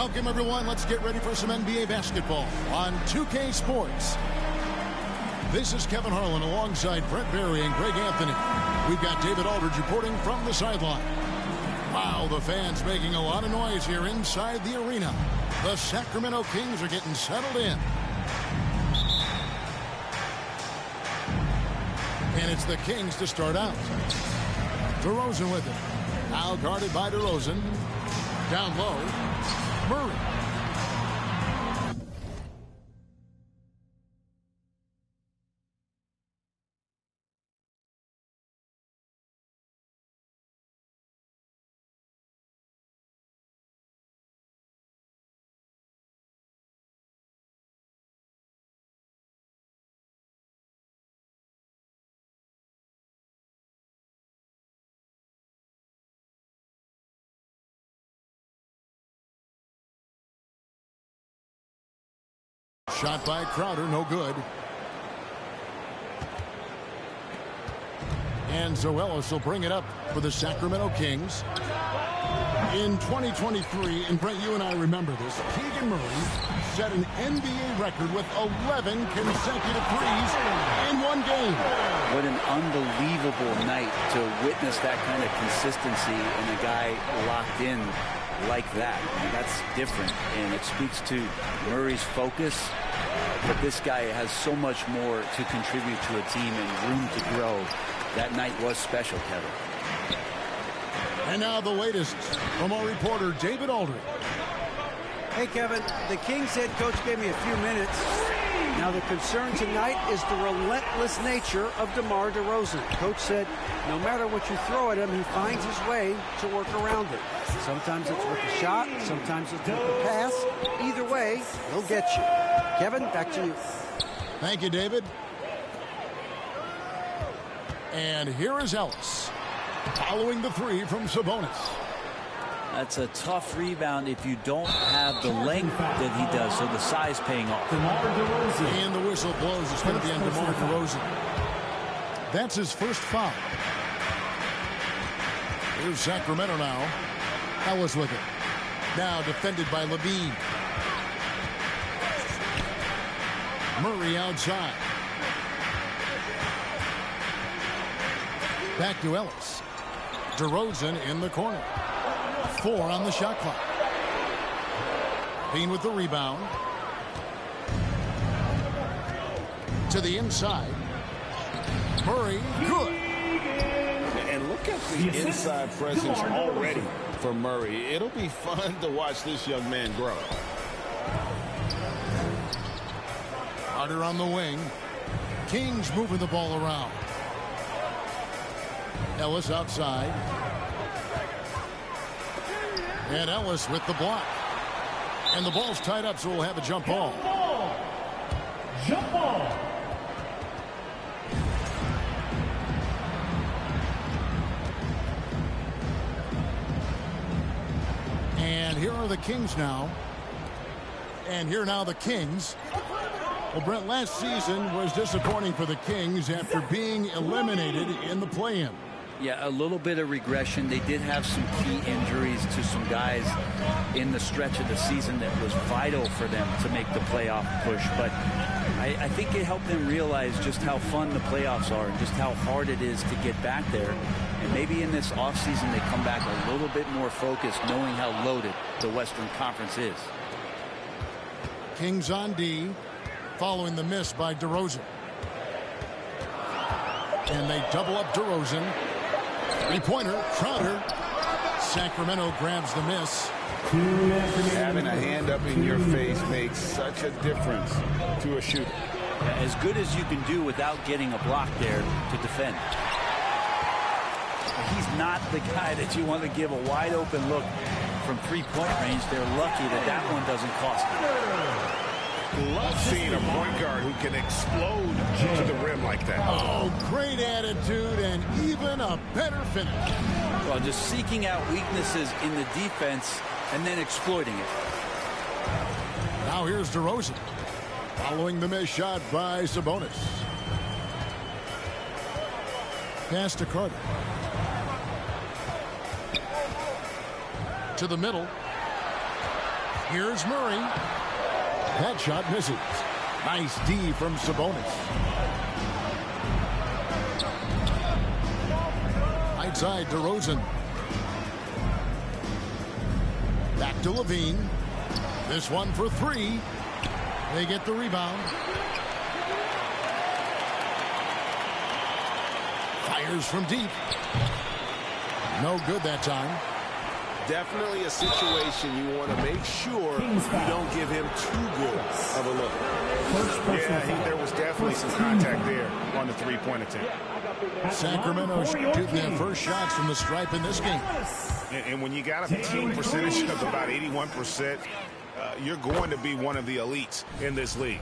Welcome, everyone. Let's get ready for some NBA basketball on 2K Sports. This is Kevin Harlan alongside Brent Barry and Greg Anthony. We've got David Aldridge reporting from the sideline. Wow, the fans making a lot of noise here inside the arena. The Sacramento Kings are getting settled in. And it's the Kings to start out. DeRozan with it. Now guarded by DeRozan. Down low. Murray. Shot by Crowder, no good. And Zoelis will bring it up for the Sacramento Kings. In 2023, and Brent, you and I remember this, Keegan Murray set an NBA record with 11 consecutive threes in one game. What an unbelievable night to witness that kind of consistency and a guy locked in like that. And that's different, and it speaks to Murray's focus. But this guy has so much more to contribute to a team and room to grow. That night was special, Kevin. And now the latest from our reporter, David Aldridge. Hey, Kevin, the Kings head coach gave me a few minutes. Now the concern tonight is the relentless nature of DeMar DeRozan. Coach said no matter what you throw at him, he finds his way to work around it. Sometimes it's with a shot, sometimes it's with a pass. Either way, he'll get you. Kevin, back to you. Thank you, David. And here is Ellis, following the three from Sabonis. That's a tough rebound if you don't have the length that he does, so the size paying off. And the whistle blows. It's going to be on DeMar DeRozan. That's his first foul. Here's Sacramento now. Ellis with it. Now defended by Levine. Murray outside. Back to Ellis. DeRozan in the corner. 4 on the shot clock. Bean with the rebound. To the inside. Murray, good. And look at the inside presence already for Murray. It'll be fun to watch this young man grow. Carter on the wing. Kings moving the ball around. Ellis outside. And Ellis with the block. And the ball's tied up, so we'll have a jump ball. Jump ball. And here are the Kings now. And here now the Kings. Well, Brent, last season was disappointing for the Kings after being eliminated in the play-in. Yeah, a little bit of regression. They did have some key injuries to some guys in the stretch of the season that was vital for them to make the playoff push. But I think it helped them realize just how fun the playoffs are and just how hard it is to get back there. And maybe in this offseason they come back a little bit more focused, knowing how loaded the Western Conference is. Kings on D, following the miss by DeRozan. And they double up DeRozan. Three-pointer, Crowder. Sacramento grabs the miss. Having a hand up in your face makes such a difference to a shooter. As good as you can do without getting a block there to defend. He's not the guy that you want to give a wide open look from three-point range. They're lucky that that one doesn't cost them. Love seeing a point guard who can explode to the rim like that. Oh, great attitude and even a better finish. Well, just seeking out weaknesses in the defense and then exploiting it. Now here's DeRozan, following the miss shot by Sabonis. Pass to Carter. To the middle. Here's Murray. That shot misses. Nice D from Sabonis. Right side to DeRozan. Back to Levine. This one for three. They get the rebound. Fires from deep. No good that time. Definitely a situation you want to make sure you don't give him too good of a look. Yeah, there was definitely some contact there on the three-point attempt. Sacramento shooting their first shots from the stripe in this game. And when you got a team percentage of about 81%, you're going to be one of the elites in this league.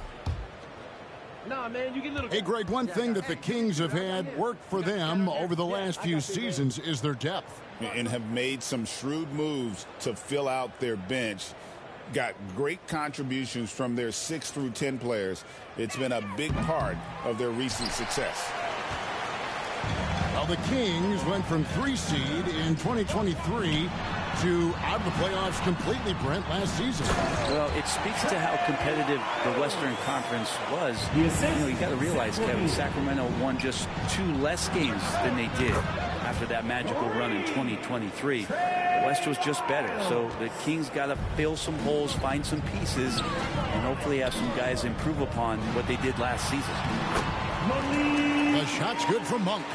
Hey, Greg, one thing that the Kings have had work for them over the last few seasons is their depth. And have made some shrewd moves to fill out their bench. Got great contributions from their 6 through 10 players. It's been a big part of their recent success. Well, the Kings went from 3 seed in 2023 to out of the playoffs completely, Brent, last season. Well, it speaks to how competitive the Western Conference was. You got to realize, Kevin, Sacramento won just 2 less games than they did after that magical run in 2023. The West was just better, so the Kings got to fill some holes, find some pieces, and hopefully have some guys improve upon what they did last season. The shot's good from Monk.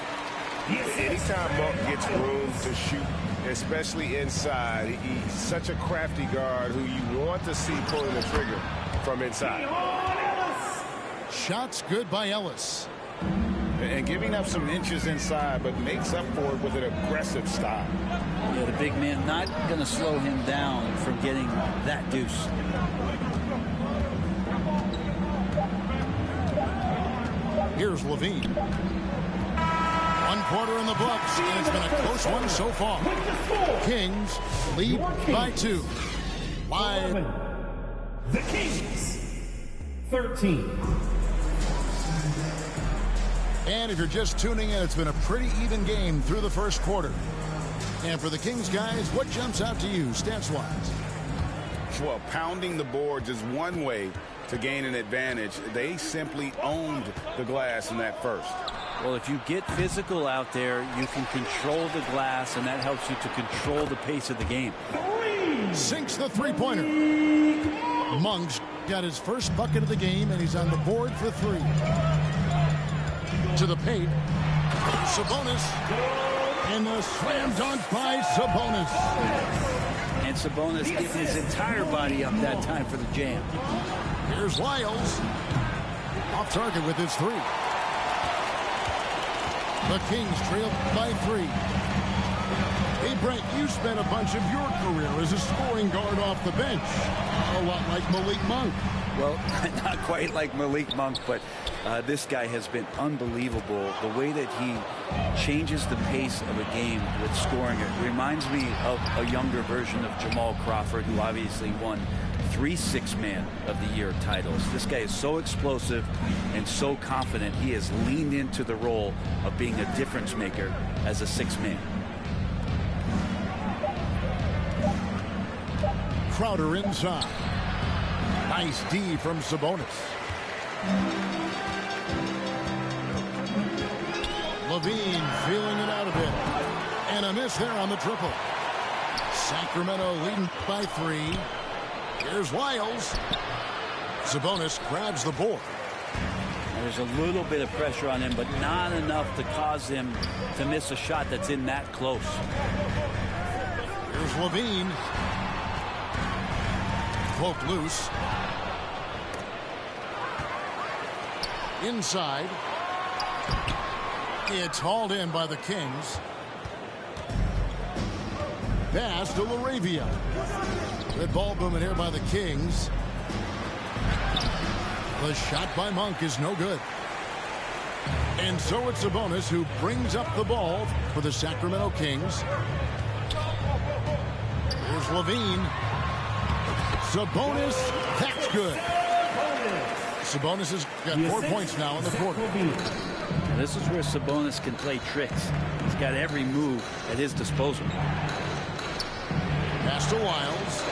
Anytime Monk gets room to shoot, especially inside, he's such a crafty guard who you want to see pulling the trigger from inside. Shot's good by Ellis. And giving up some inches inside, but makes up for it with an aggressive style. Yeah, the big man not going to slow him down from getting that deuce. Here's Levine. 1 quarter in the books, and it's been a close one so far. Kings lead by 2. Live. The Kings, 13. And if you're just tuning in, it's been a pretty even game through the first quarter. And for the Kings guys, what jumps out to you stats-wise? Well, pounding the boards is one way to gain an advantage. They simply owned the glass in that first. Well, if you get physical out there, you can control the glass, and that helps you to control the pace of the game. Sinks the three-pointer. Monk's got his first bucket of the game, and he's on the board for 3. To the paint. Sabonis. And the slam dunk by Sabonis. And Sabonis getting his entire body up that time for the jam. Here's Wiles. Off target with his 3. The Kings trail by 3. Hey, Brent, you spent a bunch of your career as a scoring guard off the bench. A lot like Malik Monk. Well, not quite like Malik Monk, but this guy has been unbelievable. The way that he changes the pace of a game with scoring, it reminds me of a younger version of Jamal Crawford, who obviously won 3 Six-Man of the Year titles. This guy is so explosive and so confident. He has leaned into the role of being a difference maker as a 6-man. Crowder inside. Nice D from Sabonis. Levine feeling it out a bit. And a miss there on the triple. Sacramento leading by 3. Here's Wiles. Sabonis grabs the board. There's a little bit of pressure on him, but not enough to cause him to miss a shot that's in that close. Here's Levine. Cloak loose. Inside. It's hauled in by the Kings. Pass to LaRavia. Red ball movement here by the Kings. The shot by Monk is no good. And so it's Sabonis who brings up the ball for the Sacramento Kings. Here's Levine. Sabonis, that's good. Sabonis has got 4 points now in the quarter. Now, this is where Sabonis can play tricks. He's got every move at his disposal. Pass to Wiles.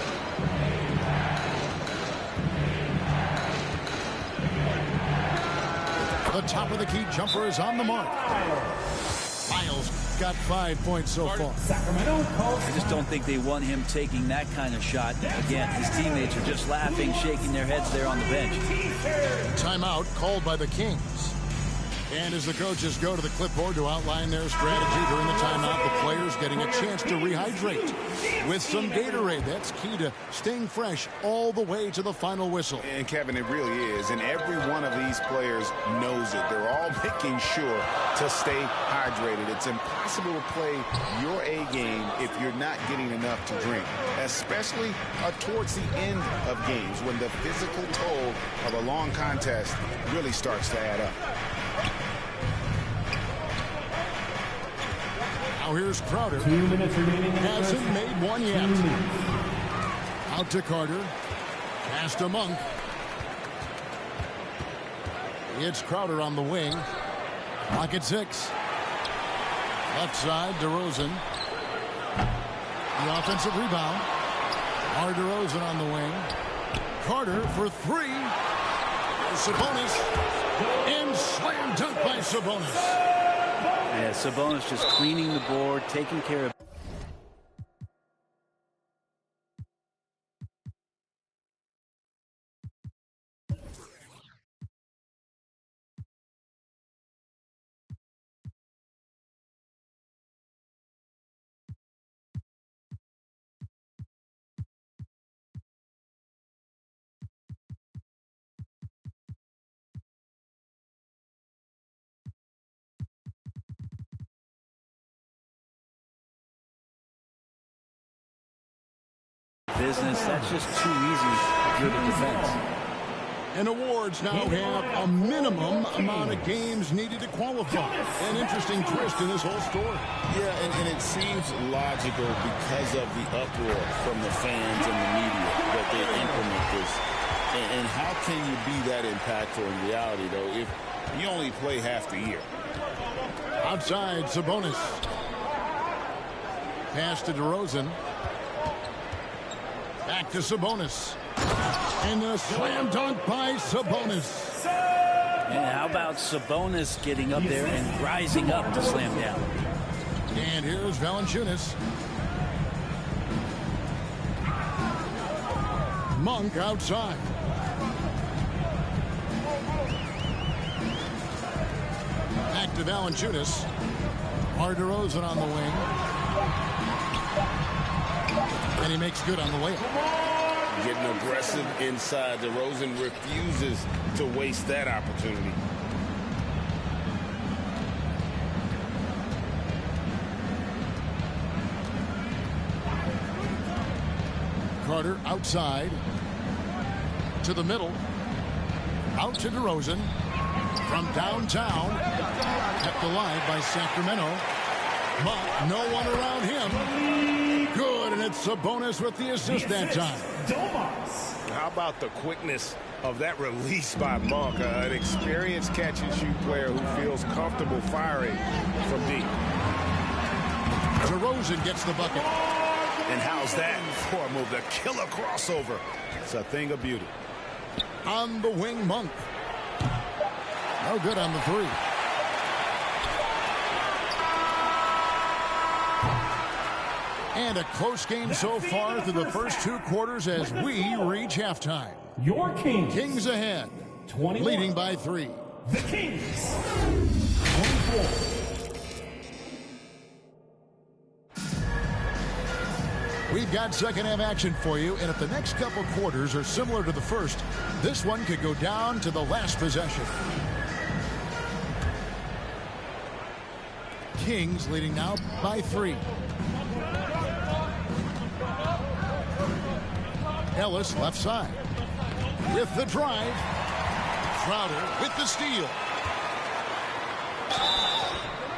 top of the key jumper is on the mark. Miles got 5 points so far. Sacramento calls. I just don't think they want him taking that kind of shot. Again, his teammates are just laughing, shaking their heads there on the bench. Timeout called by the Kings. And as the coaches go to the clipboard to outline their strategy during the timeout, the players getting a chance to rehydrate with some Gatorade. That's key to staying fresh all the way to the final whistle. And Kevin, it really is. And every one of these players knows it. They're all making sure to stay hydrated. It's impossible to play your A game if you're not getting enough to drink, especially towards the end of games when the physical toll of a long contest really starts to add up. Now here's Crowder. 2 minutes remaining. Hasn't made one yet. Out to Carter. Pass to Monk. It's Crowder on the wing. Clock at 6. Left side, DeRozan. The offensive rebound. DeRozan on the wing. Carter for 3. Sabonis. And slam dunk by Sabonis. Yeah, Sabonis just cleaning the board, taking care of. Business, that's just too easy if you're the defense. And awards now have a minimum amount of games needed to qualify. An interesting twist in this whole story. Yeah, and it seems logical because of the uproar from the fans and the media that they implement this. And how can you be that impactful in reality, though, if you only play half the year? Outside, Sabonis. Pass to DeRozan. Back to Sabonis. And a slam dunk by Sabonis. And how about Sabonis getting up there and rising up to slam down? And here's Valanciunas. Monk outside. Back to Valanciunas. DeRozan on the wing. And he makes good on the layup. Getting aggressive inside. DeRozan refuses to waste that opportunity. Carter outside. To the middle. Out to DeRozan. From downtown. Kept alive by Sacramento. But no one around him. Good, and it's Sabonis with the assist that time. How about the quickness of that release by Monk? An experienced catch-and-shoot player who feels comfortable firing from deep. DeRozan gets the bucket. And how's that for a move? The killer crossover. It's a thing of beauty. On the wing, Monk. No good on the 3. And a close game so far through the first 2 quarters as we reach halftime. Your Kings. Kings ahead, 21. leading by 3. The Kings. 24. We've got second half action for you, and if the next couple quarters are similar to the first, this one could go down to the last possession. Kings leading now by 3. Ellis left side with the drive. Crowder with the steal.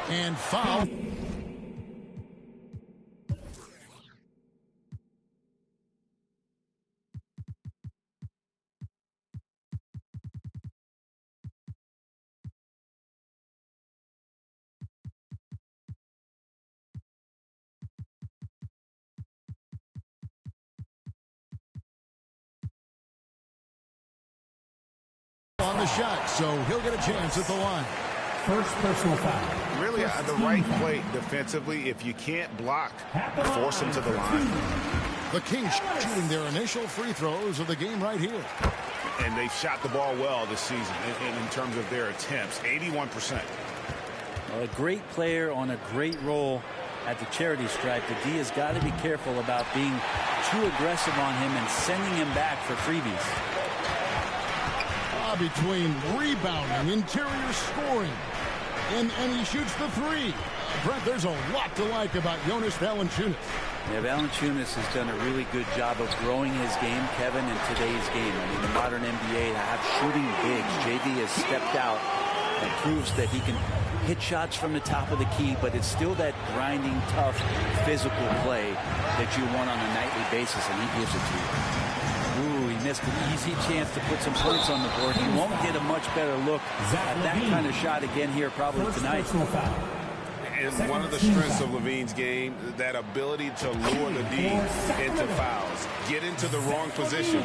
And foul. on the shot, so he'll get a chance at the line. First personal foul. Really the right play defensively. If you can't block, force him to the line. The Kings shooting their initial free throws of the game right here. And they've shot the ball well this season in terms of their attempts. 81%. A great player on a great role at the charity stripe. The D has got to be careful about being too aggressive on him and sending him back for freebies. Between rebounding, interior scoring, and he shoots the three. Brett, there's a lot to like about Jonas Valanciunas. Yeah, Valanciunas has done a really good job of growing his game, Kevin, in today's game. I mean, the modern NBA have shooting bigs. JV has stepped out and proves that he can hit shots from the top of the key, but it's still that grinding, tough, physical play that you want on a nightly basis, and he gives it to you. Ooh, he missed an easy chance to put some points on the board. He won't get a much better look at that kind of shot again here probably tonight. And one of the strengths of Levine's game, that ability to lure the D into fouls. Get into the wrong position,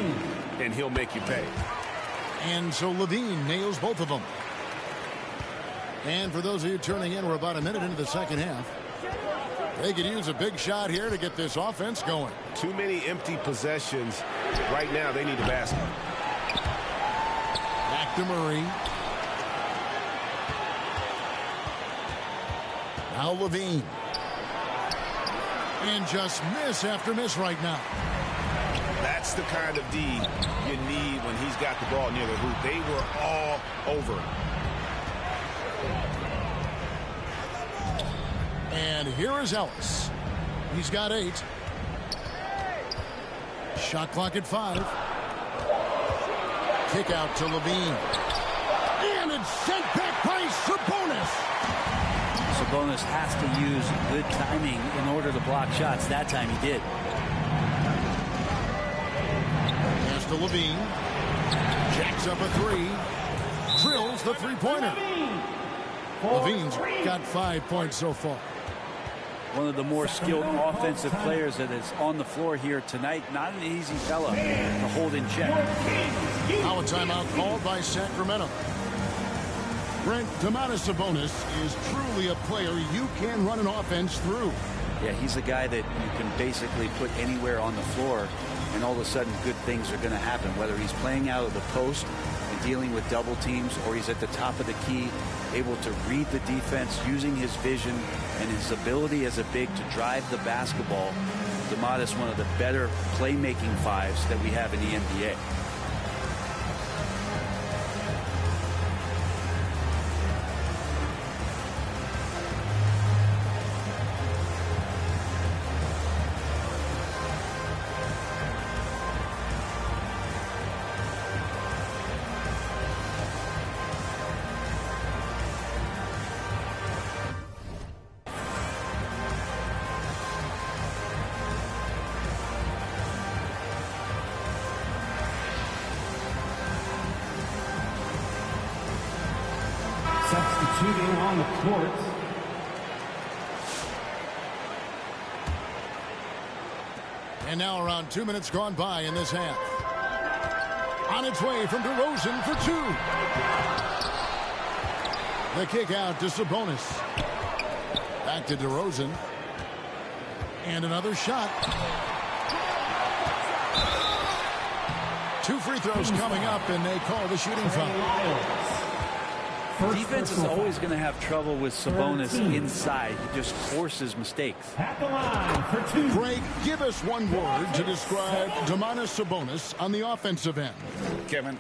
and he'll make you pay. And so Levine nails both of them. And for those of you turning in, we're about a minute into the second half. They could use a big shot here to get this offense going. Too many empty possessions. Right now, they need a basket. Back to Murray. Now Levine. And just miss after miss right now. That's the kind of D you need when he's got the ball near the hoop. They were all over him. And here is Ellis. He's got 8. Shot clock at 5. Kick out to Levine. And it's sent back by Sabonis. Sabonis has to use good timing in order to block shots. That time he did. Pass to Levine. Jacks up a 3. Drills the three-pointer. Levine's got 5 points so far. One of the more skilled offensive players that is on the floor here tonight. Not an easy fella to hold in check. Now a timeout called by Sacramento. Brent, Domantas Sabonis is truly a player you can run an offense through. Yeah, he's a guy that you can basically put anywhere on the floor, and all of a sudden good things are going to happen, whether he's playing out of the post and dealing with double teams, or he's at the top of the key, able to read the defense, using his vision and his ability as a big to drive the basketball. Domantas, one of the better playmaking fives that we have in the NBA. Substituting on the court. And now around 2 minutes gone by in this half. On its way from DeRozan for 2. The kick out to Sabonis. Back to DeRozan. And another shot. 2 free throws coming up, and they call the shooting foul. Defense is always going to have trouble with Sabonis inside. He just forces mistakes. At the line for 2. Greg, give us one word to describe Domantas Sabonis on the offensive end. Kevin,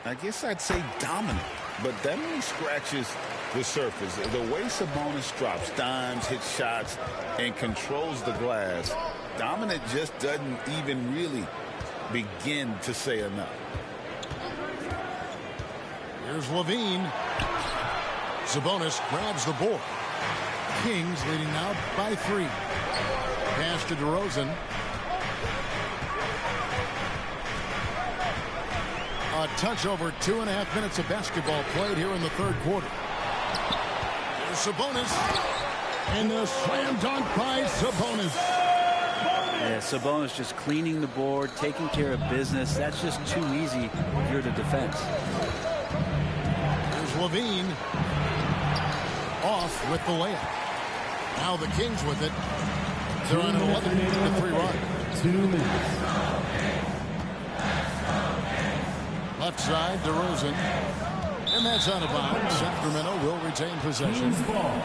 I guess I'd say dominant, but that only scratches the surface. The way Sabonis drops dimes, hits shots, and controls the glass, dominant just doesn't even really begin to say enough. Here's Levine. Sabonis grabs the board. Kings leading now by 3. Pass to DeRozan. A touch over 2.5 minutes of basketball played here in the third quarter. Here's Sabonis. And the slam dunk by Sabonis. Yeah, Sabonis just cleaning the board, taking care of business. That's just too easy if you're the defense. LaVine off with the layup. Now the Kings with it. They're on an 11-3 run. 2 minutes. Left side, DeRozan. And that's out of bounds. Sacramento will retain possession. Kings ball.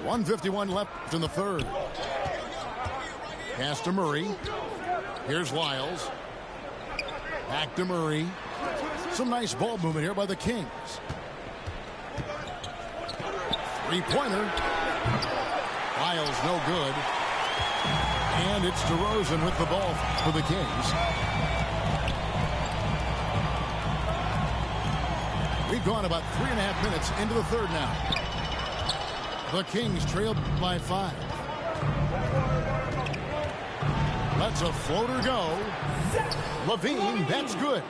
.151 left in the third. Pass to Murray. Here's Lyles. Back to Murray. Some nice ball movement here by the Kings. Three-pointer. Lyles no good. And it's DeRozan with the ball for the Kings. We've gone about 3.5 minutes into the third now. The Kings trailed by 5. Lets a floater go. LaVine, that's good.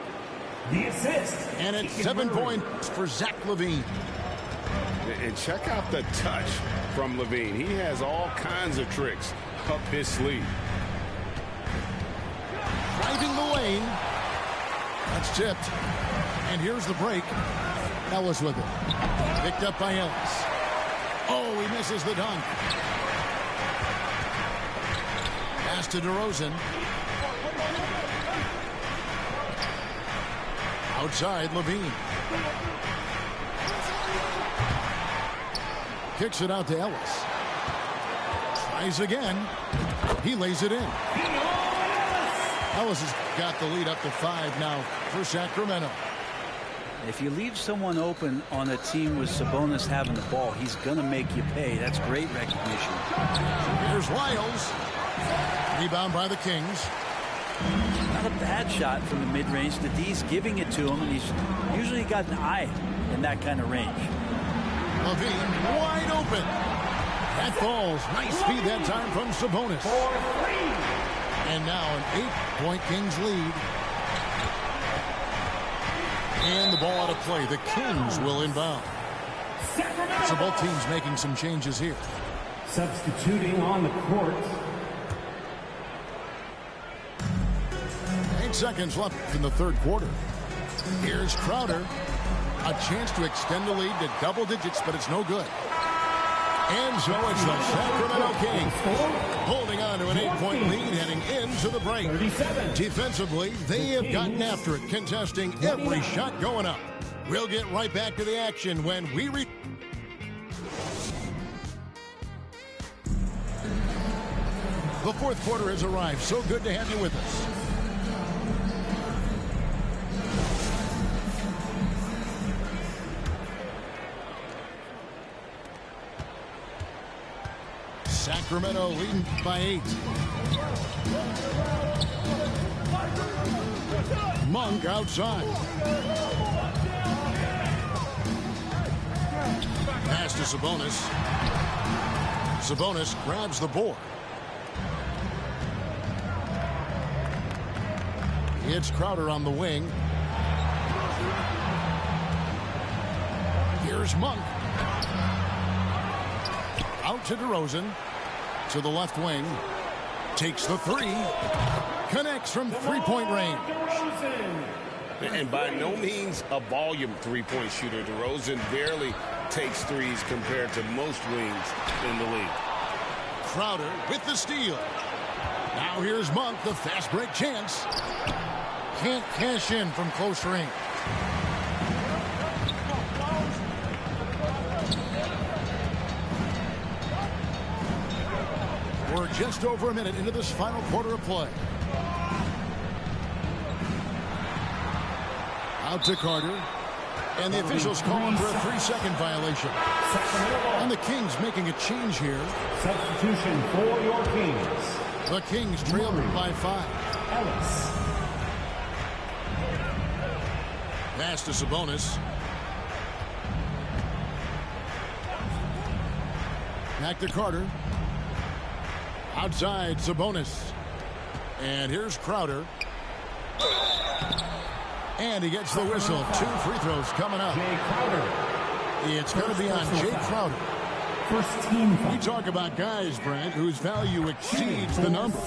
The assist. And it's 7 points for Zach LaVine. And check out the touch from LaVine. He has all kinds of tricks up his sleeve. Driving the lane. That's tipped. And here's the break. Ellis with it. Picked up by Ellis. Oh, he misses the dunk. Pass to DeRozan. Outside, LaVine. Kicks it out to Ellis. Tries again. He lays it in. Ellis has got the lead up to 5 now for Sacramento. If you leave someone open on a team with Sabonis having the ball, he's going to make you pay. That's great recognition. Here's Lyles. Rebound by the Kings. Not a bad shot from the mid-range. The D's giving it to him, and he's usually got an eye in that kind of range. LaVine wide open. That falls. Nice speed that time from Sabonis. And now an 8-point Kings lead. And the ball out of play. The Kings will inbound. So both teams making some changes here. Substituting on the court. 8 seconds left in the third quarter. Here's Crowder. A chance to extend the lead to double digits, but it's no good. And so it's the Sacramento Kings holding on to an 8-point lead heading into the break. 37. Defensively, they have gotten after it, contesting every shot going up. We'll get right back to the action when we The fourth quarter has arrived. So good to have you with us. Sacramento leading by 8. Monk outside. Pass to Sabonis. Sabonis grabs the board. It's Crowder on the wing. Here's Monk. Out to DeRozan. To the left wing. Takes the 3. Connects from three-point range. And by no means a volume three-point shooter. DeRozan barely takes threes compared to most wings in the league. Crowder with the steal. Now here's Monk, the fast break chance. Can't cash in from close range. We're just over a minute into this final quarter of play. Out to Carter. And the officials calling for a 3-second violation. And the Kings making a change here. Substitution for your Kings. The Kings trail by 5. Ellis. Pass to Sabonis. Back to Carter. Outside, Sabonis. And here's Crowder. And he gets the whistle. 2 free throws coming up. Jay Crowder. It's going to be on Jay Crowder. First team foul. We talk about guys, Brent, whose value exceeds the number.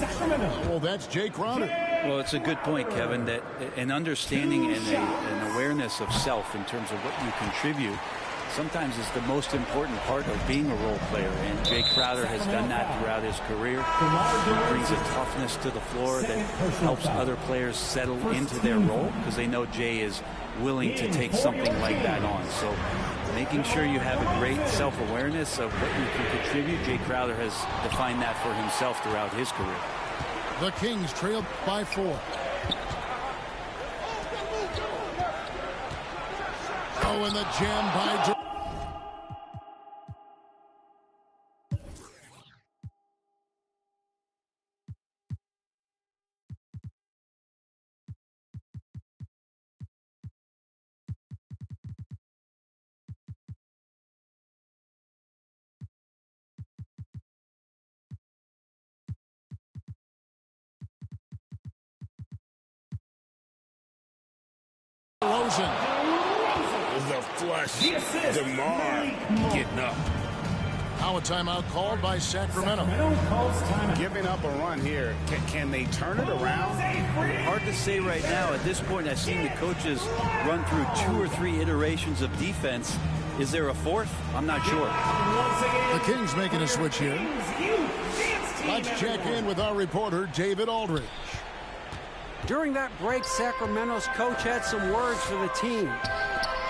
Well, that's Jay Crowder. Well, it's a good point, Kevin, that an understanding and an awareness of self in terms of what you contribute sometimes is the most important part of being a role player. And Jay Crowder has done that throughout his career. He brings a toughness to the floor that helps other players settle into their role because they know Jay is willing to take something like that on. So making sure you have a great self-awareness of what you can contribute. Jay Crowder has defined that for himself throughout his career. The Kings trailed by 4. Oh, and the jam by Rosen. The flush. DeMar getting up. Now a timeout called by Sacramento. Calls timeout. Giving up a run here. Can they turn it around? Hard to say right now. At this point, I've seen the coaches run through 2 or 3 iterations of defense. Is there a fourth? I'm not sure. The Kings making a switch here. Let's check in with our reporter, David Aldridge. During that break, Sacramento's coach had some words for the team.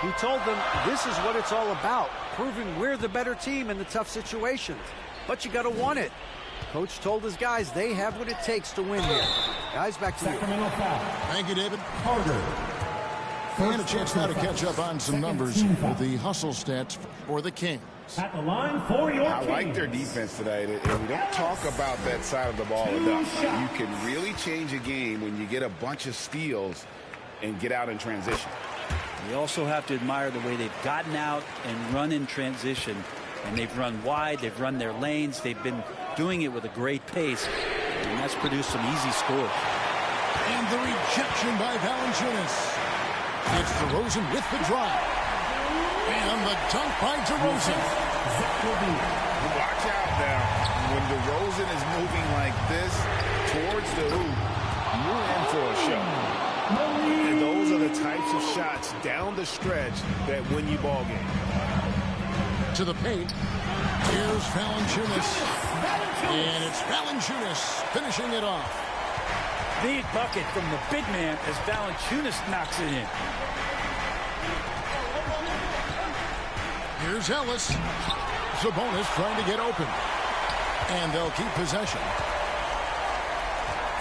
He told them this is what it's all about, proving we're the better team in the tough situations. But you got to want it. Coach told his guys they have what it takes to win here. Guys, back to you. Sacramento foul. Thank you, David. Carter. And a chance now to catch up on some numbers with the hustle stats for the Kings. At the line for your I Kings. like their defense tonight, and we don't talk about that side of the ball enough. You can really change a game when you get a bunch of steals and get out in transition. You also have to admire the way they've gotten out and run in transition. And they've run wide, they've run their lanes, they've been doing it with a great pace, and that's produced some easy scores. And the rejection by Valanciunas. It's DeRozan with the drive. And the dunk by DeRozan. Watch out now. When DeRozan is moving like this towards the hoop, you're in for a show. And those are the types of shots down the stretch that win you ball game. To the paint. Here's Valanciunas. And it's Valanciunas finishing it off. Big bucket from the big man as Valanciunas knocks it in. Here's Ellis. Sabonis trying to get open. And they'll keep possession.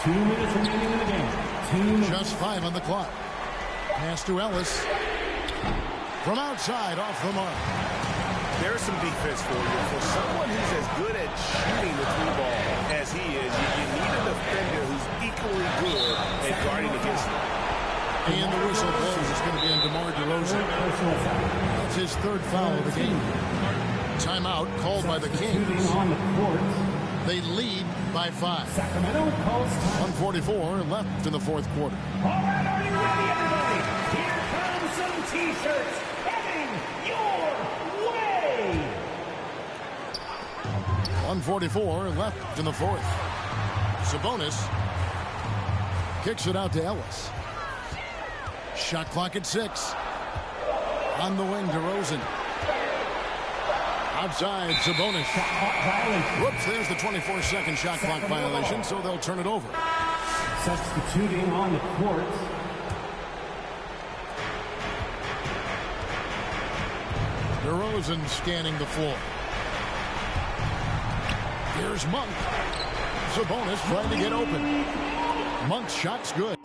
2 minutes remaining in the game. 2 minutes. Just 5 on the clock. Pass to Ellis. From outside, off the mark. There's some defense for you. For someone who's as good at shooting the three ball as he is, you need a defender who's equally good at guarding against him. And the whistle blows. It's going to be on DeMar DeRozan. That's his 3rd foul of the game. Timeout called by the Kings. On the court. They lead by 5. Sacramento calls time. 1:44 left in the 4th quarter. All right, are you ready, everybody? Here come some T-shirts heading your way. 1:44 left in the 4th. Sabonis kicks it out to Ellis. Shot clock at 6. On the wing, DeRozan. Outside, Sabonis. Whoops, there's the 24-second shot clock violation, so they'll turn it over. Substituting on the court. DeRozan scanning the floor. Here's Monk. Sabonis trying to get open. Monk's shot's good.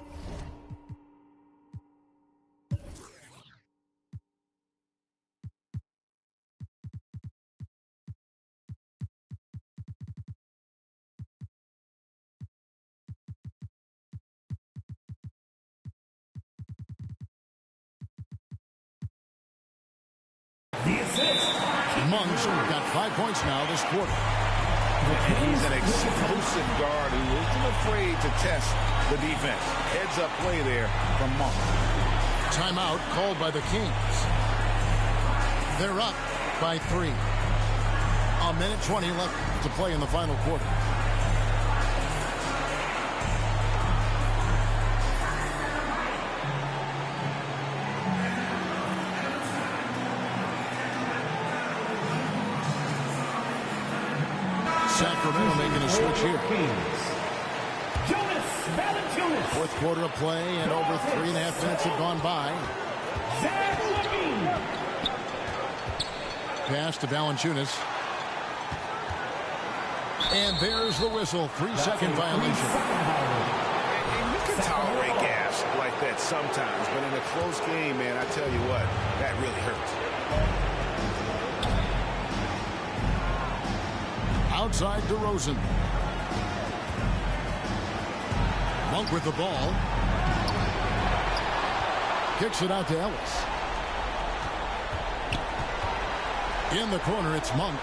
The assist. Monk's got 5 points now this quarter. And he's an explosive guard who isn't afraid to test the defense. Heads up play there from Monk. Timeout called by the Kings. They're up by 3. A minute 20 left to play in the final quarter. Sacramento making a switch here. Fourth quarter of play, and over 3.5 minutes have gone by. Pass to Valanciunas. And there's the whistle. 3-second violation. And you can tolerate gas like that sometimes, but in a close game, man, I tell you what, that really hurts. Outside DeRozan. Monk with the ball. Kicks it out to Ellis. In the corner, it's Monk.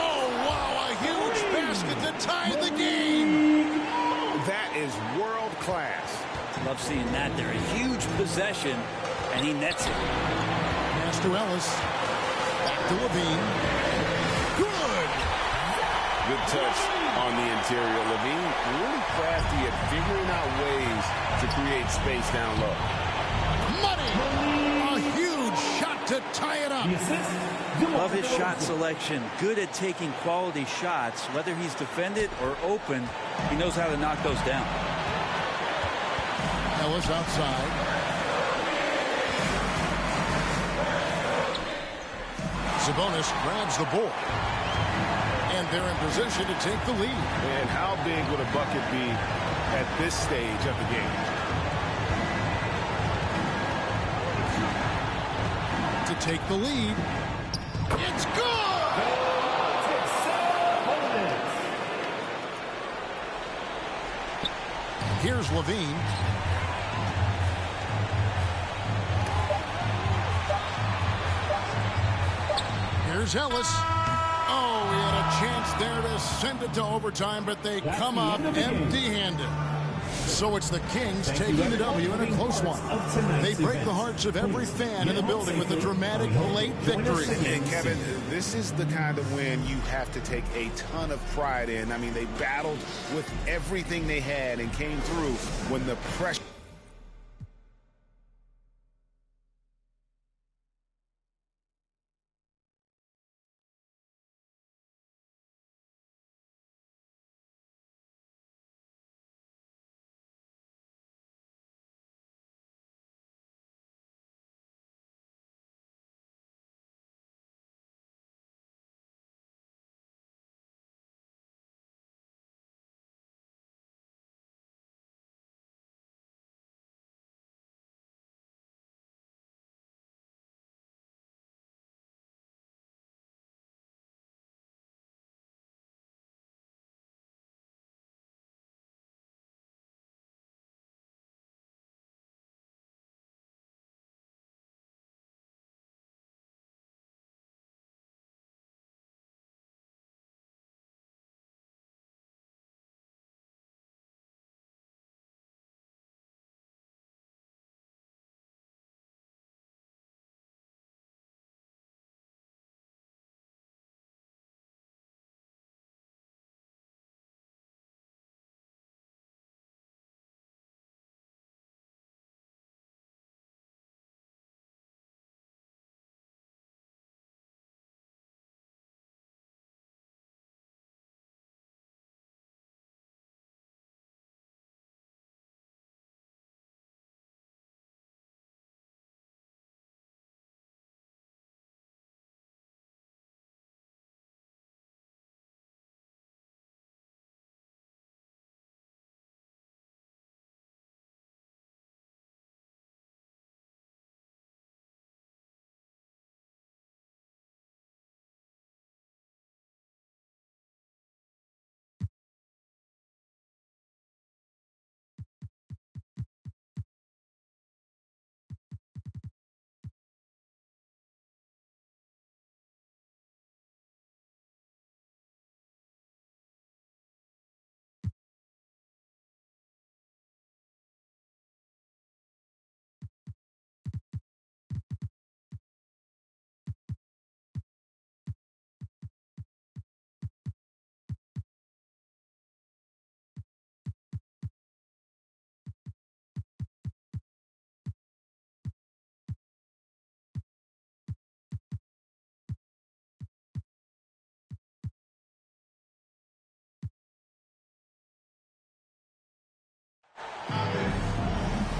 Oh, wow, a huge basket to tie the game. That is world class. Love seeing that there. A huge possession, and he nets it. Pass to Ellis. Back to Levine. Good touch on the interior. Levine really crafty at figuring out ways to create space down low. Money! A huge shot to tie it up. Love his shot selection. Good at taking quality shots. Whether he's defended or open, he knows how to knock those down. Ellis outside. Sabonis grabs the board. And they're in position to take the lead. And how big would a bucket be at this stage of the game? To take the lead. It's good! Here's Levine. Here's Ellis. Oh, he had a chance there to send it to overtime, but they come up empty-handed. So it's the Kings taking the W in a close one. They break the hearts of every fan in the building with a dramatic late victory. And Kevin, this is the kind of win you have to take a ton of pride in. I mean, they battled with everything they had and came through when the pressure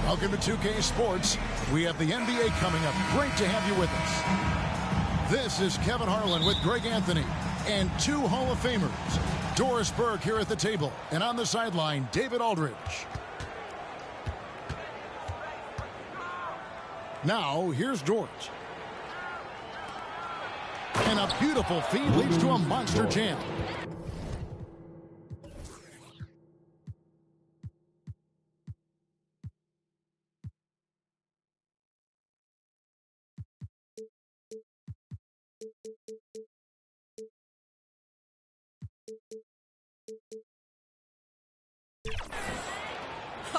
Welcome to 2K Sports. We have the NBA coming up. Great to have you with us. This is Kevin Harlan with Greg Anthony and two Hall of Famers. Doris Burke here at the table, and on the sideline, David Aldridge. Now, here's Doris. And a beautiful feed leads to a monster jam.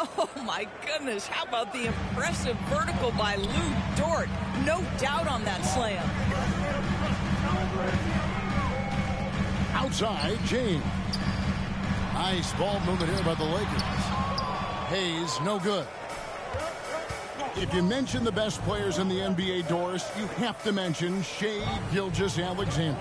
Oh, my goodness. How about the impressive vertical by Lou Dort? No doubt on that slam. Outside, James. Nice ball movement here by the Lakers. Hayes, no good. If you mention the best players in the NBA, Doris, you have to mention Shai Gilgeous-Alexander.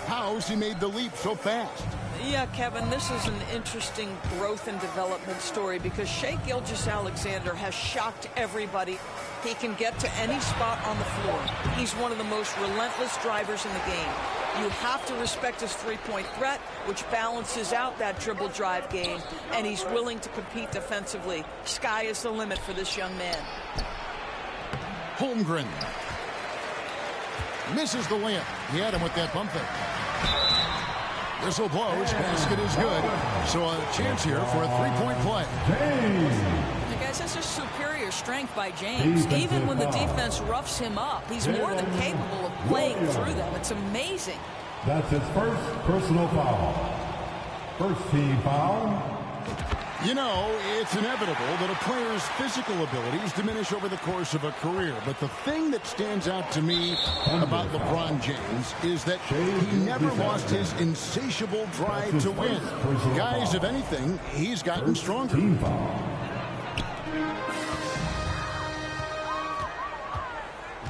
How's he made the leap so fast? Yeah, Kevin, this is an interesting growth and development story because Shai Gilgeous-Alexander has shocked everybody. He can get to any spot on the floor. He's one of the most relentless drivers in the game. You have to respect his three-point threat, which balances out that dribble drive game, and he's willing to compete defensively. Sky is the limit for this young man. Holmgren misses the layup. He had him with that bump fake. Whistle blows, basket is good. So a chance here for a three-point play. Hey guys, that's just superior strength by James. Even when the defense roughs him up, he's more than capable of playing through them. It's amazing. That's his first personal foul. First team foul. You know, it's inevitable that a player's physical abilities diminish over the course of a career. But the thing that stands out to me about LeBron James is that he never lost his insatiable drive to win. Guys, if anything, he's gotten stronger.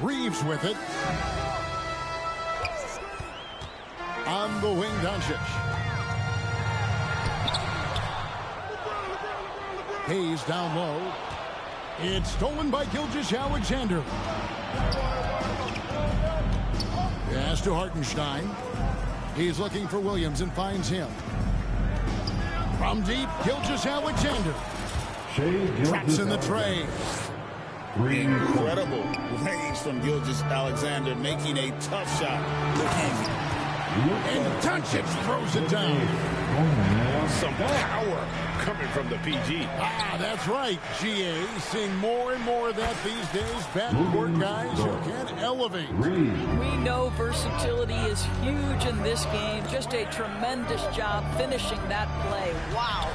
Reeves with it. On the wing, Doncic. Hayes down low. It's stolen by Gilgeous-Alexander. Pass to Hartenstein. He's looking for Williams and finds him. From deep, Gilgeous-Alexander. Traps in the tray. Incredible range from Gilgeous-Alexander, making a tough shot. And Doncic throws it down. Some power coming from the PG. Ah, that's right, GA. Seeing more and more of that these days. Backcourt guys who can elevate. We know versatility is huge in this game. Just a tremendous job finishing that play. Wow.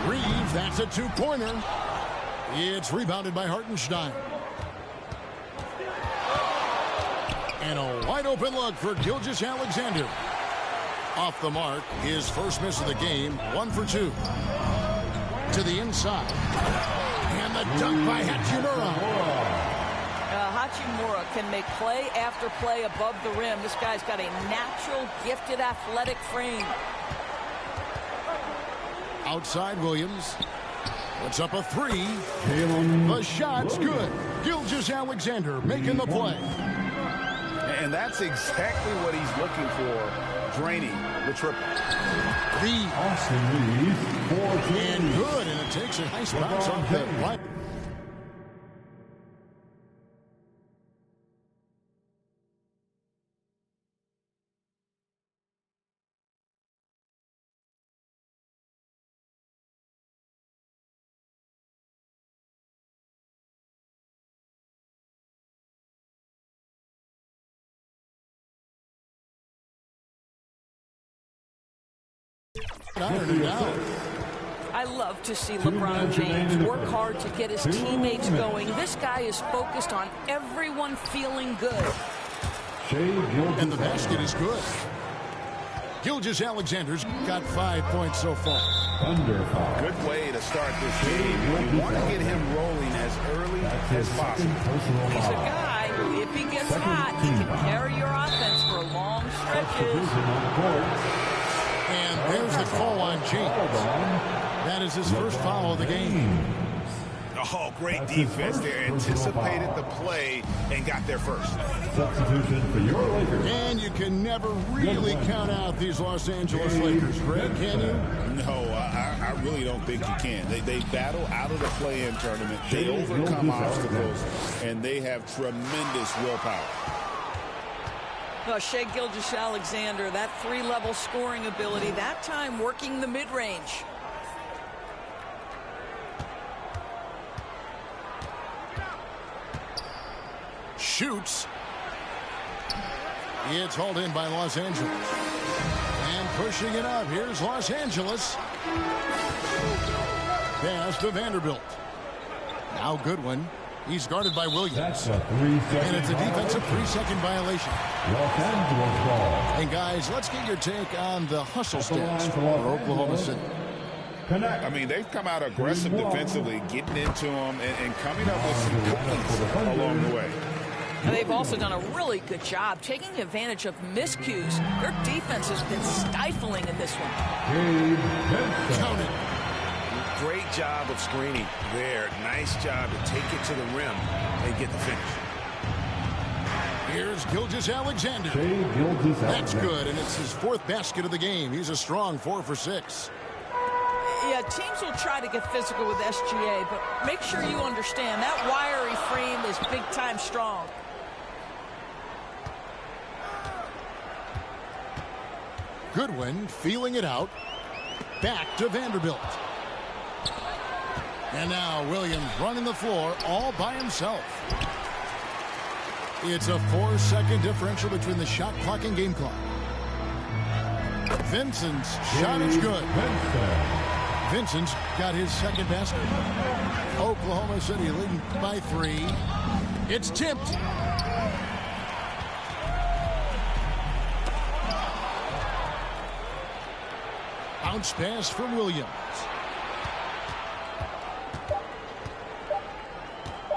Reeves, that's a two-pointer. It's rebounded by Hartenstein. And a wide-open look for Gilgeous-Alexander. Off the mark, his first miss of the game, 1 for 2. To the inside. And the dunk by Hachimura. Hachimura can make play after play above the rim. This guy's got a natural, gifted, athletic frame. Outside Williams. Puts up a three. The shot's good. Gilgeous-Alexander making the play. And that's exactly what he's looking for, draining the triple. Austin Reeves, And good, and it takes a nice bounce off the right. I love to see LeBron James work hard to get his teammates going. This guy is focused on everyone feeling good. And the basket is good. Gilgeous-Alexander's got 5 points so far. Good way to start this game. You want to get him rolling as early as possible. He's a guy who, if he gets hot, he can carry your offense for long stretches. And there's the call on James. That is his first foul of the game. Oh, great defense there. Anticipated the play and got there first. Substitution for your Lakers. And you can never really count out these Los Angeles Lakers, Greg, can you? No, I really don't think you can. They battle out of the play-in tournament. They overcome obstacles, and they have tremendous willpower. Well, Shai Gilgeous-Alexander, that three-level scoring ability, that time working the mid-range. Shoots. It's hauled in by Los Angeles. And pushing it up. Here's Los Angeles. Pass to Vanderbilt. Now Goodwin. He's guarded by Williams. That's a 3-second And it's a defensive 3-second violation. Los Angeles ball. And guys, let's get your take on the hustle stats for Oklahoma City. Connect. I mean, they've come out aggressive defensively, getting into them, and coming up with some cookies along the way. And they've also done a really good job taking advantage of miscues. Their defense has been stifling in this one. Count it. Great job of screening there. Nice job to take it to the rim and get the finish. Here's Gilgeous-Alexander. That's good, and it's his fourth basket of the game. He's a strong 4 for 6. Yeah, teams will try to get physical with SGA, but make sure you understand that wiry frame is big-time strong. Goodwin feeling it out. Back to Vanderbilt. And now Williams running the floor all by himself. It's a 4-second differential between the shot clock and game clock. Vincent's shot is good. Vincent's got his second basket. Oklahoma City leading by 3. It's tipped. Bounce pass from Williams.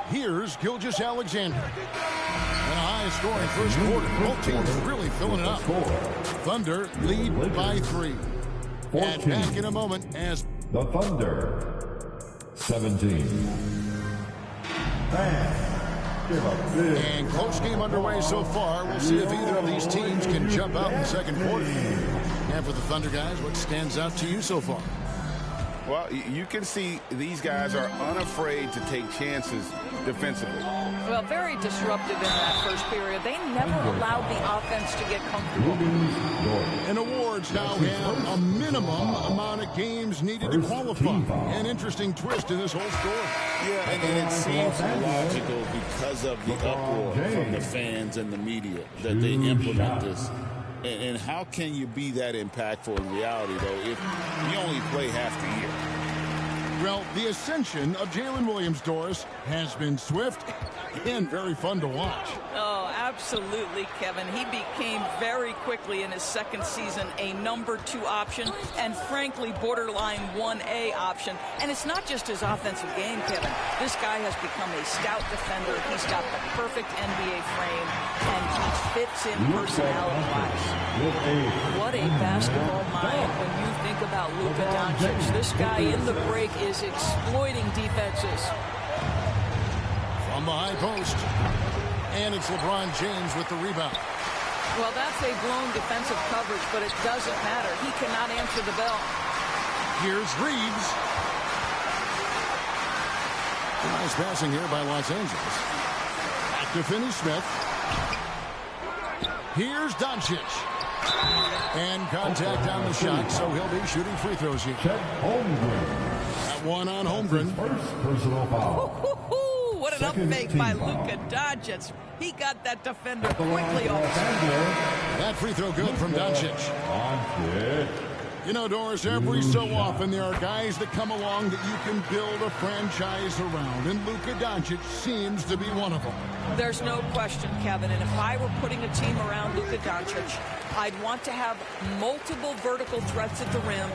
Here's Gilgeous-Alexander. And a high-scoring first quarter. Both teams really filling it up. Thunder lead by 3. And back in a moment as the Thunder 17. And close game underway so far. We'll see if either of these teams can jump out in the second quarter. And for the Thunder guys, what stands out to you so far? Well, you can see these guys are unafraid to take chances defensively. Well, very disruptive in that first period. They never allowed the offense to get comfortable. And awards now have a minimum amount of games needed to qualify. An interesting twist in this whole story. Yeah, and it seems logical because of the uproar from the fans and the media that they implement this. And how can you be that impactful in reality, though, if you only play half the year? Well, the ascension of Jalen Williams, Doris, has been swift and very fun to watch. Oh, absolutely, Kevin. He became very quickly in his second season a number 2 option and, frankly, borderline 1A option. And it's not just his offensive game, Kevin. This guy has become a stout defender. He's got the perfect NBA frame, and he fits in personality-wise. What a basketball mind when you think about Luka Doncic. This guy in the break is exploiting defenses. From the high post. And it's LeBron James with the rebound. Well, that's a blown defensive coverage, but it doesn't matter. He cannot answer the bell. Here's Reeves. Nice passing here by Los Angeles. Back to Finney-Smith. Here's Doncic. And contact on the shot, so he'll be shooting free throws here. That one on Holmgren. First personal foul. What an up-fake by Luka Doncic. He got that defender quickly off. That free throw good from Doncic. You know, Doris, every so often there are guys that come along that you can build a franchise around, and Luka Doncic seems to be one of them. There's no question, Kevin, and if I were putting a team around Luka Doncic, I'd want to have multiple vertical threats at the rim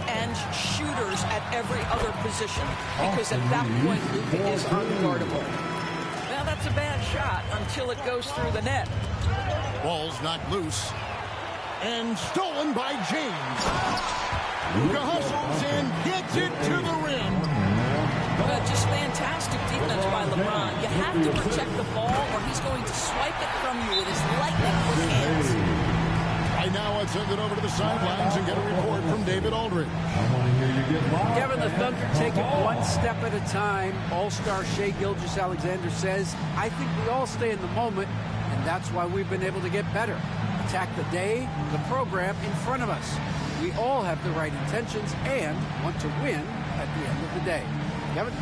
and shooters at every other position, because at that point, Luka is unguardable. Now, that's a bad shot until it goes through the net. Ball's knocked loose. And stolen by James. Luka hustles and gets it to the rim. Just fantastic fantastic defense by LeBron. You have to protect the ball or he's going to swipe it from you with his lightning quick hands. Right now, let's send it over to the sidelines and get a report from David Aldridge. Kevin, the Thunder take it one step at a time. All-star Shai Gilgeous-Alexander says, I think we all stay in the moment, and that's why we've been able to get better. Attack the day, the program in front of us. We all have the right intentions and want to win at the end of the day. Kevin?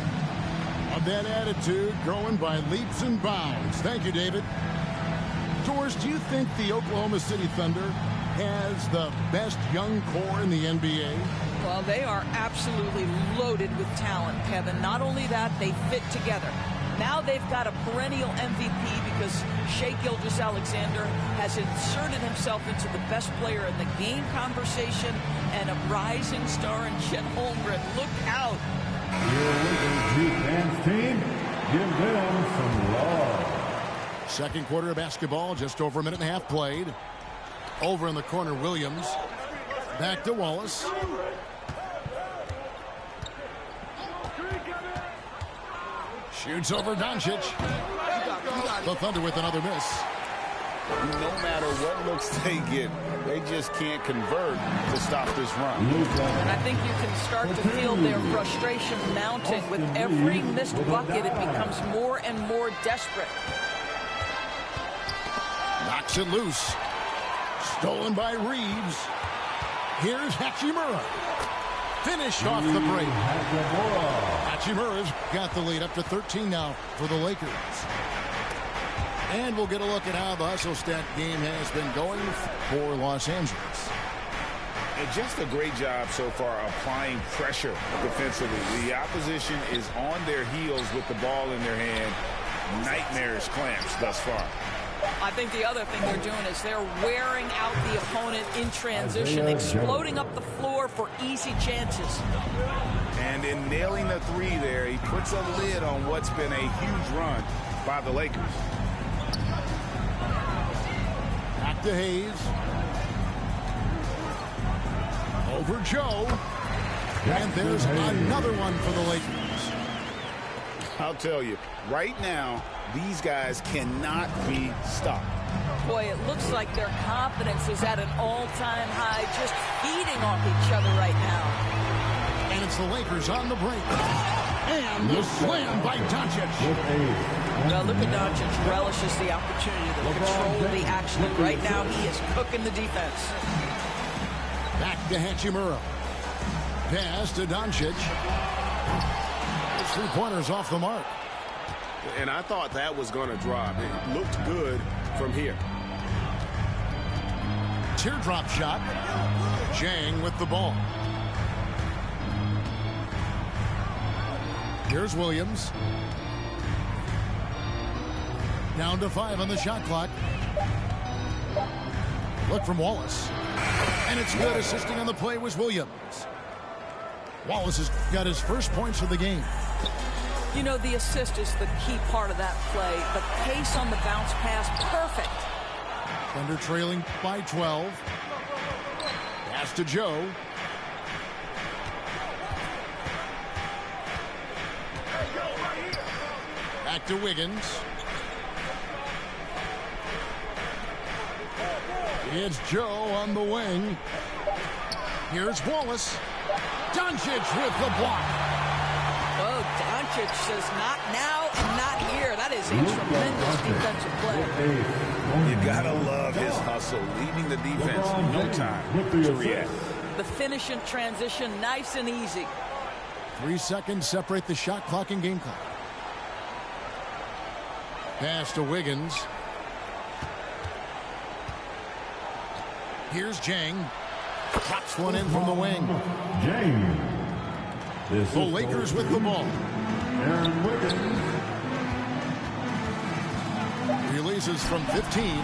Of that attitude growing by leaps and bounds. Thank you, David. George, do you think the Oklahoma City Thunder has the best young core in the NBA? Well, they are absolutely loaded with talent, Kevin. Not only that, they fit together. Now they've got a perennial MVP because Shai Gilgeous-Alexander has inserted himself into the best player in the game conversation and a rising star in Chet Holmgren. Look out. Your Lakers fans team, give them some love. Second quarter of basketball, just over a minute and a half played. Over in the corner, Williams. Back to Wallace. Shoots over Doncic. The Thunder with another miss. No matter what looks they get, they just can't convert to stop this run. And I think you can start to feel their frustration mounting. With every missed bucket, it becomes more and more desperate. Knocks it loose. Stolen by Reeves. Here's Hachimura. Finished off the break. Hachimura's got the lead up to 13 now for the Lakers. And we'll get a look at how the hustle stat game has been going for Los Angeles. And just a great job so far applying pressure defensively. The opposition is on their heels with the ball in their hand. Nightmarish clamps thus far. I think the other thing they're doing is they're wearing out the opponent in transition, exploding up the floor for easy chances. And in nailing the three there, he puts a lid on what's been a huge run by the Lakers. Back to Hayes. Over Joe. And there's another one for the Lakers. I'll tell you, right now, these guys cannot be stopped. Boy, it looks like their confidence is at an all-time high, just feeding off each other right now. And it's the Lakers on the break. And the slam by Doncic. Well, Luka Doncic relishes the opportunity to control the action. And right now, he is cooking the defense. Back to Hachimura. Pass to Doncic. Three-pointers off the mark. And I thought that was going to drop. It looked good from here. Teardrop shot. Jang with the ball. Here's Williams. Down to 5 on the shot clock. Look from Wallace. And it's good. Assisting on the play was Williams. Wallace has got his first points of the game. You know, the assist is the key part of that play. The pace on the bounce pass, perfect. Thunder trailing by 12. Pass to Joe. Back to Wiggins. It's Joe on the wing. Here's Wallace. Doncic with the block. Oh, Doncic says not now and not here. That is a tremendous defensive play. You gotta love his hustle, leaving the defense no time to react. The finish in transition, nice and easy. 3 seconds separate the shot clock and game clock. Pass to Wiggins. Here's Jang. Drops one in from the wing. James. The Lakers with the ball. Aaron Wiggins. Releases from 15.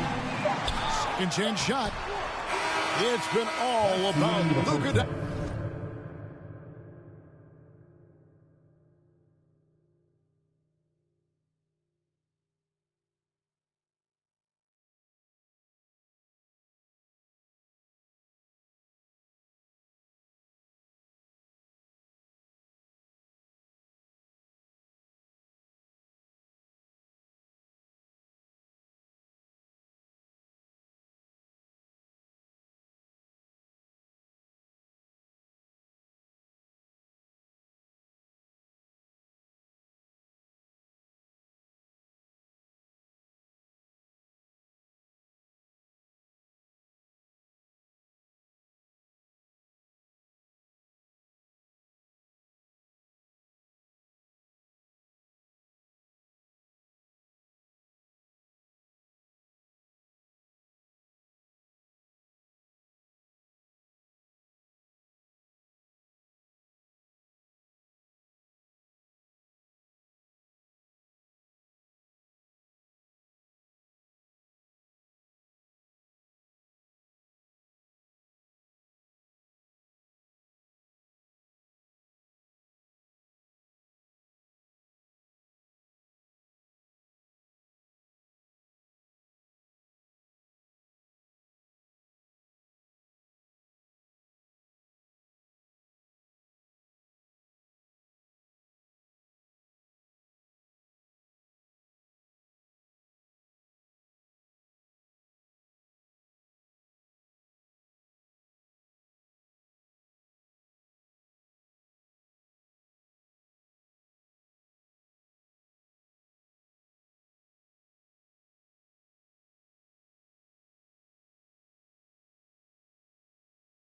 Second chance shot. It's been all about Luka.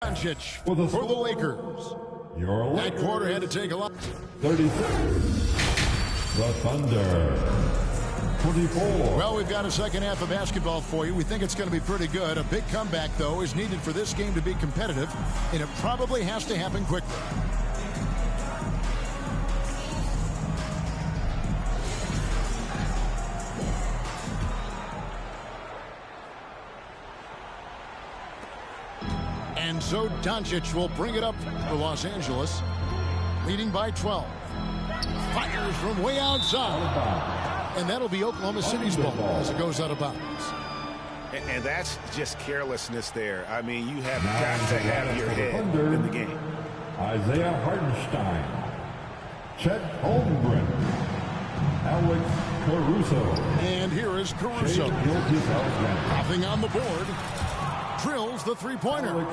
Doncic for the Lakers. Your That quarter had to take a lot. 36. The Thunder. 24. Well, we've got a second half of basketball for you. We think it's going to be pretty good. A big comeback, though, is needed for this game to be competitive, and it probably has to happen quickly. And so Doncic will bring it up for Los Angeles, leading by 12. Fires from way outside. And that'll be Oklahoma City's ball as it goes out of bounds. And that's just carelessness there. I mean, you have got to have your head in the game. Isaiah Hartenstein. Chet Holmgren. Alex Caruso. And here is Caruso. Nothing on the board. Drills the three-pointer.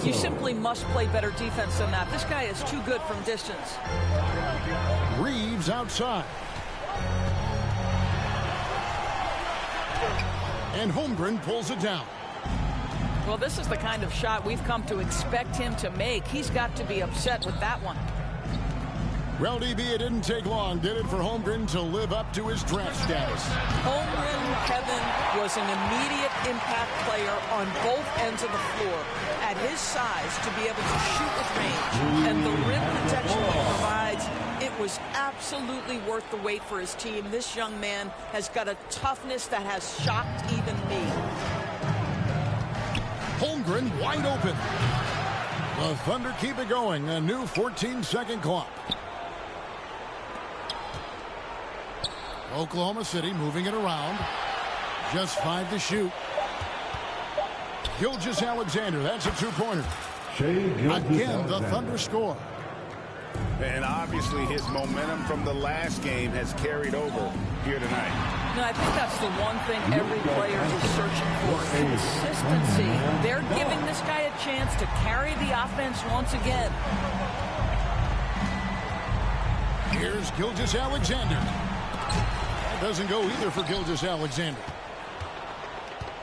You simply must play better defense than that. This guy is too good from distance. Reeves outside. And Holmgren pulls it down. Well, this is the kind of shot we've come to expect him to make. He's got to be upset with that one. Well, DB, it didn't take long, did it, for Holmgren to live up to his draft status? Holmgren, Kevin, was an immediate impact player on both ends of the floor. At his size, to be able to shoot with range and the rim protection he provides, it was absolutely worth the wait for his team. This young man has got a toughness that has shocked even me. Holmgren wide open. The Thunder keep it going. A new 14-second clock. Oklahoma City moving it around. Just 5 to shoot. Gilgeous-Alexander, that's a two-pointer. Again, the Thunder score. And obviously his momentum from the last game has carried over here tonight. No, I think that's the one thing every player is searching for. Consistency. They're giving this guy a chance to carry the offense once again. Here's Gilgeous-Alexander. That doesn't go either for Gilgeous-Alexander.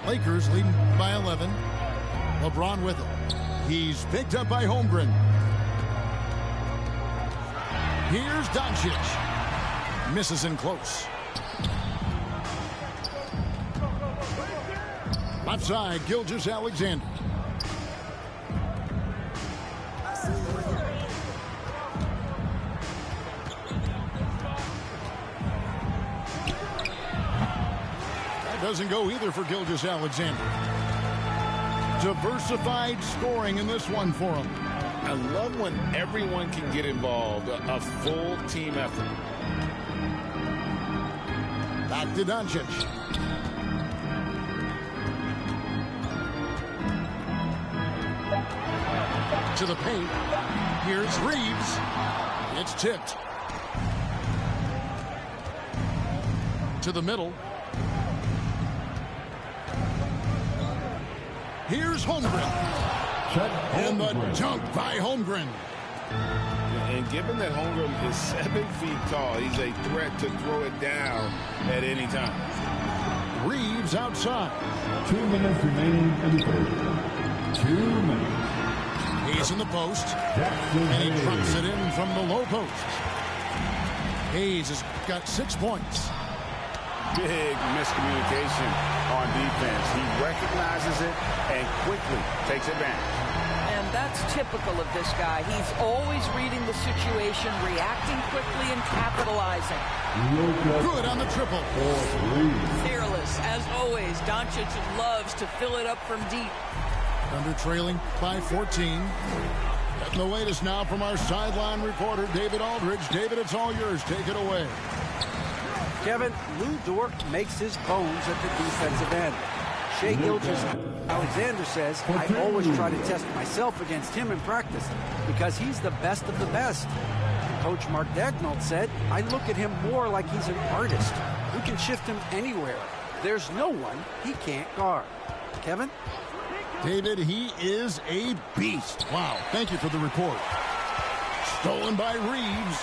Lakers leading by 11. LeBron with it. He's picked up by Holmgren. Here's Doncic. Misses in close. Left side, Gilgeous-Alexander. That doesn't go either for Gilgeous-Alexander. Diversified scoring in this one for him. I love when everyone can get involved, a full team effort. Back to Doncic. To the paint. Here's Reeves. It's tipped. To the middle. Here's Holmgren. And the dunk by Holmgren. And given that Holmgren is 7 feet tall, he's a threat to throw it down at any time. Reeves outside. 2 minutes remaining in the third. 2 minutes. He's in the post. And he drops it in from the low post. Hayes has got 6 points. Big miscommunication on defense. He recognizes it and quickly takes advantage. And that's typical of this guy. He's always reading the situation, reacting quickly, and capitalizing. Good on the triple. Fearless, as always. Doncic loves to fill it up from deep. Thunder trailing by 14. Getting the latest now from our sideline reporter, David Aldridge. David, it's all yours. Take it away. Kevin, Lou Dort makes his bones at the defensive end. Shai Gilgeous-Alexander says, I always try to test myself against him in practice because he's the best of the best. Coach Mark Daigneault said, I look at him more like he's an artist who can shift him anywhere. There's no one he can't guard. Kevin? David, he is a beast. Wow, thank you for the report. Stolen by Reeves.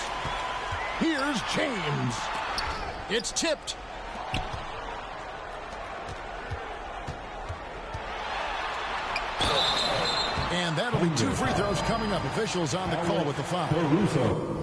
Here's James. It's tipped. And that'll be 2 free throws coming up. Officials on the call with the foul. Caruso.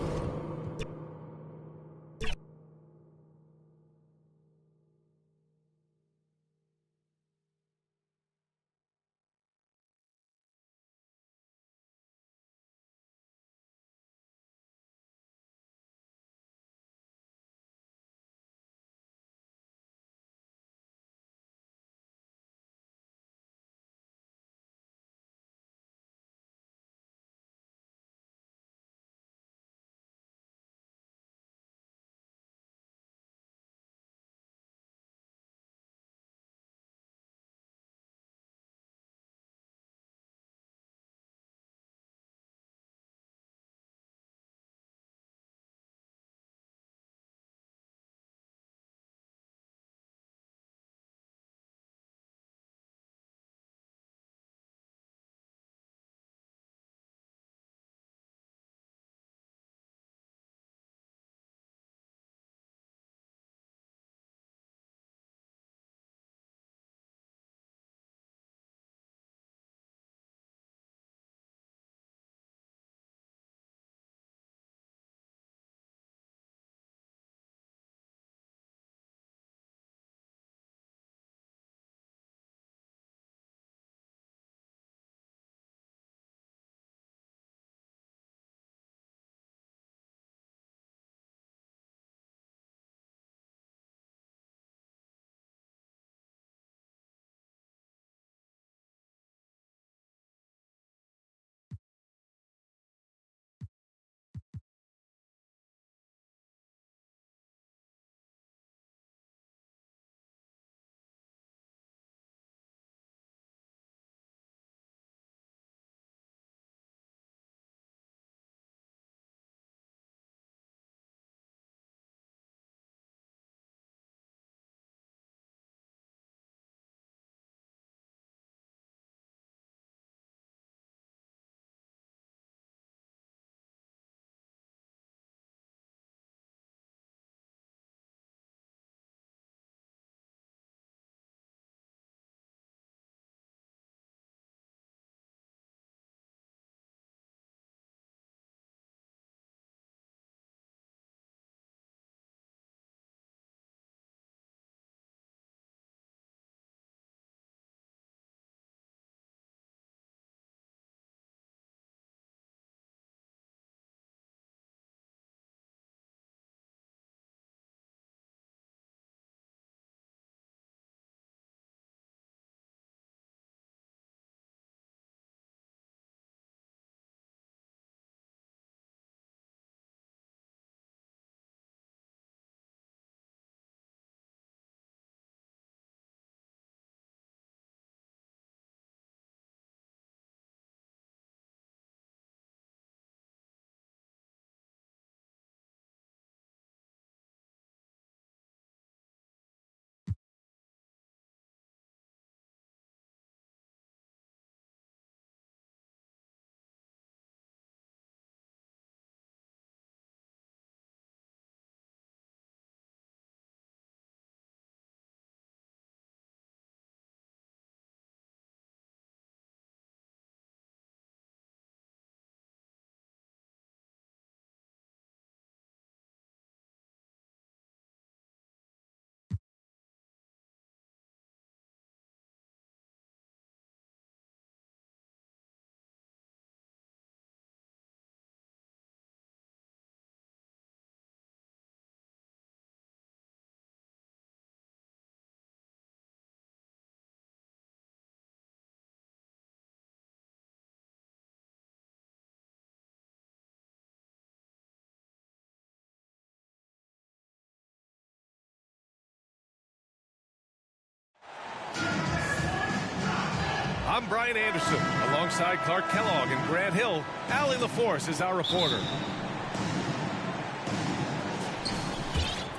I'm Brian Anderson, alongside Clark Kellogg and Grant Hill. Allie LaForce is our reporter.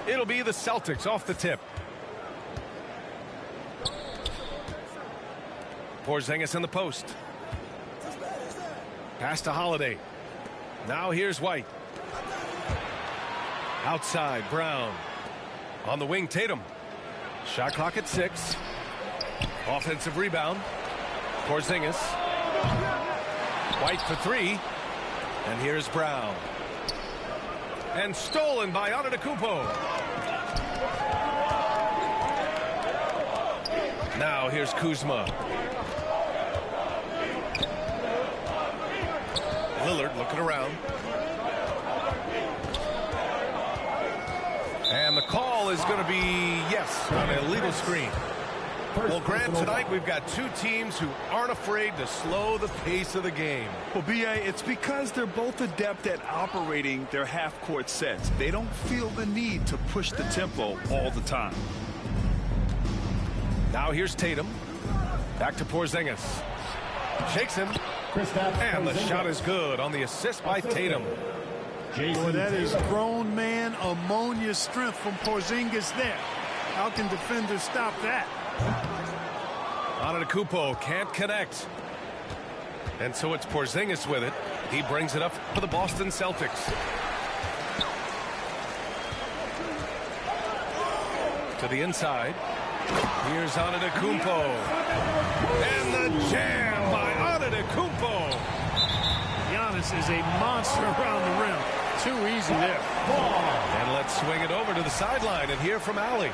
It'll be the Celtics off the tip. Porzingis in the post. Pass to Holiday. Now here's White. Outside, Brown. On the wing, Tatum. Shot clock at 6. Offensive rebound. Porzingis. White for three. And here's Brown. And stolen by Onbidness. Now here's Kuzma. Lillard looking around. And the call is going to be, yes, on an illegal screen. Well, Grant, tonight we've got two teams who aren't afraid to slow the pace of the game. Well, B.A., it's because they're both adept at operating their half-court sets. They don't feel the need to push the tempo all the time. Now here's Tatum. Back to Porzingis. Shakes him. And the shot is good on the assist by Tatum. Boy, that is grown man ammonia strength from Porzingis there. How can defenders stop that? Onbidness can't connect. And so it's Porzingis with it. He brings it up for the Boston Celtics. To the inside. Here's Onbidness. And the jam by Onbidness. Giannis is a monster around the rim. Too easy there. And let's swing it over to the sideline and hear from Allie.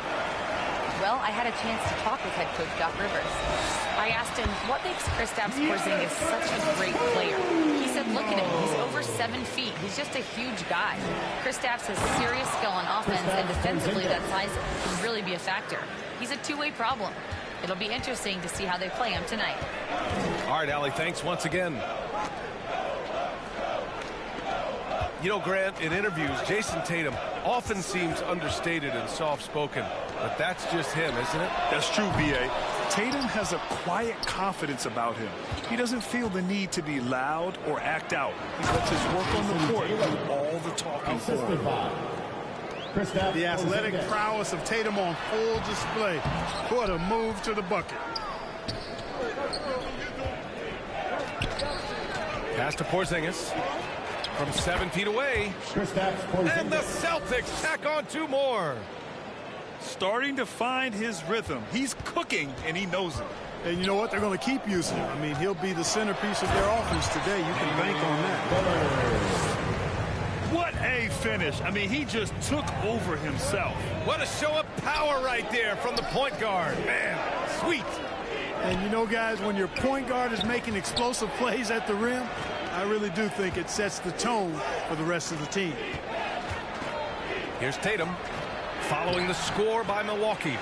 Well, I had a chance to talk with head coach Doc Rivers. I asked him what makes Kristaps Porzingis such a great player. He said, look at him. He's over 7 feet. He's just a huge guy. Kristaps has serious skill on offense, and defensively that size can really be a factor. He's a two-way problem. It'll be interesting to see how they play him tonight. All right, Allie, thanks once again. You know, Grant, in interviews, Jason Tatum often seems understated and soft-spoken, but that's just him, isn't it? That's true, B.A. Tatum has a quiet confidence about him. He doesn't feel the need to be loud or act out. He lets his work on the court do all the talking for him. The athletic prowess of Tatum on full display. What a move to the bucket. Pass to Porzingis. From 7 feet away. And the Celtics tack on 2 more. Starting to find his rhythm. He's cooking, and he knows it. And you know what? They're going to keep using him. I mean, he'll be the centerpiece of their offense today. You can bank on that. What a finish. I mean, he just took over himself. What a show of power right there from the point guard. Man, sweet. And you know, guys, when your point guard is making explosive plays at the rim, I really do think it sets the tone for the rest of the team. Here's Tatum following the score by Milwaukee.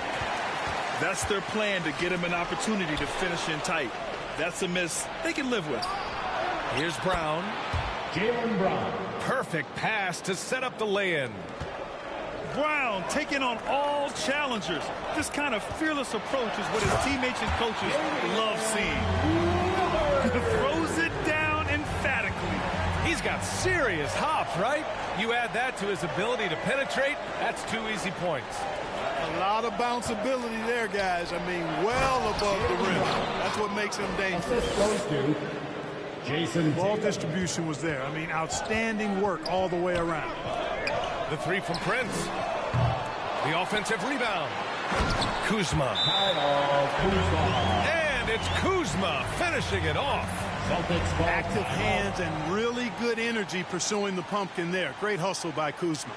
That's their plan, to get him an opportunity to finish in tight. That's a miss they can live with. Here's Brown. Jaylen Brown. Perfect pass to set up the lay-in. Brown taking on all challengers. This kind of fearless approach is what his teammates and coaches love seeing. Throws it down emphatically. He's got serious hops, right? You add that to his ability to penetrate, that's 2 easy points. A lot of bounceability there, guys. I mean, well above the rim. That's what makes him dangerous. Goes to Jason. Ball distribution was there. I mean, outstanding work all the way around. The 3 from Prince. The offensive rebound. Kuzma. And it's Kuzma finishing it off. Active hands and really good energy pursuing the pumpkin there. Great hustle by Kuzma.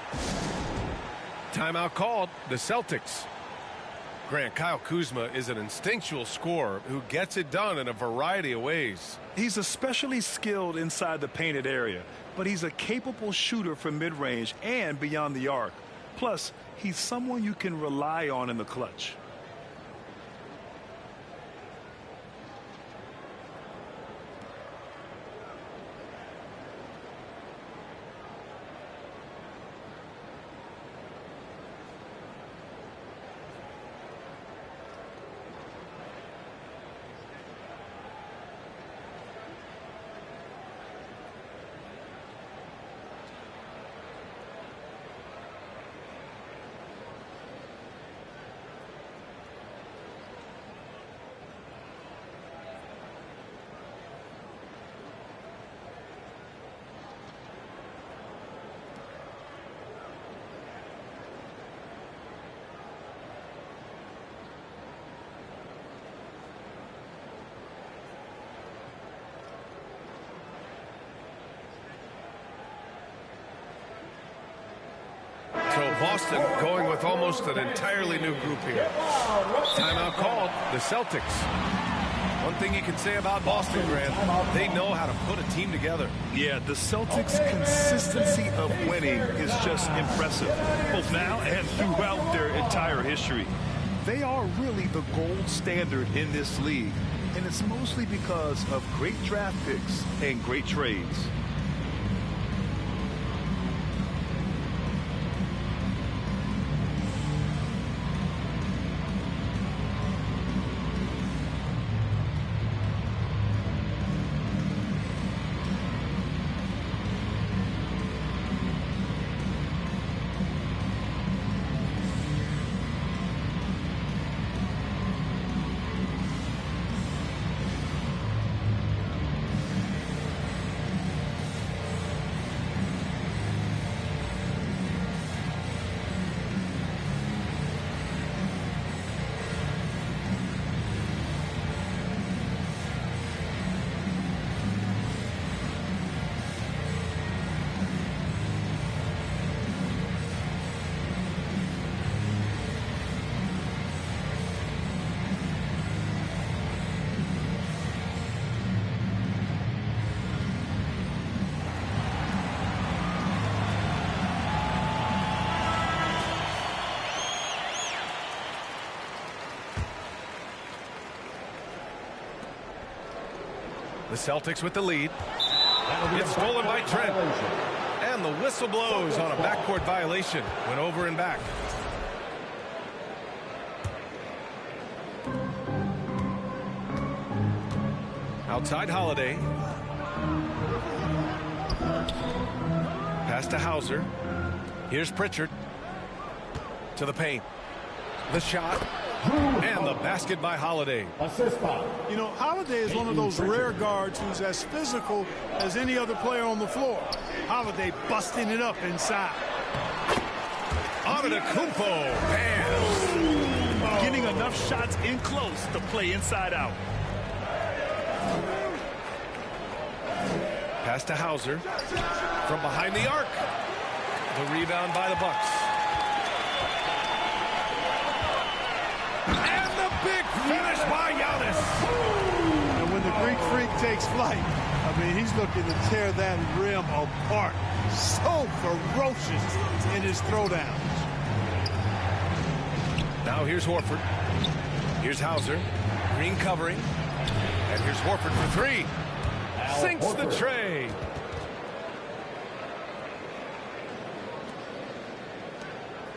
Timeout called. The Celtics. Grant, Kyle Kuzma is an instinctual scorer who gets it done in a variety of ways. He's especially skilled inside the painted area, but he's a capable shooter from mid-range and beyond the arc. Plus, he's someone you can rely on in the clutch. Boston going with almost an entirely new group here. Timeout called, the Celtics. One thing you can say about Boston, Grant, they know how to put a team together. Yeah, the Celtics' consistency of winning is just impressive, both now and throughout their entire history. They are really the gold standard in this league, and it's mostly because of great draft picks and great trades. The Celtics with the lead. It's stolen by Trent. And the whistle blows on a backcourt violation. Went over and back. Outside Holiday. Pass to Hauser. Here's Pritchard. To the paint. The shot. And the basket by Holiday. You know, Holiday is one of those rare guards who's as physical as any other player on the floor. Holiday busting it up inside. Onbidness. Bam. Getting enough shots in close to play inside out. Pass to Hauser. From behind the arc. The rebound by the Bucks. And the big finish by Giannis. And when the Greek Freak takes flight, I mean, he's looking to tear that rim apart. So ferocious in his throwdowns. Now here's Horford. Here's Hauser. Green covering. And here's Horford for three. Sinks the tray.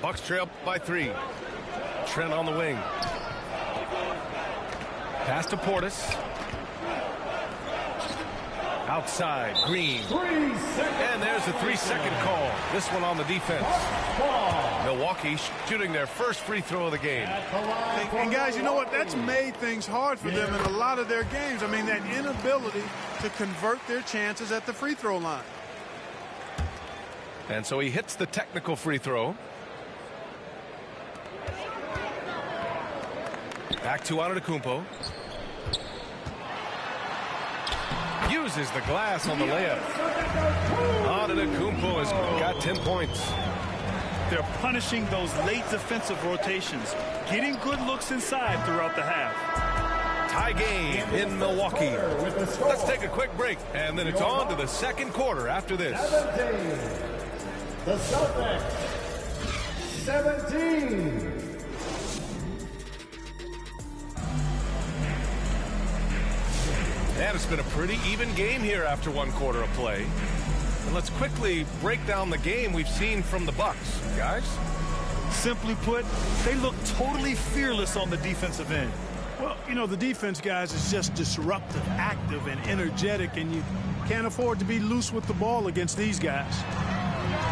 Bucks trail by three. Trent on the wing. Pass to Portis. Outside, Green. And there's a 3-second call. This one on the defense. Milwaukee shooting their first free throw of the game. And guys, you know what? That's made things hard for them in a lot of their games. I mean, that inability to convert their chances at the free throw line. And so he hits the technical free throw. Back to Antetokounmpo. Uses the glass on the layup. Antetokounmpo has got 10 points. They're punishing those late defensive rotations, getting good looks inside throughout the half. Tie game in Milwaukee. Let's take a quick break, and then it's on to the second quarter after this. The Celtics, 17. And it's been a pretty even game here after one quarter of play. And let's quickly break down the game we've seen from the Bucks, guys. Simply put, they look totally fearless on the defensive end. Well, you know, the defense, guys, is just disruptive, active, and energetic, and you can't afford to be loose with the ball against these guys.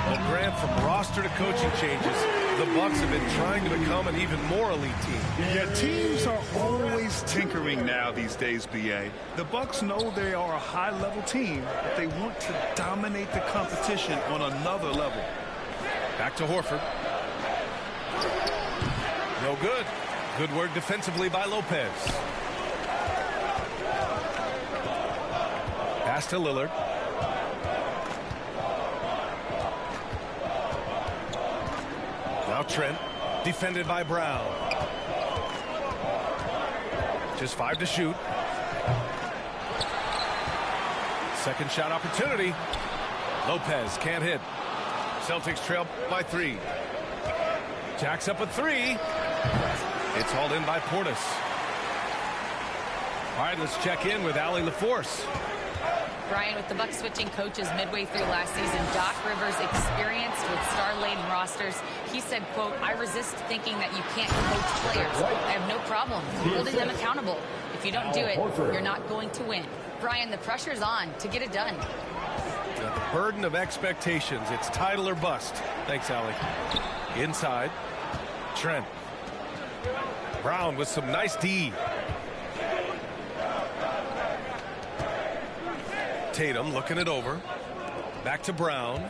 Well, Grant, from roster to coaching changes, the Bucks have been trying to become an even more elite team. Yeah, teams are always tinkering now these days, B.A. The Bucks know they are a high-level team, but they want to dominate the competition on another level. Back to Horford. No good. Good work defensively by Lopez. Pass to Now Trent, defended by Brown. Just 5 to shoot. Second shot opportunity. Lopez can't hit. Celtics trail by 3. Jacks up a 3. It's hauled in by Portis. All right, let's check in with Allie LaForce. Brian, with the Bucks switching coaches midway through last season, Doc Rivers' experience with star-laden rosters, he said, quote, "I resist thinking that you can't coach players. I have no problem holding them accountable. If you don't do it, you're not going to win." Brian, the pressure's on to get it done. The burden of expectations. It's title or bust. Thanks, Allie. Inside, Trent. Brown with some nice D. Tatum looking it over. Back to Brown.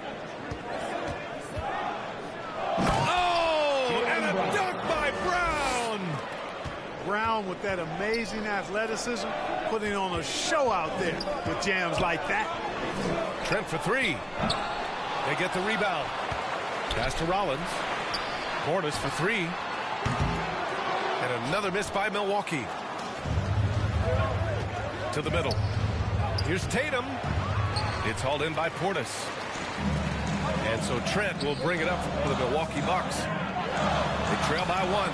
Oh, and a dunk by Brown. Brown with that amazing athleticism, putting on a show out there with jams like that. Trent for 3. They get the rebound. Pass to Rollins. Portis for 3. And another miss by Milwaukee. To the middle. Here's Tatum. It's hauled in by Portis. And so Trent will bring it up for the Milwaukee Bucks. They trail by 1.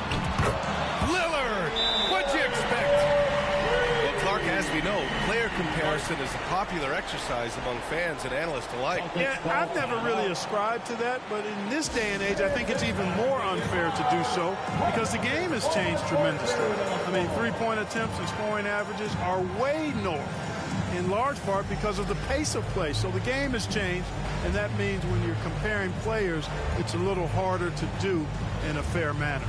Lillard! What'd you expect? Well, Clark, as we know, player comparison is a popular exercise among fans and analysts alike. Yeah, I've never really ascribed to that, but in this day and age, I think it's even more unfair to do so because the game has changed tremendously. I mean, three-point attempts and scoring averages are way north, in large part because of the pace of play. So the game has changed, and that means when you're comparing players, it's a little harder to do in a fair manner.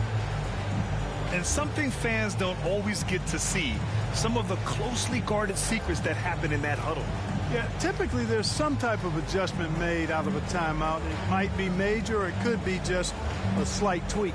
And something fans don't always get to see, some of the closely guarded secrets that happen in that huddle. Yeah, typically there's some type of adjustment made out of a timeout. It might be major, or it could be just a slight tweak.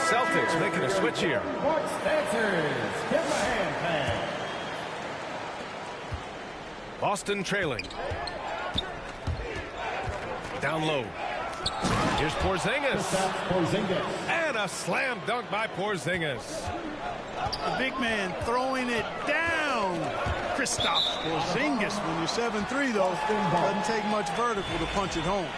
Celtics making a switch here. Sports dancers, give them a hand pad. Boston trailing. Down low. Here's Porzingis. And a slam dunk by Porzingis. The big man throwing it down. Kristaps Porzingis. When you're 7'3", though, doesn't take much vertical to punch it home.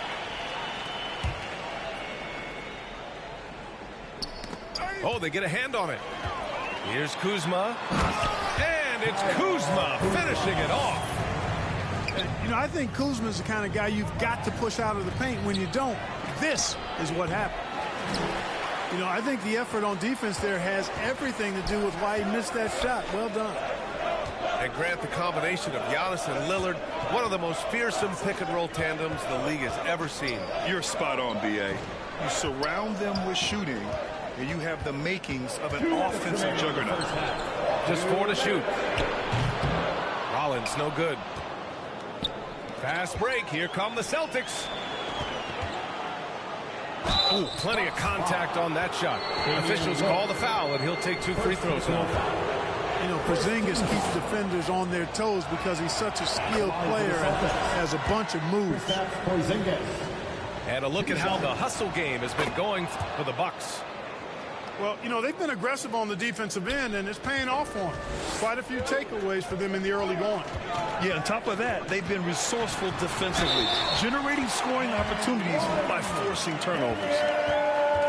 Oh, they get a hand on it. Here's Kuzma. And it's Kuzma finishing it off. You know, I think Kuzma's the kind of guy you've got to push out of the paint. When you don't, this is what happened. You know, I think the effort on defense there has everything to do with why he missed that shot. Well done. And Grant, the combination of Giannis and Lillard, one of the most fearsome pick-and-roll tandems the league has ever seen. You're spot on, B.A. You surround them with shooting, and you have the makings of an offensive juggernaut. Just 4 to shoot. Rollins, no good. Fast break. Here come the Celtics. Ooh, plenty of contact on that shot. Officials call the foul, and he'll take 2 free throws now. You know, Porzingis keeps defenders on their toes because he's such a skilled player and has a bunch of moves. And a look at how the hustle game has been going for the Bucks. Well, you know, they've been aggressive on the defensive end, and it's paying off for them. Quite a few takeaways for them in the early going. Yeah, on top of that, they've been resourceful defensively, generating scoring opportunities by forcing turnovers.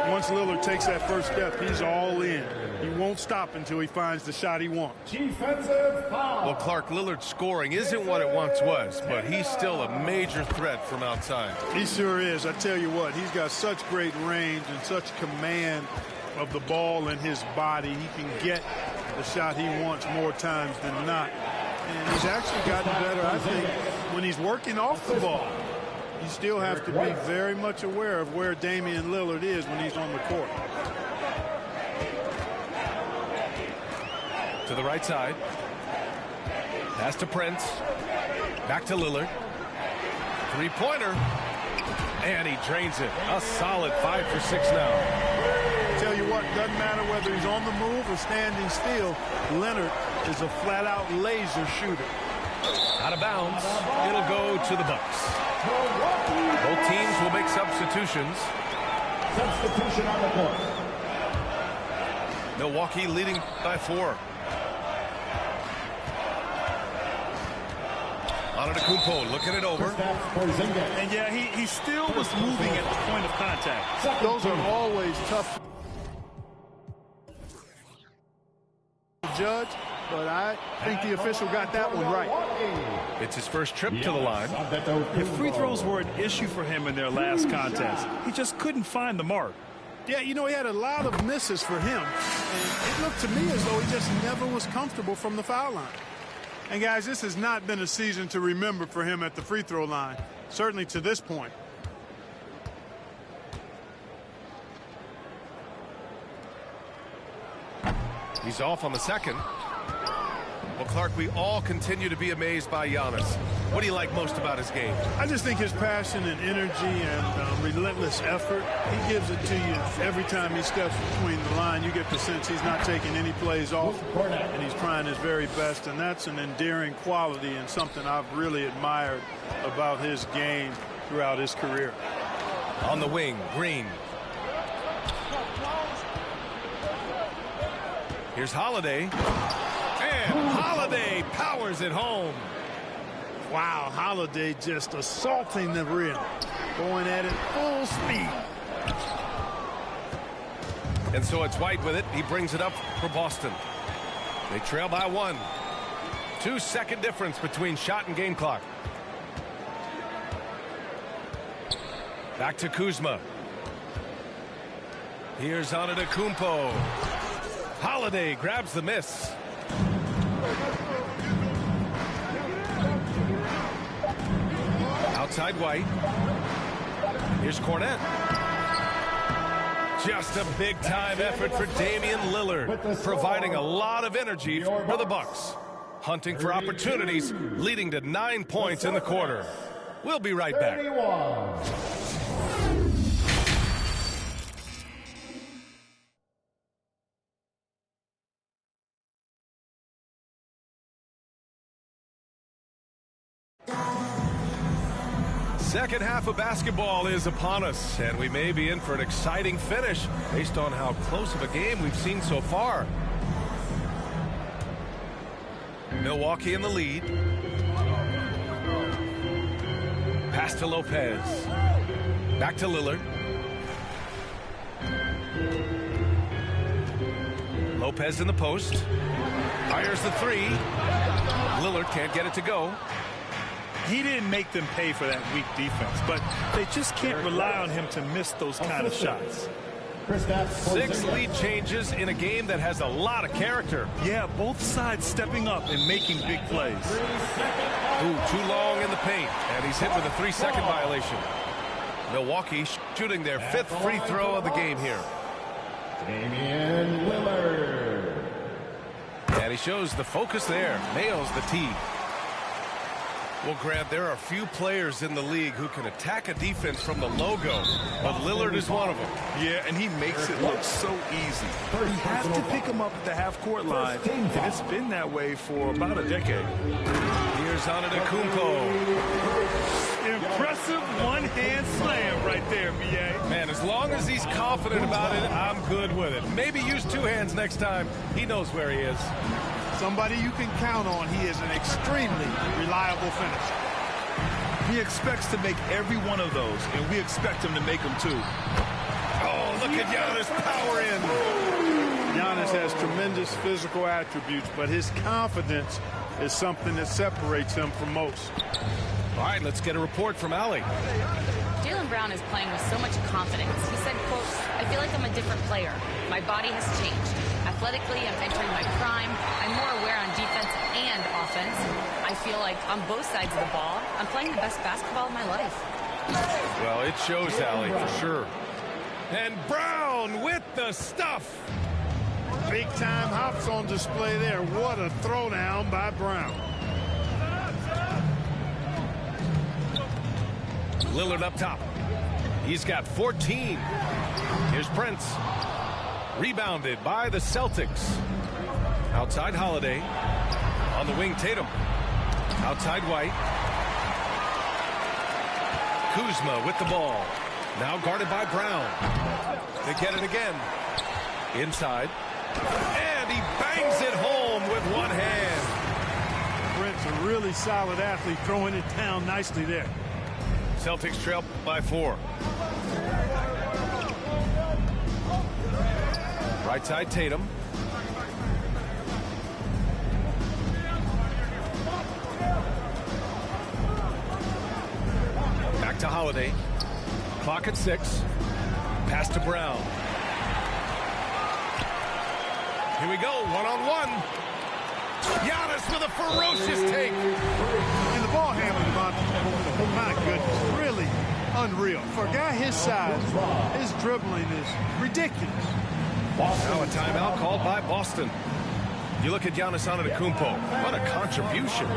Once Lillard takes that first step, he's all in. He won't stop until he finds the shot he wants. Defensive foul. Well, Clark, Lillard's scoring isn't what it once was, but he's still a major threat from outside. He sure is. I tell you what, he's got such great range and such command of the ball in his body. He can get the shot he wants more times than not. And he's actually gotten better, I think, when he's working off the ball. you still have to be very much aware of where Damian Lillard is when he's on the court. To the right side. Pass to Prince. Back to Lillard. Three-pointer. And he drains it. A solid 5 for 6 now. Tell you what, doesn't matter whether he's on the move or standing still. Leonard is a flat-out laser shooter. Out of bounds. It'll go to the Bucks. Both teams will make substitutions. Substitution on the court. Milwaukee leading by 4. Antetokounmpo looking it over. And yeah, he still was moving at the point of contact. Those are always tough to judge, but I think the official got that one right. It's his first trip to the line. If free throws were an issue for him in their last contest, he just couldn't find the mark. Yeah, you know, he had a lot of misses for him, and it looked to me as though he just never was comfortable from the foul line. And, guys, this has not been a season to remember for him at the free throw line, certainly to this point. He's off on the second. Well, Clark, we all continue to be amazed by Giannis. What do you like most about his game? I just think his passion and energy and relentless effort, he gives it to you every time he steps between the line. You get the sense he's not taking any plays off, and he's trying his very best, and that's an endearing quality and something I've really admired about his game throughout his career. On the wing, Green. Here's Holiday. And Holiday powers it home. Wow, Holiday just assaulting the rim, going at it full speed. And so it's White with it. He brings it up for Boston. They trail by 1. 2-second difference between shot and game clock. Back to Kuzma. Here's Antetokounmpo. Holiday grabs the miss. Outside White. Here's Cornette. Just a big-time effort for Damian Lillard, providing a lot of energy for the Bucks. Hunting for opportunities, leading to 9 points in the quarter. We'll be right back. Second half of basketball is upon us, and we may be in for an exciting finish based on how close of a game we've seen so far. Milwaukee in the lead. Pass to Lopez. Back to Lillard. Lopez in the post. Fires the 3. Lillard can't get it to go. He didn't make them pay for that weak defense, but they just can't rely on him to miss those kind of shots. 6 lead changes in a game that has a lot of character. Yeah, both sides stepping up and making big plays. Ooh, too long in the paint, and he's hit with a 3-second violation. Milwaukee shooting their 5th free throw of the game here. Damian Lillard. And he shows the focus there, nails the tee. Well, Grant, there are few players in the league who can attack a defense from the logo, but Lillard is one of them. Yeah, and he makes it look so easy. You have to pick him up at the half-court line, and it's been that way for about a decade. Here's Antetokounmpo. Impressive one-hand slam right there, B.A. Man, as long as he's confident about it, I'm good with it. Maybe use 2 hands next time. He knows where he is. Somebody you can count on. He is an extremely reliable finisher. He expects to make every one of those, and we expect him to make them too. Oh, look at Giannis power in. Giannis has tremendous physical attributes, but his confidence is something that separates him from most. All right, let's get a report from Allie. Jaylen Brown is playing with so much confidence. He said, quote, "I feel like I'm a different player. My body has changed. Athletically, I'm entering my prime. I'm more aware on defense and offense. I feel like on both sides of the ball, I'm playing the best basketball of my life." Well, it shows, Allie, for sure. And Brown with the stuff. Big-time hops on display there. What a throwdown by Brown. Lillard up top. He's got 14. Here's Prince. Rebounded by the Celtics. Outside Holiday. On the wing, Tatum. Outside White. Kuzma with the ball. Now guarded by Brown. They get it again. Inside. And he bangs it home with one hand. Brent's a really solid athlete, throwing it down nicely there. Celtics trail by 4. Right side, Tatum. Back to Holiday. Clock at 6. Pass to Brown. Here we go, one-on-one. Giannis with a ferocious take. And the ball handling, my goodness, really unreal. For a guy his size, his dribbling is ridiculous. Now a timeout called by Boston. You look at Giannis Antetokounmpo. What a contribution.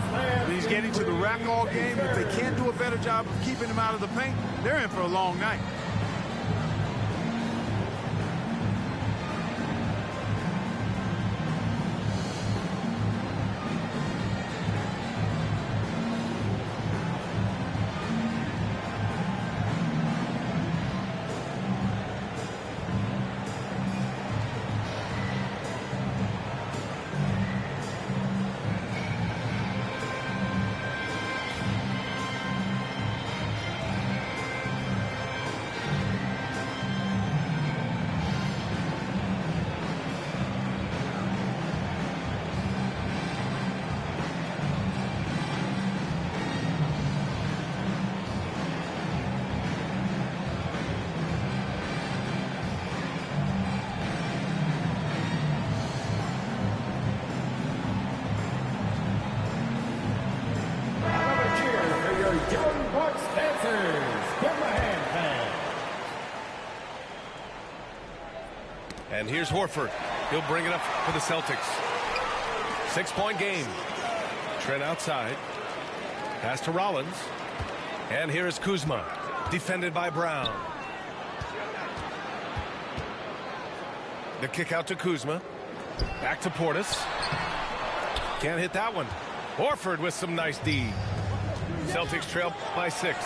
He's getting to the rack all game. If they can't do a better job of keeping him out of the paint, they're in for a long night. And here's Horford. He'll bring it up for the Celtics. 6-point game. Trent outside. Pass to Rollins. And here is Kuzma. Defended by Brown. The kick out to Kuzma. Back to Portis. Can't hit that one. Horford with some nice D. Celtics trail by 6.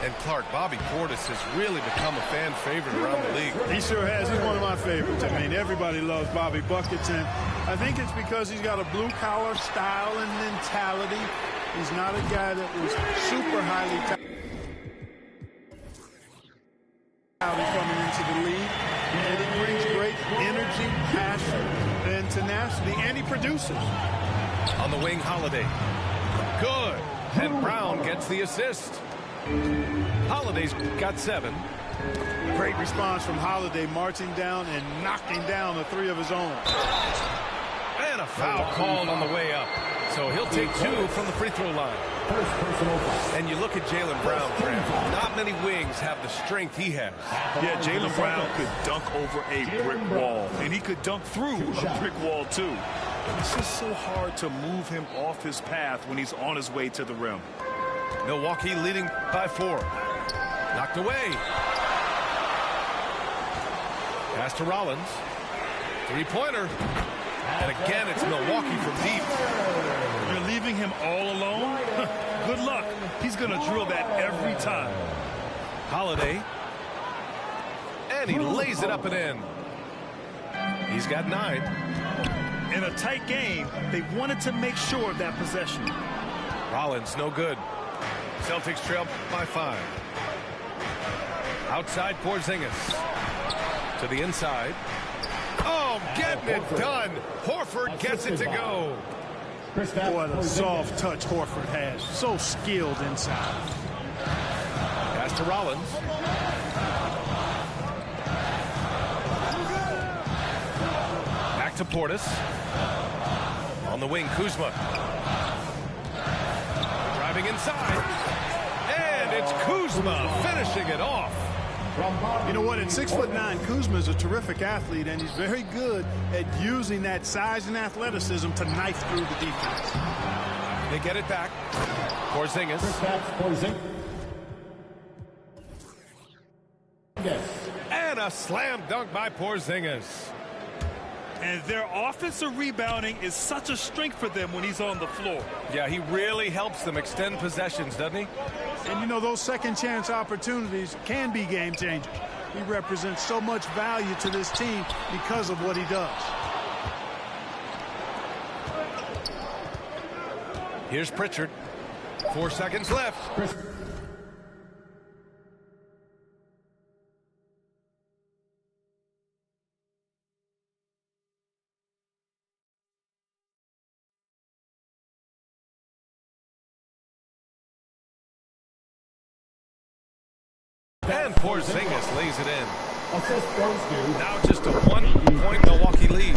And Clark, Bobby Portis has really become a fan favorite around the league. He sure has. He's one of my favorites. I mean, everybody loves Bobby Buckets, and I think it's because he's got a blue-collar style and mentality. He's not a guy that was super highly talented coming into the league. And he brings great energy, passion, and tenacity, and he produces. On the wing, Holiday. Good. And Brown gets the assist. Holiday's got 7. Great response from Holiday, marching down and knocking down the 3 of his own. And a foul called on the way up. So he'll take 2 from the free throw line. And you look at Jaylen Brown, not many wings have the strength he has. Yeah, Jaylen Brown could dunk over a brick wall, and he could dunk through a brick wall too. It's just so hard to move him off his path when he's on his way to the rim. Milwaukee leading by 4. Knocked away. Pass to Rollins. 3-pointer. And again, it's Milwaukee from deep. You're leaving him all alone? Good luck. He's going to drill that every time. Holiday. And he lays it up and in. He's got 9. In a tight game, they wanted to make sure of that possession. Rollins, no good. Celtics trail by 5. Outside Porzingis. To the inside. Oh, getting it done. Horford gets it to go. What a soft touch Horford has. So skilled inside. Pass to Rollins. Back to Portis. On the wing, Kuzma. Driving inside. And it's Kuzma finishing it off. You know what? At 6'9", Kuzma is a terrific athlete, and he's very good at using that size and athleticism to knife through the defense. They get it back. Porzingis. And a slam dunk by Porzingis. And their offensive rebounding is such a strength for them when he's on the floor. Yeah, he really helps them extend possessions, doesn't he? And, you know, those second chance opportunities can be game changers. He represents so much value to this team because of what he does. Here's Pritchard. 4 seconds left. And Porzingis lays it in. Now just a 1-point Milwaukee lead.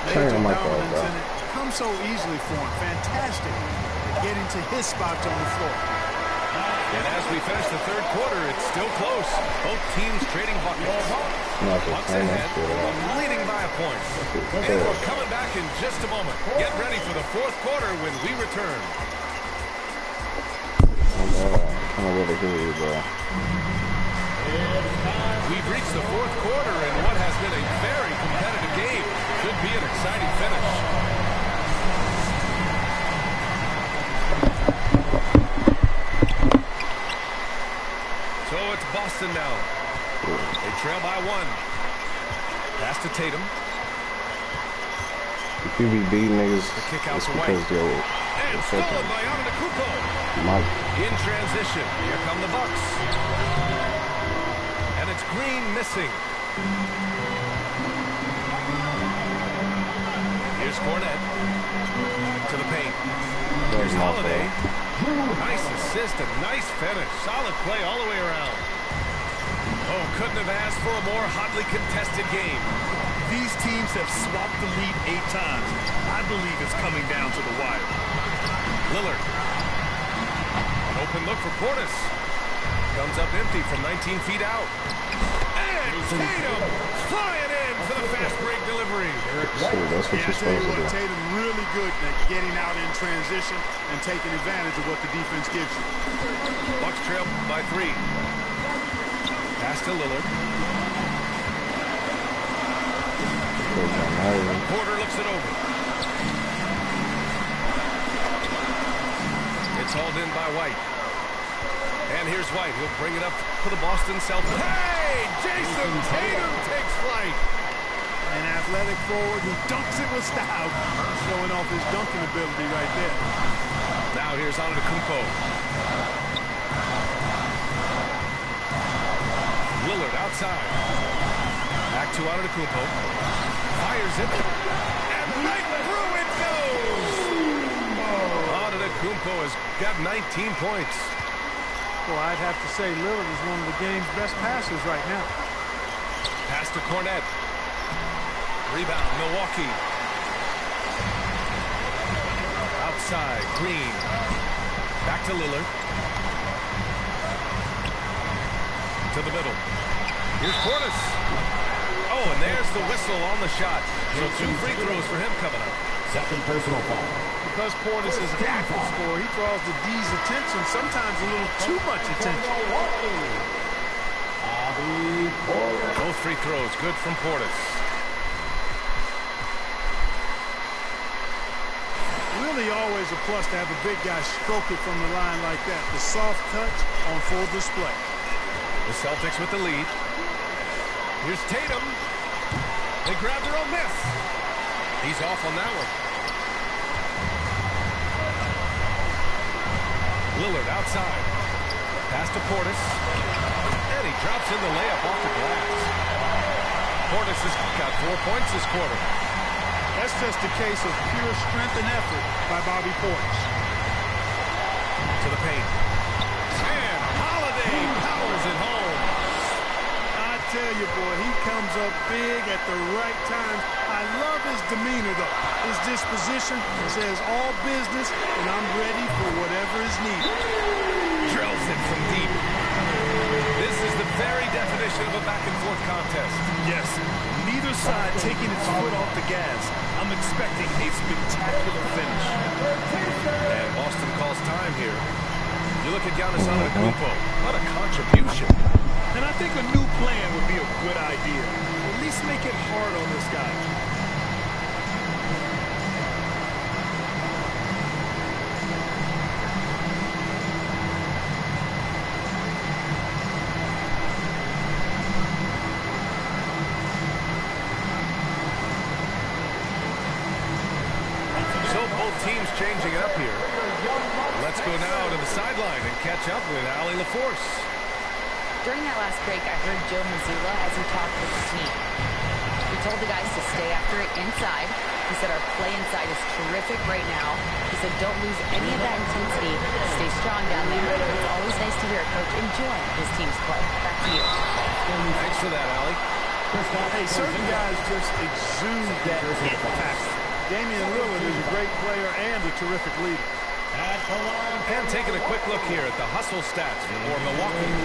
Major dominance, and it comes so easily for him. Fantastic at getting to his spots on the floor. And as we finish the third quarter, it's still close. Both teams trading buckets. Bucks ahead, leading by a point. And we're coming back in just a moment. Get ready for the fourth quarter when we return. We've reached the fourth quarter in what has been a very competitive game. Could be an exciting finish. So it's Boston now. They trail by 1. Pass to Tatum. If you be beating niggas, the kick out it's to because White. they're And stolen by Onbidness. In transition, here come the Bucks. And it's Green missing. Here's Cornette to the paint. Here's Holiday. Nice assist and nice finish. Solid play all the way around. Oh, couldn't have asked for a more hotly contested game. These teams have swapped the lead 8 times. I believe it's coming down to the wire. Lillard. An open look for Portis. Comes up empty from 19 feet out. And Tatum flying in for the fast break delivery. That's what you're supposed to do. Tatum really good at getting out in transition and taking advantage of what the defense gives you. Bucks trail by 3. Pass to Lillard. Porter looks it over. It's hauled in by White. And here's White. He'll bring it up for the Boston Celtics. Hey! Jason Tatum takes flight. An athletic forward who dunks it with style. Showing off his dunking ability right there. Now here's Onbidness. Lillard outside. Back to Onbidness. Fires it. And right through it goes. Onbidness has got 19 points. Well, I'd have to say Lillard is one of the game's best passers right now. Pass to Cornette. Rebound, Milwaukee. Outside, Green. Back to Lillard. To the middle. Here's Portis. Oh, and there's the whistle on the shot. So 2 free throws for him coming up. Second personal foul. Because Portis is an active scorer, he draws the D's attention, sometimes a little too much attention. Both free throws, good from Portis. Really always a plus to have a big guy stroke it from the line like that. The soft touch on full display. The Celtics with the lead. Here's Tatum. They grab their own miss. He's off on that one. Lillard outside. Pass to Portis. And he drops in the layup off the glass. Portis has got 4 points this quarter. That's just a case of pure strength and effort by Bobby Portis. To the paint. And Holiday powers it home. I tell you, boy, he comes up big at the right time. I love his demeanor, though. His disposition says all business, and I'm ready for whatever is needed. Drills it from deep. This is the very definition of a back-and-forth contest. Yes, neither side taking its foot off the gas. I'm expecting a spectacular finish. And Boston calls time here. You look at Giannis Antetokounmpo. What a contribution. And I think a new plan would be a good idea. At least make it hard on this guy. So both teams changing it up here. Let's go now to the sideline and catch up with Allie LaForce. During that last break, I heard Joe Mazzulla as he talked with the team. He told the guys to stay after it inside. He said our play inside is terrific right now. He said don't lose any of that intensity. Stay strong down there. It's always nice to hear a coach enjoy his team's play. Back to you. Thanks for that, Allie. Hey, certain guys just exude that it factor. Damian Lillard is a great player and a terrific leader. And taking a quick look here at the hustle stats for Milwaukee.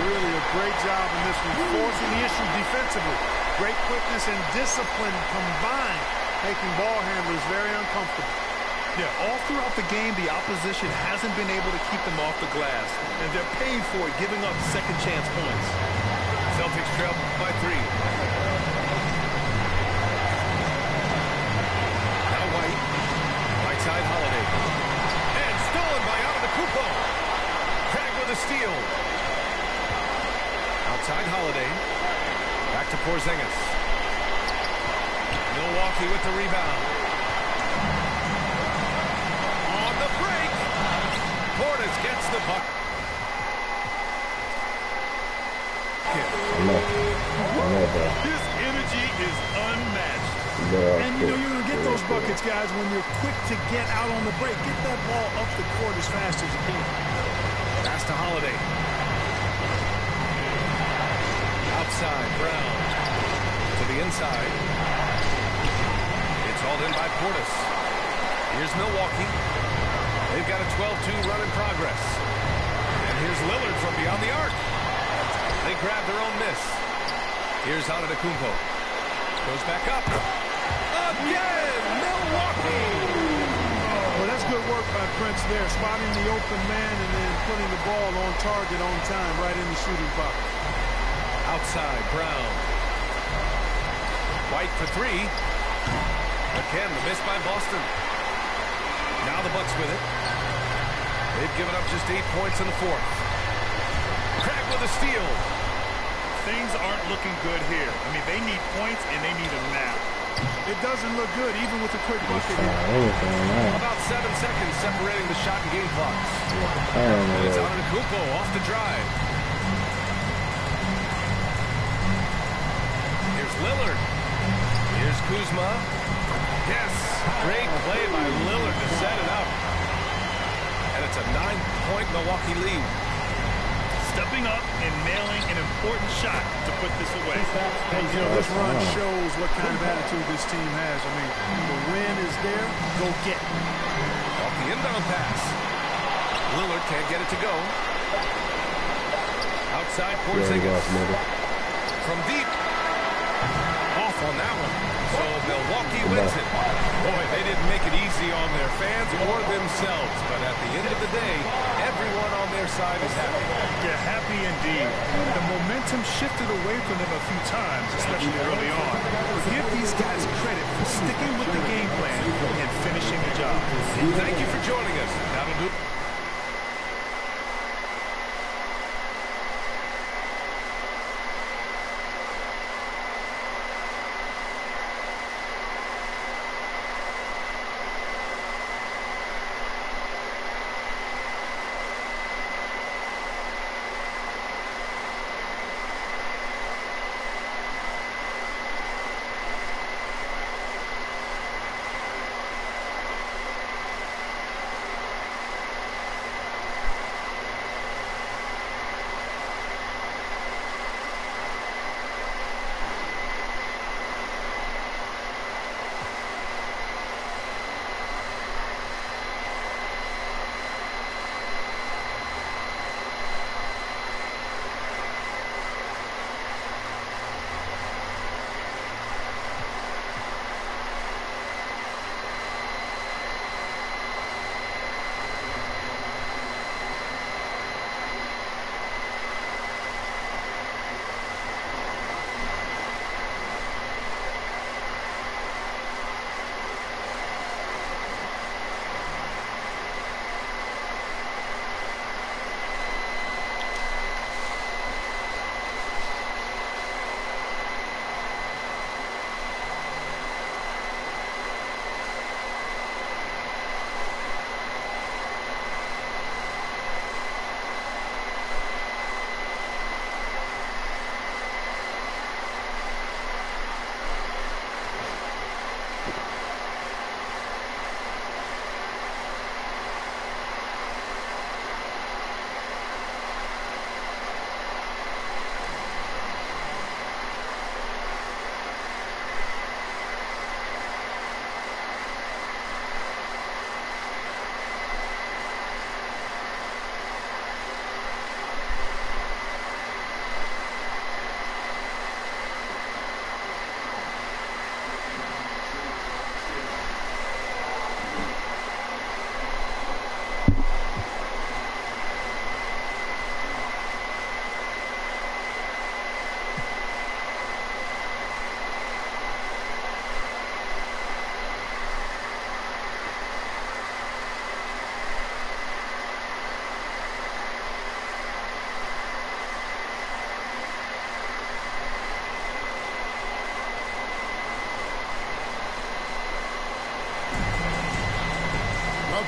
Really a great job in this one, forcing the issue defensively. Great quickness and discipline combined, making ball handlers very uncomfortable. Yeah, all throughout the game, the opposition hasn't been able to keep them off the glass, and they're paying for it, giving up second chance points. Celtics trail by 3. Now White. Right side Holiday. And stolen by Antetokounmpo. Craig with a steal. Outside Holiday. Back to Porzingis. Milwaukee with the rebound. On the break. Portis gets the puck. His energy is unmatched. And you know you're going to get those buckets, guys, when you're quick to get out on the break. Get that ball up the court as fast as you can. Pass to Holiday. Outside, Brown. To the inside. It's hauled in by Portis. Here's Milwaukee. They've got a 12-2 run in progress. And here's Lillard from beyond the arc. They grab their own miss. Here's Antetokounmpo. Goes back up. Again, Milwaukee. Well, that's good work by Prince there, spotting the open man and then putting the ball on target on time, right in the shooting box. Outside, Brown. White for 3. Again, the miss by Boston. Now the Bucks with it. They've given up just 8 points in the 4th. Craig with a steal. Things aren't looking good here. I mean, they need points, and they need them now. It doesn't look good, even with the quick bucket. About 7 seconds separating the shot and game clocks. And it's Antetokounmpo off the drive. Here's Lillard. Here's Kuzma. Yes, great play by Lillard to set it up. And it's a 9-point Milwaukee lead. Stepping up and nailing an important shot to put this away. Hey, you know, this run shows what kind of attitude this team has. I mean, the win is there, go get it. Off the inbound pass. Lillard can't get it to go. Outside Porzingis. From deep. Off on that one. So Milwaukee wins it. Boy, they didn't make it easy on their fans or themselves. But at the end of the day, everyone on their side is happy. Yeah, happy indeed. The momentum shifted away from them a few times, especially early on. But give these guys credit for sticking with the game plan and finishing the job. Thank you for joining us. That'll do.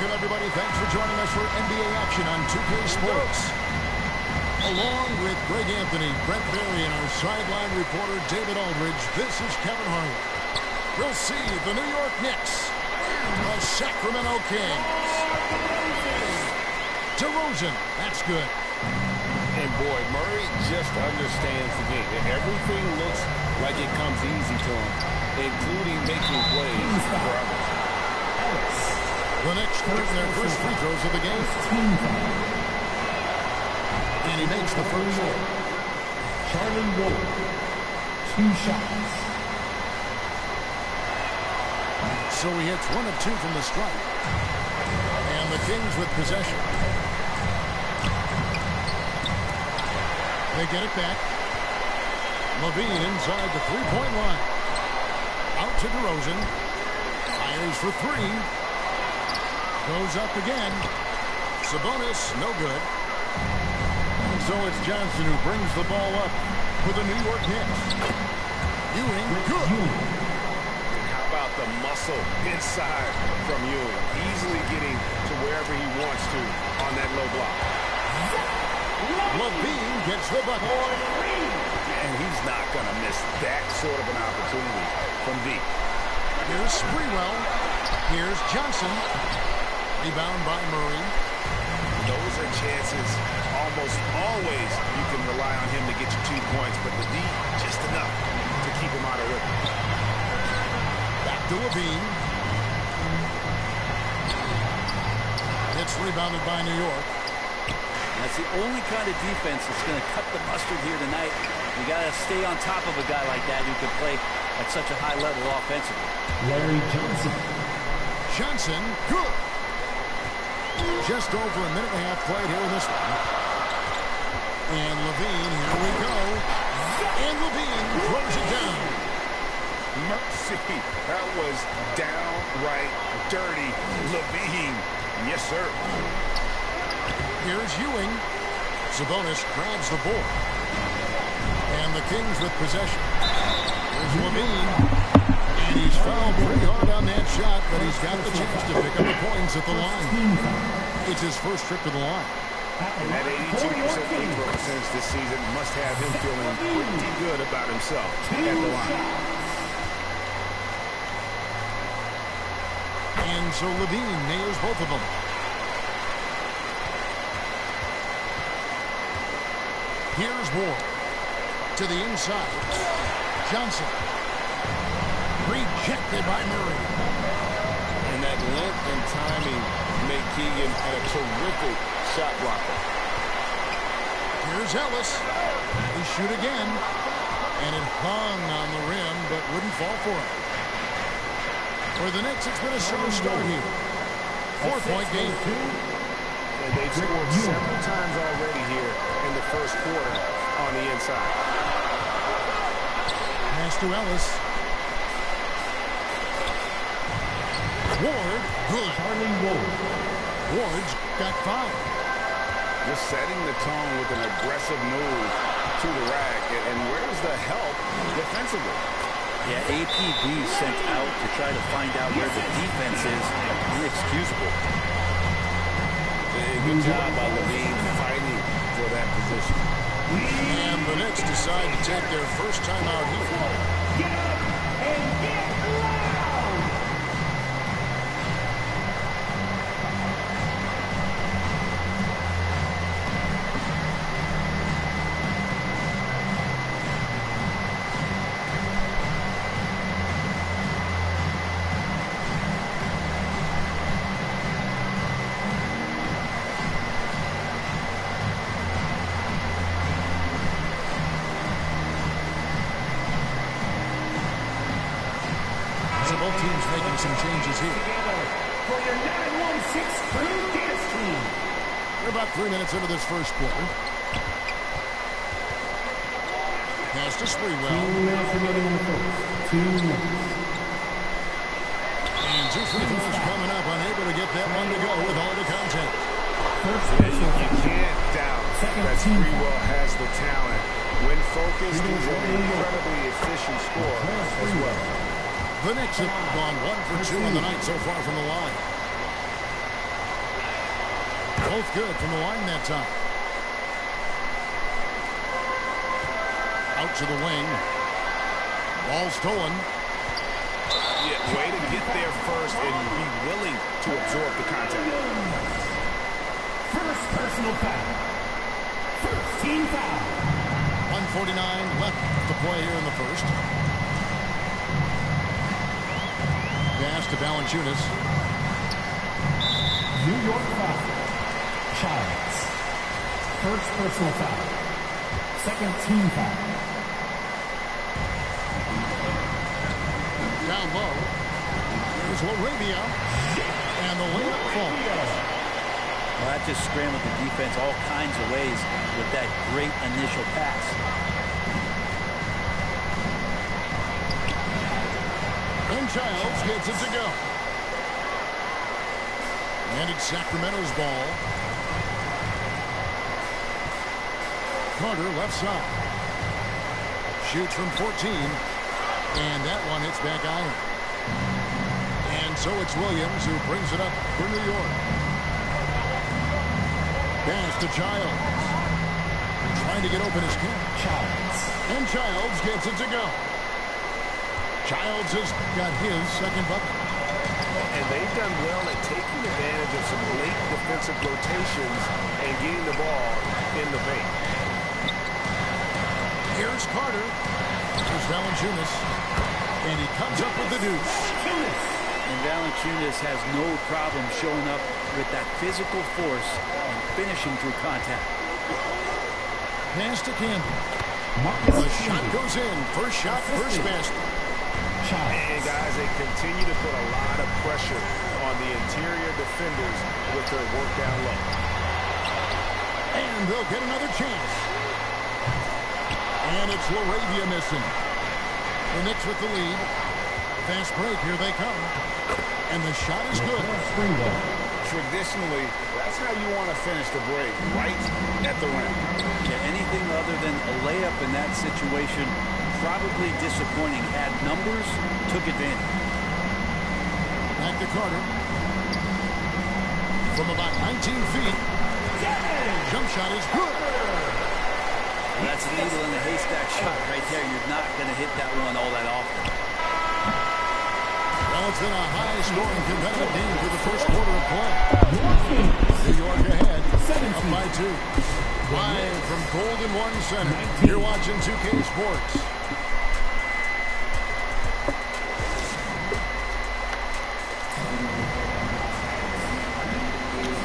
Welcome, everybody. Thanks for joining us for NBA action on 2K Sports. Along with Greg Anthony, Brent Berry, and our sideline reporter, David Aldridge, this is Kevin Harlan. We'll see the New York Knicks, the Sacramento Kings. DeRozan, that's good. And boy, Murray just understands the game. Everything looks like it comes easy to him, including making plays for others. The Knicks shooting their first free throws of the game. And he makes the first. Charlie Ward, 2 shots. So he hits 1 of 2 from the stripe. And the Kings with possession. They get it back. Levine inside the three-point line. Out to DeRozan. Fires for 3. Goes up again. Sabonis, no good. And so it's Johnson who brings the ball up for the New York Knicks. Ewing, good. How about the muscle inside from Ewing? Easily getting to wherever he wants to on that low block. Levine gets the bucket. And he's not going to miss that sort of an opportunity from deep. Here's Sprewell. Here's Johnson. Rebound by Murray. Those are chances almost always you can rely on him to get you 2 points, but the D, just enough to keep him out of rhythm. Back to Levine. It's rebounded by New York. That's the only kind of defense that's going to cut the mustard here tonight. You got to stay on top of a guy like that who can play at such a high level offensively. Larry Johnson. Johnson, good. Just over a minute and a half played here in this one. And Levine, here we go. And Levine throws it down. Mercy, that was downright dirty. Levine, yes, sir. Here's Ewing. Sabonis grabs the ball. And the Kings with possession. Here's Levine. And he's fouled pretty hard on that shot, but he's got the chance to pick up the points at the line. It's his first trip to the line. And that 82% free throw percentage this season must have him feeling pretty good about himself at the line. And so Levine nails both of them. Here's Ward. To the inside. Johnson. Rejected by Murray. And that length and timing make Keegan a terrific shot blocker. Here's Ellis. He shoot again. And it hung on the rim, but wouldn't fall for him. For the Knicks, it's been a slow start here. 4-point game. And they've scored several times already here in the first quarter on the inside. Pass to Ellis. Ward, good. Charlie Ward. Ward's got 5. Just setting the tone with an aggressive move to the rack. And where's the help defensively? Yeah, APB sent out to try to find out where the defense is. Inexcusable. Good job by Levine fighting for that position. And the Knicks decide to take their first time out here. Get up and get loud! Both teams making some changes here. Together for your 916 crew dance team. We're about 3 minutes into this first quarter. Pass to Sprewell. 2 minutes remaining in the first. 2 minutes. And 2 free throws coming up. Unable to get that one to go with all the contact. You can't doubt that Sprewell has the talent. When focused, he's an incredibly efficient scorer as well. The Knicks have gone 1 for 2 on the night so far from the line. Both good from the line that time. Out to the wing. Ball stolen. Yeah, way to get there first and be willing to absorb the contact. First personal foul. First team foul. 1:49 left to play here in the first. Pass to Valanciunas. New York foul. Childs. First personal foul. Second team foul. Down low. Here's LaRavia. And the layup falls. Well, that just scrambled the defense all kinds of ways with that great initial pass. And Childs gets it to go. And it's Sacramento's ball. Carter left side. Shoots from 14. And that one hits back iron. And so it's Williams who brings it up for New York. Pass to Childs. Trying to get open his kick. Childs. And Childs gets it to go. Childs has got his second bucket. And they've done well at taking advantage of some late defensive rotations and getting the ball in the paint. Here's Carter. Here's Valanciunas. And he comes up with the deuce. And Valanciunas has no problem showing up with that physical force and finishing through contact. Pass to Campbell. The shot goes in. First shot, first basket. And guys, they continue to put a lot of pressure on the interior defenders with their work down low. And they'll get another chance. And it's LaRavia missing. The Knicks with the lead. Fast break, here they come. And the shot is good. Traditionally, that's how you want to finish the break, right at the rim. Yeah, anything other than a layup in that situation, probably disappointing. Had numbers, took advantage. Back to Carter. From about 19 feet. Jump shot is good. Well, that's a needle in the haystack shot right there. You're not going to hit that one all that often. Well, it's been a high-scoring competitive game for the first quarter of play. New York ahead, up by 2. Live from Golden One Center. You're watching 2K Sports.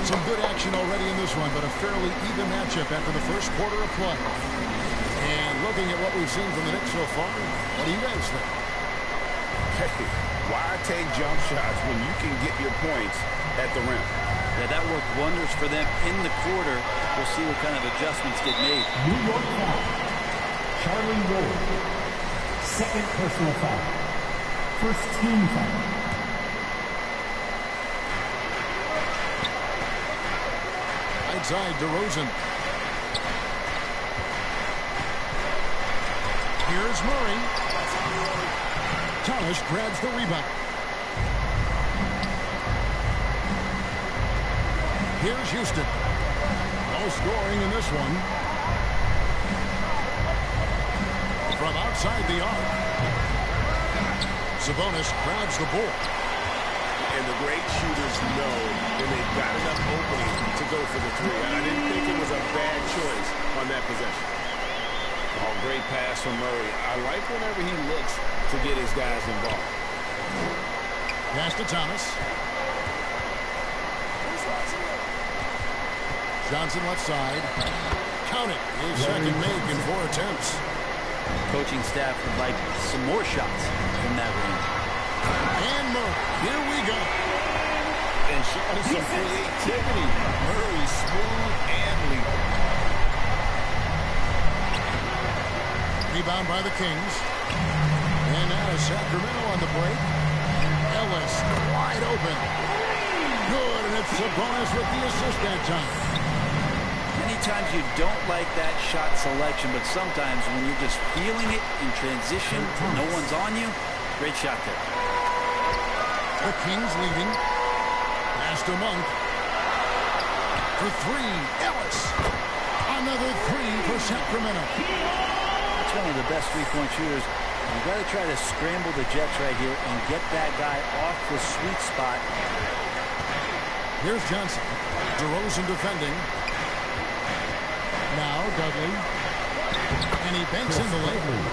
Some good action already in this one, but a fairly even matchup after the first quarter of play. And looking at what we've seen from the Knicks so far, what do you guys think? Hey, why take jump shots when you can get your points at the rim? Yeah, that worked wonders for them in the quarter. We'll see what kind of adjustments get made. New York foul. Charlie Ward. Second personal foul. First team foul. Outside DeRozan. Here's Murray. Thomas grabs the rebound. Here's Houston. No scoring in this one. From outside the arc. Sabonis grabs the ball. And the great shooters know when they've got enough opening to go for the three. And I didn't think it was a bad choice on that possession. Oh, great pass from Murray. I like whenever he looks to get his guys involved. Pass to Thomas. Johnson left side. Count it. His second make in 4 attempts. Coaching staff would like some more shots from that range. And Murray. Here we go. And showing some creativity. Murray smooth and lethal. Rebound by the Kings. And now Sacramento on the break. Ellis wide open. Good, and it's Sabonis with the assist that time. Many times you don't like that shot selection, but sometimes when you're just feeling it in transition, no one's on you, great shot there. The Kings leading. Pass to Monk. for three. Ellis. Another three for Sacramento. That's one of the best three-point shooters. You've got to try to scramble the Jets right here and get that guy off the sweet spot. Here's Johnson. DeRozan defending. Now Dudley. And he banks in the lane.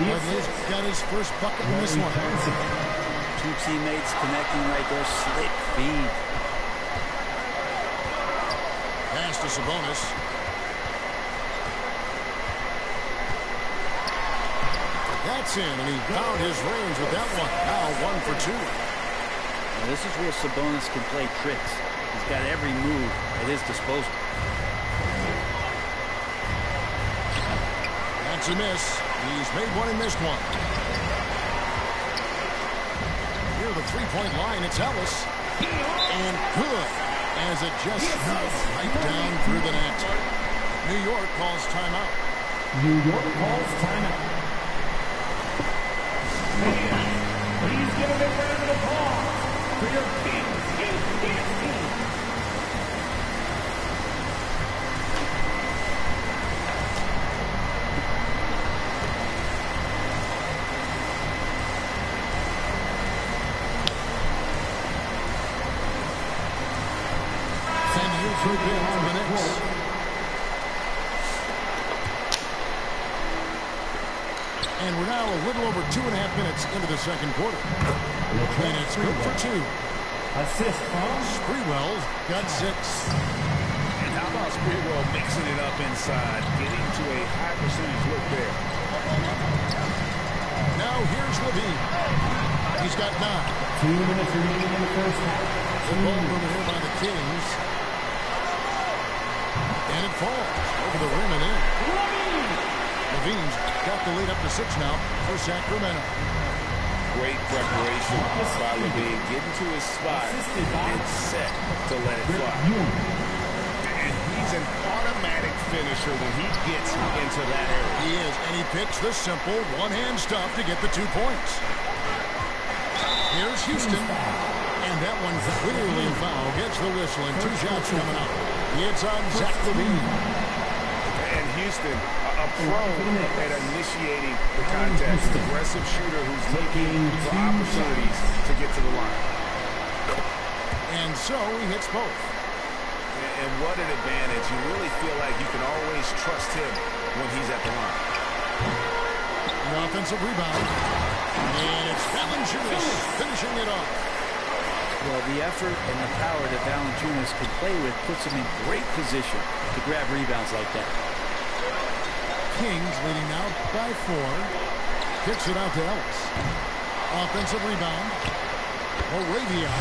Dudley's got his first bucket in this one. Two teammates connecting right there. Slick feed. Pass to Sabonis. That's in, and he found his range with that one. Now 1 for 2. Now this is where Sabonis can play tricks. He's got every move at his disposal. That's a miss. He's made one and missed one. Near the three-point line, it's Ellis. And good, as it just right down through the net. New York calls timeout. New York calls timeout. Please give a big round of applause for your Kings Youth team. San Diego on the Knicks. And we're now a little over 2.5 minutes into the second quarter. And it's good for 2. Assist from Sprewell got 6. And how about Sprewell mixing it up inside, getting to a high percentage look there. Now here's Levine. He's got 9. 2 minutes remaining in the first half. The ball moving here by the Kings. And it falls over the rim and in. Levine's got the lead up to 6 now for Sacramento. Great preparation by Levine, getting to his spot and set to let it fly. And he's an automatic finisher when he gets into that area. He is, and he picks the simple one-hand stuff to get the 2 points. Here's Houston, and that one clearly a foul. Gets the whistle, and 2 shots coming out. It's on Zach Levine. And Houston, a pro at initiating the contact. Aggressive shooter who's looking for opportunities to get to the line. And so he hits both. And what an advantage. You really feel like you can always trust him when he's at the line. An offensive rebound. And it's Valanciunas finishing it off. Well, the effort and the power that Valanciunas can play with puts him in great position to grab rebounds like that. Kings leading now by 4. Kicks it out to Ellis. Offensive rebound. Moravia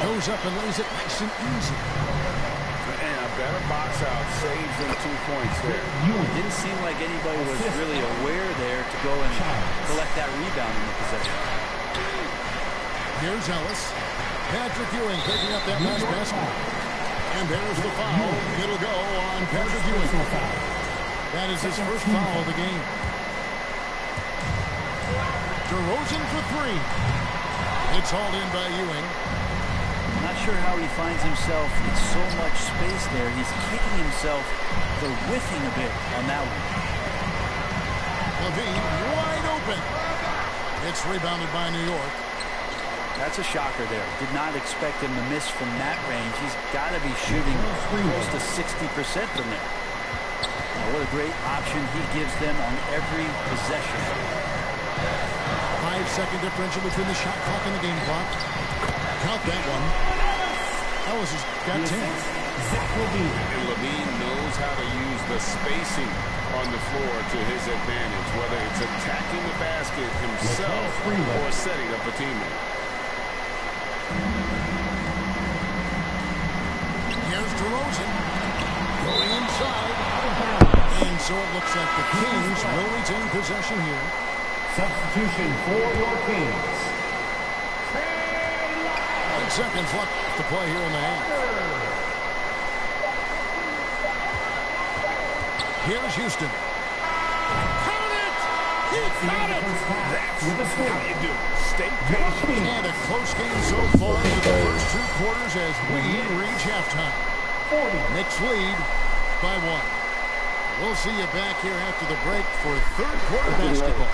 goes up and lays it nice and easy. And a better box out saves them 2 points there. It didn't seem like anybody was really aware there to go and collect that rebound in the possession. Here's Ellis. Patrick Ewing picking up that last basket. And there's the foul. It'll go on Patrick Ewing. That is his first foul of the game. DeRozan for 3. It's hauled in by Ewing. I'm not sure how he finds himself in so much space there. He's kicking himself for whiffing a bit on that one. Levine wide open. It's rebounded by New York. That's a shocker there. Did not expect him to miss from that range. He's got to be shooting close to 60% from there. Now, what a great option he gives them on every possession. 5-second differential between the shot clock and the game clock. Count that one. Ellis has got 10. And Levine knows how to use the spacing on the floor to his advantage, whether it's attacking the basket himself or setting up a teammate. Here's DeRozan going inside. And so it looks like the Kings will retain possession here. Substitution for your Kings. 8 seconds left to play here in the half. Here's Houston. Count it! He got it. That's how you do it. Stay patient. And a close game so far in the first 2 quarters as we reach halftime. Knicks lead by 1. We'll see you back here after the break for 3rd quarter basketball.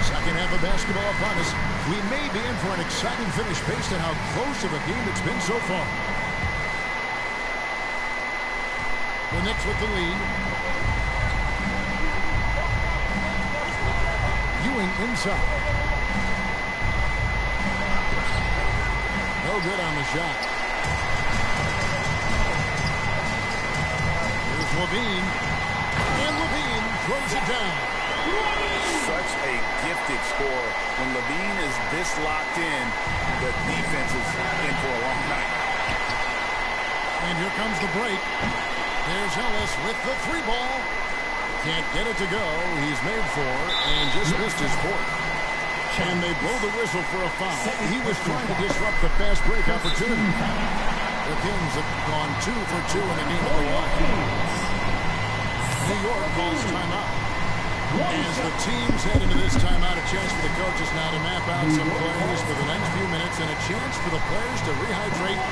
Second half of basketball upon us. We may be in for an exciting finish based on how close of a game it's been so far. The Knicks with the lead. Ewing inside. No good on the shot. Here's Levine. And Levine throws it down. Such a gifted scorer. When Levine is this locked in, the defense is in for a long night. And here comes the break. There's Ellis with the 3 ball. Can't get it to go. He's made 4 and just missed his 4th. And they blow the whistle for a foul. He was trying to disrupt the fast break opportunity. The Kings have gone 2 for 2 in the game of the line. New York calls timeout. As the teams head into this timeout, a chance for the coaches now to map out some plays for the next few minutes and a chance for the players to rehydrate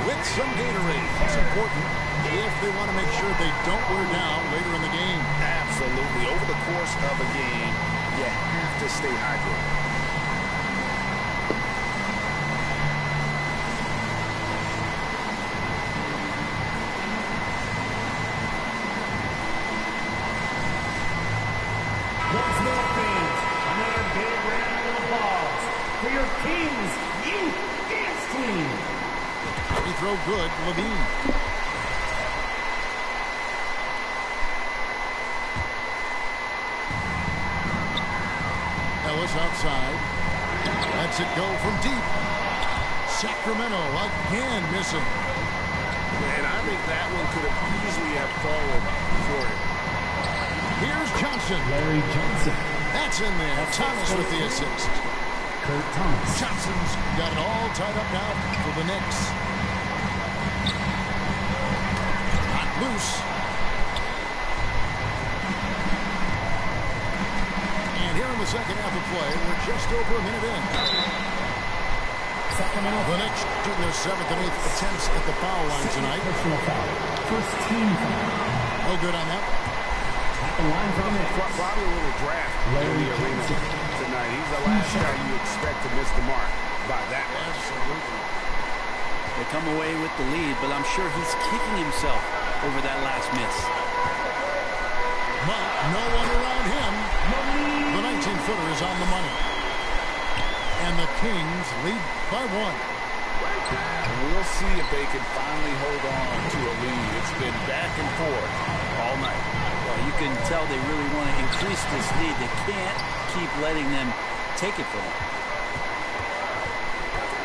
with some Gatorade. It's important if they want to make sure they don't wear down later in the game. Absolutely. Over the course of a game, you have to stay hydrated. Throw good, Levine. Ellis outside. Lets it go from deep. Sacramento again missing. And I think that one could have easily have fallen for him. Here's Johnson. Larry Johnson. That's in there. Thomas with the assist. Kurt Thomas. Johnson's got it all tied up now for the Knicks. Loose. And here in the second half of play, we're just over a minute in. The Knicks shooting their 7th and 8th attempts at the foul line tonight. Personal foul. First team foul. No good on that. The line for the Knicks. Probably a little draft in the arena tonight. He's the last guy you expect to miss the mark by that much. Absolutely. They come away with the lead, but I'm sure he's kicking himself over that last miss. But no one around him. The 19-footer is on the money. And the Kings lead by 1. And we'll see if they can finally hold on to a lead. It's been back and forth all night. Well, you can tell they really want to increase this lead. They can't keep letting them take it from them.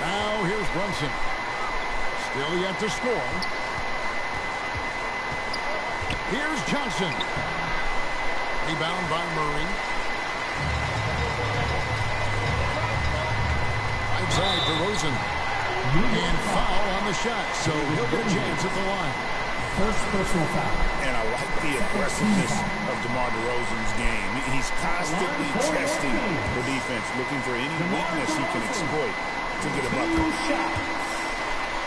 Now here's Brunson. Still yet to score. Here's Johnson. Rebound by Murray. Right side to Rosen. And foul on the shot, so he'll get a chance at the line. First personal foul. And I like the aggressiveness of DeMar DeRozan's game. He's constantly testing the defense, looking for any weakness he can exploit to get a bucket.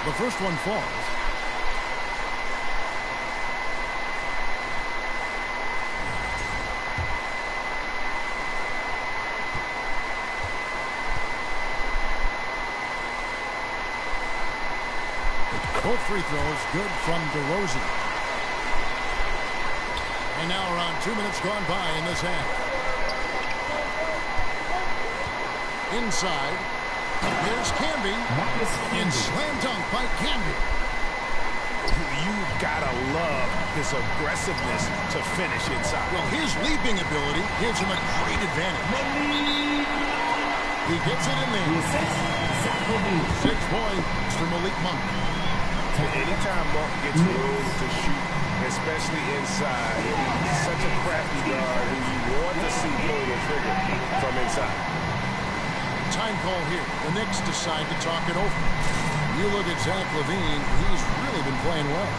The first one falls. Both free throws good from DeRozan. And now around 2 minutes gone by in this half. Inside. Here's Camby. And slam dunk by Camby. You've got to love his aggressiveness to finish inside. Well, his leaping ability gives him a great advantage. He gets it in there. 6 points for Malik Monk. Anytime Monk gets room to shoot, especially inside, he's such a crafty guard who you want to see pull the trigger from inside. Time call here. The Knicks decide to talk it over. You look at Zach LaVine, he's really been playing well.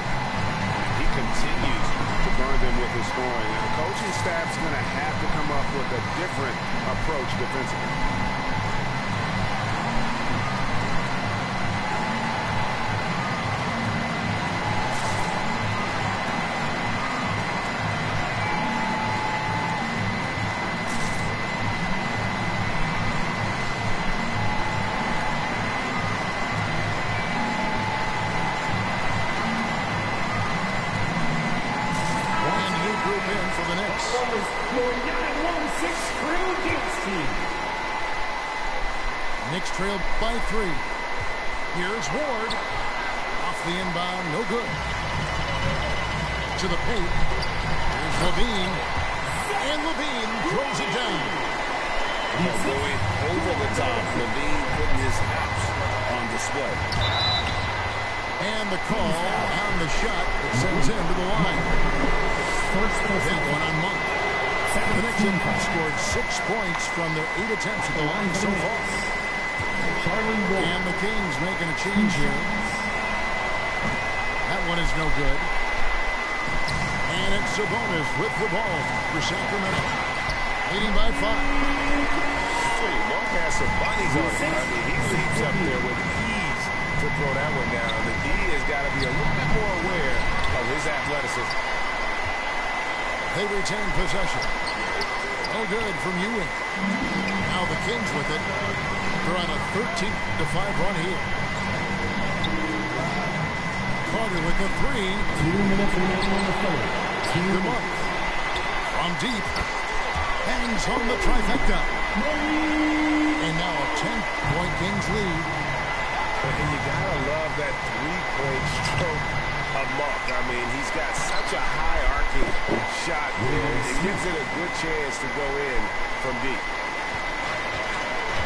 He continues to burn them with his scoring. And the coaching staff's going to have to come up with a different approach defensively. Knicks trail by 3. Here's Ward. Off the inbound, no good. To the paint. Here's Levine. And Levine throws it down. Going over the top. Levine putting his abs on display. And the call on the shot that sends him to the line. That one on Monk. The Knicks have scored 6 points from their 8 attempts at the line so far. And the Kings making a change here. That one is no good. And it's Sabonis with the ball for Sacramento. Leading by 5. Monk has some bunnies on him. I mean, he leaps up there with ease to throw that one down. The D has got to be a little bit more aware of his athleticism. They retain possession. No good from Ewing. Now the Kings with it. They're on a 13-5 run here. Carter with the 3. 2 minutes remaining in the third. Monk from deep. Hangs on the trifecta. And now a 10-point Kings lead. And you gotta love that 3-point stroke of Monk. I mean, he's got such a high arcing shot there. It gives it a good chance to go in from deep.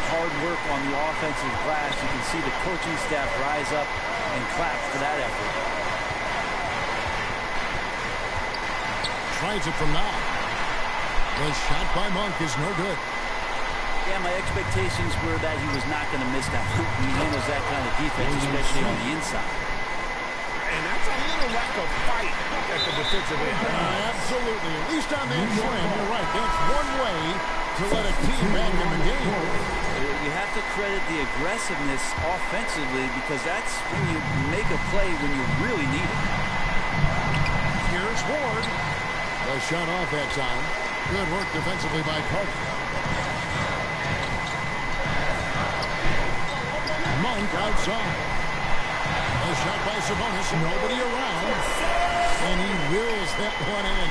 Hard work on the offensive glass. You can see the coaching staff rise up and clap for that effort. Tries it from now. The shot by Monk is no good. Yeah, my expectations were that he was not going to miss that one. He handles that kind of defense, especially on the inside. And that's a little lack of fight at the defensive end. Absolutely. At least on that slam, you're right. That's one way to let a team back in the game. You have to credit the aggressiveness offensively because that's when you make a play when you really need it. Here's Ward. The shot off that time. Good work defensively by Carter. Monk outside. A shot by Sabonis. Nobody around. And he wills that one in.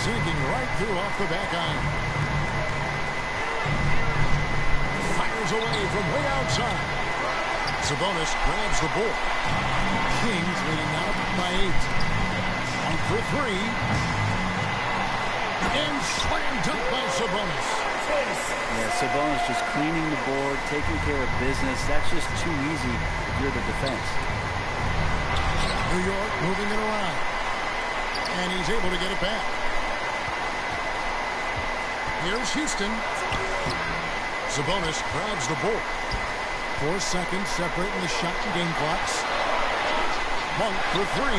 Sinking right through off the back iron. Fires away from way outside. Sabonis grabs the ball. Kings leading out by 8. Monk for 3. And slam dunk by Sabonis. Yeah, Sabonis just cleaning the board, taking care of business. That's just too easy if you're the defense. New York moving it around. And he's able to get it back. Here's Houston. Sabonis grabs the ball. 4 seconds separating the shot and game clocks. Monk for 3.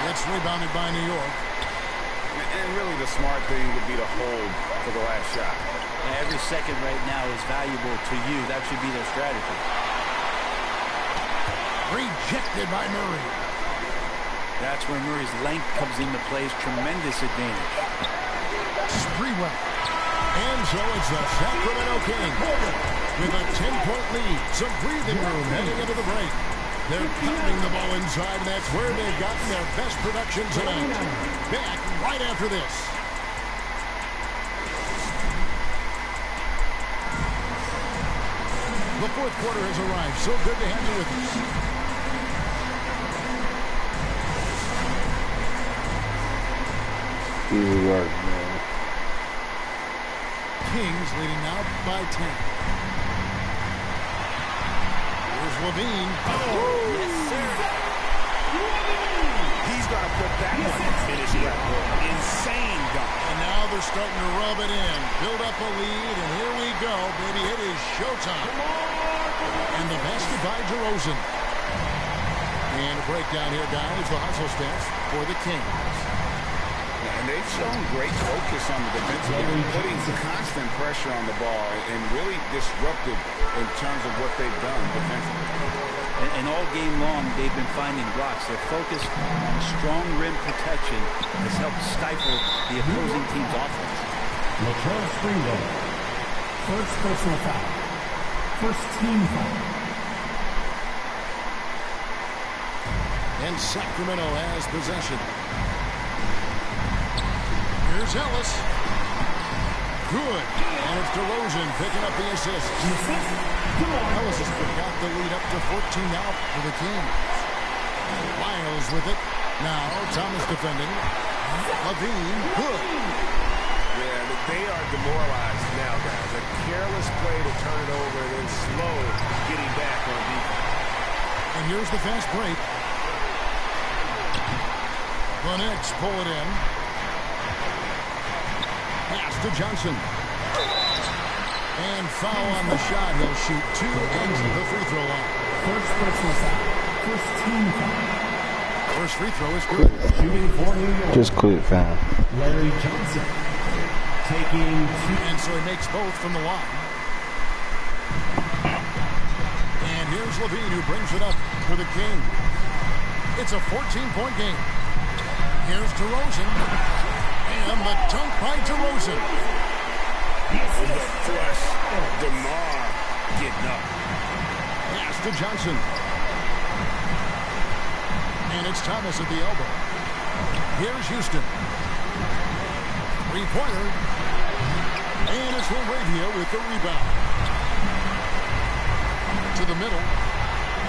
Gets rebounded by New York. And really the smart thing would be to hold for the last shot. And every second right now is valuable to you. That should be their strategy. Rejected by Murray. That's where Murray's length comes into play. Tremendous advantage. Sprewell. And so it's the Sacramento Kings with a 10-point lead. Some breathing room heading into the break. They're pounding the ball inside, and that's where they've gotten their best production tonight. Back right after this. The fourth quarter has arrived. So good to have you with us. Easy work, man. Kings leading now by 10. Levine. Oh, yes, sir. He's going to put that one in his record. Insane dunk. And now they're starting to rub it in. Build up a lead, and here we go, baby. It is showtime. And the basket by DeRozan. And a breakdown here, guys. The hustle stats for the Kings. And they've shown great focus on the defensive end, putting constant pressure on the ball and really disruptive in terms of what they've done defensively. And all game long, they've been finding blocks. Their focus on strong rim protection has helped stifle the opposing team's offense. Latrell Sprewell, first personal foul. First team foul. And Sacramento has possession. Here's Ellis. Good. And it's DeRozan picking up the assist. Ellis has got the lead up to 14 now for the Kings. Lyles with it. Now Thomas defending. Levine. Good. Yeah, they are demoralized now, guys. A careless play to turn it over and then slow getting back on defense. And here's the fast break. The Knicks pull it in. Pass to Johnson. And foul on the shot. He'll shoot 2 exit the free throw line. First personal foul. First team foul. First free throw is good. Shooting for New York. Just quick foul. Larry Johnson. Taking 2. And so he makes both from the line. And here's Levine who brings it up for the Kings. It's a 14-point game. Here's DeRozan. And the dunk by DeRozan. The flush. DeMar getting up. Pass to Johnson. And it's Thomas at the elbow. Here's Houston. Three-pointer. And it's LaRavia with the rebound. To the middle.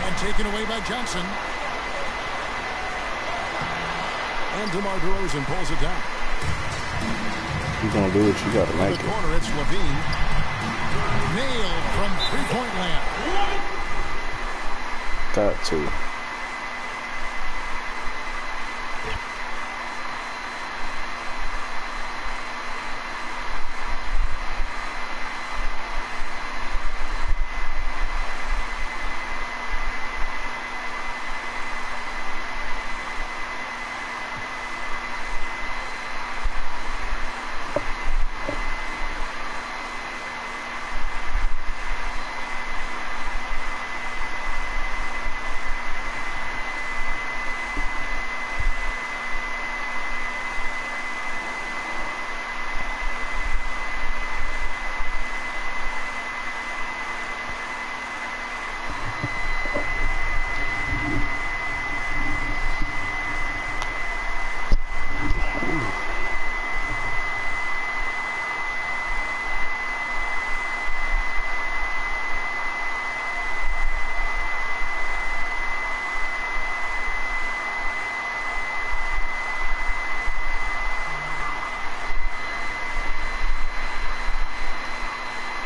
And taken away by Johnson. And DeMar DeRozan pulls it down. You're going to do what you got to make it. In the corner, it's Levine. Nailed from three-point land. Got to.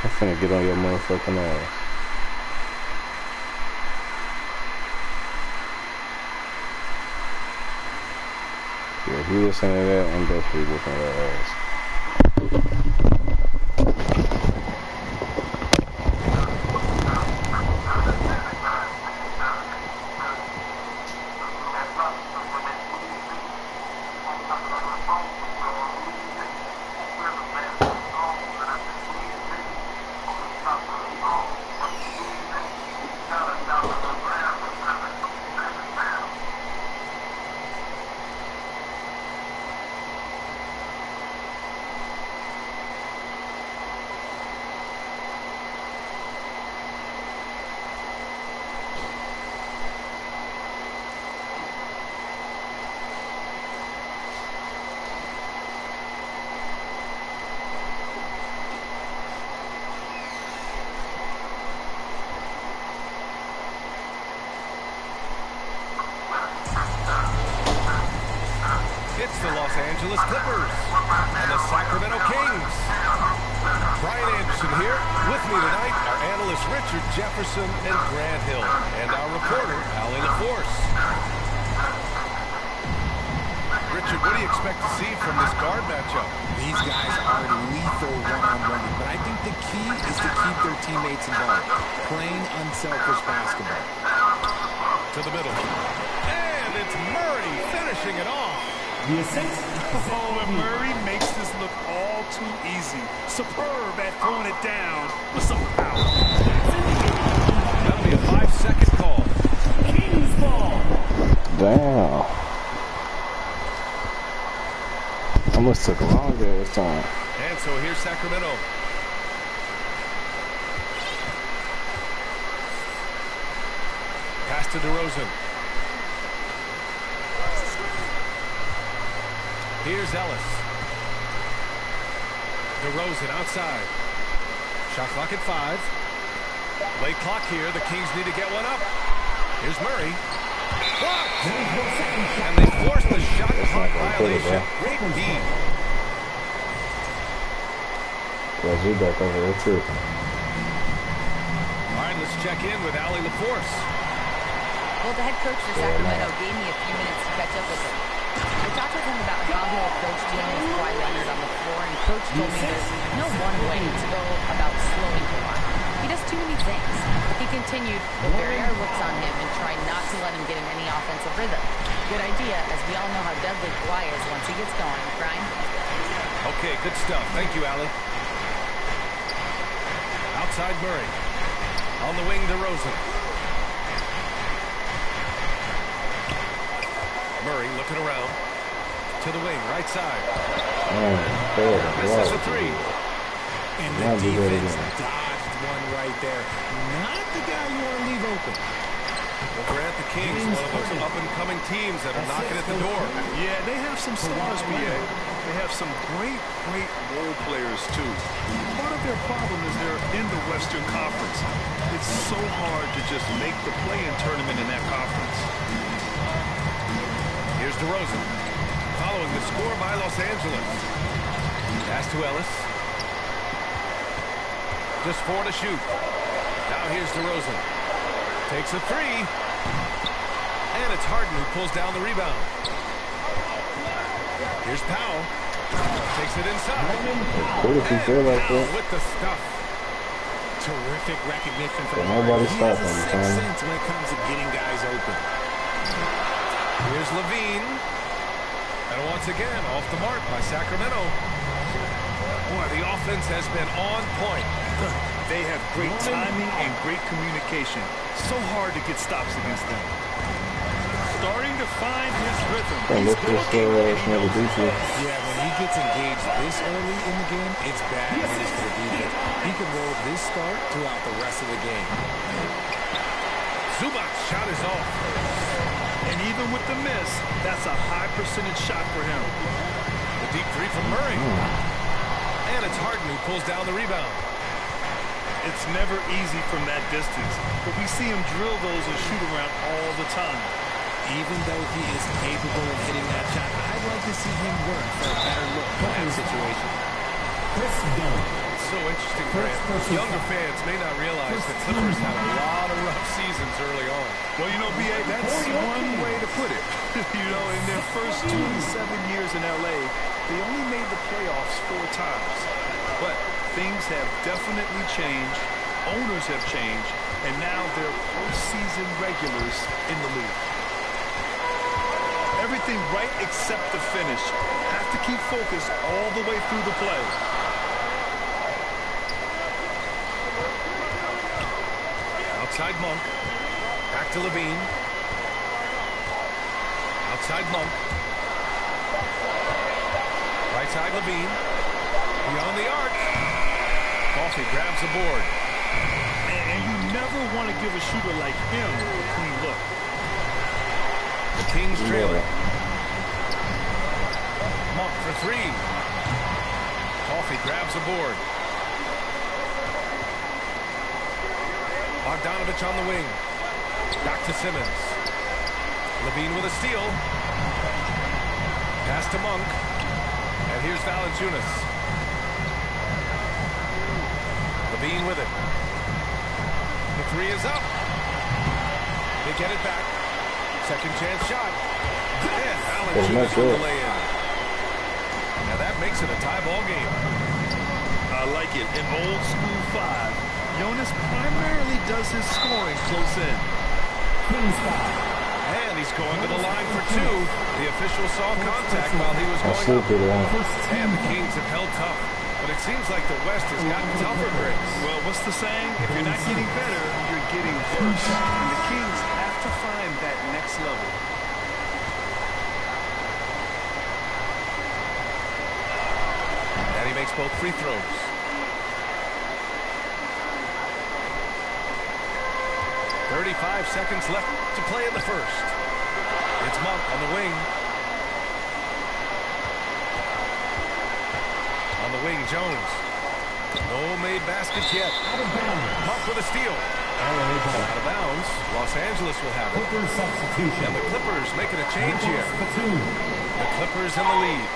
I'm finna get on your motherfucking ass. Yeah, if you listen to that, I'm definitely whooping your ass. It's the Los Angeles Clippers and the Sacramento Kings. Brian Anderson here. With me tonight are analysts Richard Jefferson and Grant Hill, and our reporter, Allie LaForce. Richard, what do you expect to see from this guard matchup? These guys are lethal one-on-one, but I think the key is to keep their teammates involved, playing unselfish basketball. To the middle. it's Murray finishing it off. The assist. Oh, and Murray makes this look all too easy. Superb at throwing it down with some power. That'll be a 5-second call. Kings ball. Damn. Almost took longer this time. And so here's Sacramento. Pass to DeRozan. Here's Ellis. DeRozan outside. Shot clock at 5. Late clock here. The Kings need to get one up. Here's Murray. Blocked! And they forced the shot clock violation. Great D. Let's do back over there too. All right, let's check in with Allie LaForce. Well, the head coach for Sacramento gave me a few minutes to catch up with him. I talked with him about how he'll approach dealing with Kawhi Leonard on the floor, and Coach told me there's no one way to go about slowing Kawhi. He does too many things. He continued, we'll vary our looks on him and try not to let him get in any offensive rhythm. Good idea, as we all know how deadly Kawhi is once he gets going, Brian. Okay, good stuff. Thank you, Allie. Outside Murray. On the wing, DeRozan. Murray looking around. To the wing, right side. Misses a 3. And the defense dodged one right there. Not the guy you want to leave open. Well, Grant, the Kings, one of those up-and-coming teams that are knocking at the door. Yeah, they have some stars, BA. They have some great role players, too. Part of their problem is they're in the Western Conference. It's so hard to just make the play-in tournament in that conference. Here's DeRozan. Following the score by Los Angeles. Pass to Ellis. Just 4 to shoot. Now here's DeRozan. Takes a 3. And it's Harden who pulls down the rebound. Here's Powell. Takes it inside. And with the stuff. Terrific recognition from nobody He has a sixth sense when it comes to getting guys open. Here's Levine. And once again, off the mark by Sacramento. Boy, the offense has been on point. They have great timing and great communication. So hard to get stops against them. Starting to find his rhythm. Yeah, when he gets engaged this early in the game, it's bad news for the defense. He can roll this start throughout the rest of the game. Zubac's shot is off. And even with the miss, that's a high percentage shot for him. The deep 3 from Murray. And it's Harden who pulls down the rebound. It's never easy from that distance, but we see him drill those and shoot around all the time. Even though he is capable of hitting that shot, I'd like to see him work for a better look in that situation. It's so interesting, Grant. Younger fans may not realize that Clippers had a lot of rough seasons early on. Well, you know, B.A., that's one way to put it. You know, in their first 27 years in L.A., they only made the playoffs 4 times. But things have definitely changed, owners have changed, and now they're postseason regulars in the league. Everything right except the finish. Have to keep focused all the way through the play. Outside Monk. Back to Levine. Outside Monk. Right side Levine. Beyond the arc. Coffee grabs the board. And you never want to give a shooter like him a clean look. The Kings trailing. Monk for 3. Coffee grabs the board. Bogdanovich on the wing. Back to Simmons. Levine with a steal. Pass to Monk. And here's Valanciunas. Levine with it. The 3 is up. They get it back. Second chance shot. And Valanciunas with the lay-in. Now that makes it a tie ball game. I like it. In old school 5, Jonas primarily does his scoring close in. And he's going to the line for two. The official saw contact while he was going up. And the Kings have held tough. But it seems like the West has gotten tougher, Griggs. Well, what's the saying? If you're not getting better, you're getting worse. And the Kings have to find that next level. And he makes both free throws. .35 seconds left to play in the first. It's Monk on the wing. On the wing, Jones. No made baskets yet. Monk with a steal. Out of bounds. Los Angeles will have it. And the Clippers making a change here. The Clippers in the lead.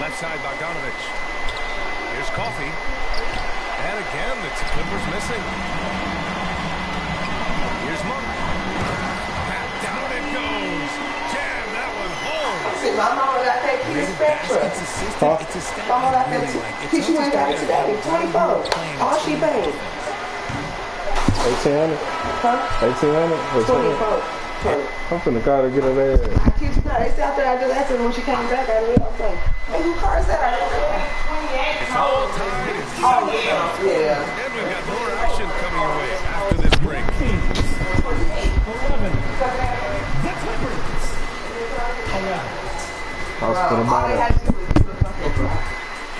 Left side, Bogdanovich. Here's Coffey. And again, it's the Clippers missing. Here's Monk. And down it goes. Jam that one home. See, my mama got that kid spectrum. My mama got that teach you when got it today. 24. All she paid. 1800? Huh? 1800? 24. I'm finna call her, get her there. I kid you not. It's out there. I just asked her when she came back. I was like, hey, who car is that? I didn't know. It's all tied. It's oh, yeah. And we've got more action coming your way after this break. 11. The Clippers. I was finna buy that.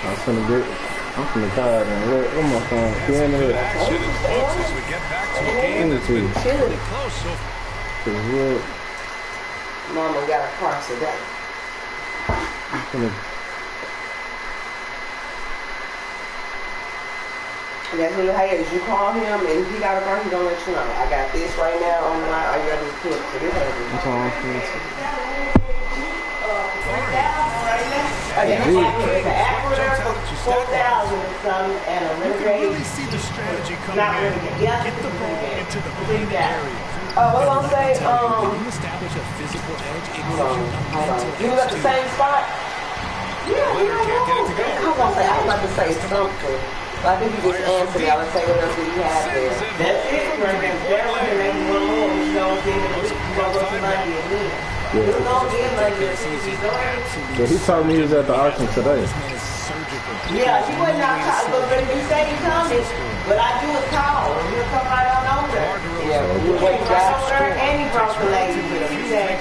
I'm finna call her and look, where my phone? She in there. Action and folks as we get back to a game that's been pretty close so far. Mama got a car today. That's what hey, you call him and if he got a car, he gonna let you know. I got this right now on the line. All you gotta do is put it to this hand. That's all I'm saying. $4,000 or something and a You can really see the strategy coming in. Get the ball into the paint area. What I'm saying, When you establish a physical edge, it gives you a mental you was at the same spot? Leonard can't get it to go. I was gonna say, I was about to say something. But I think you just answered it. I would say what else do you have there? That's it. Right there. Definitely maybe one more. You know what I'm saying? You gonna go to Monday again. You're gonna get Monday. So he told me he was at the auction today. Yeah, he wasn't out, but if you say he coming, but I do a call. He'll come right on over there. Yeah, he went right over there and he brought the lady with him. He said,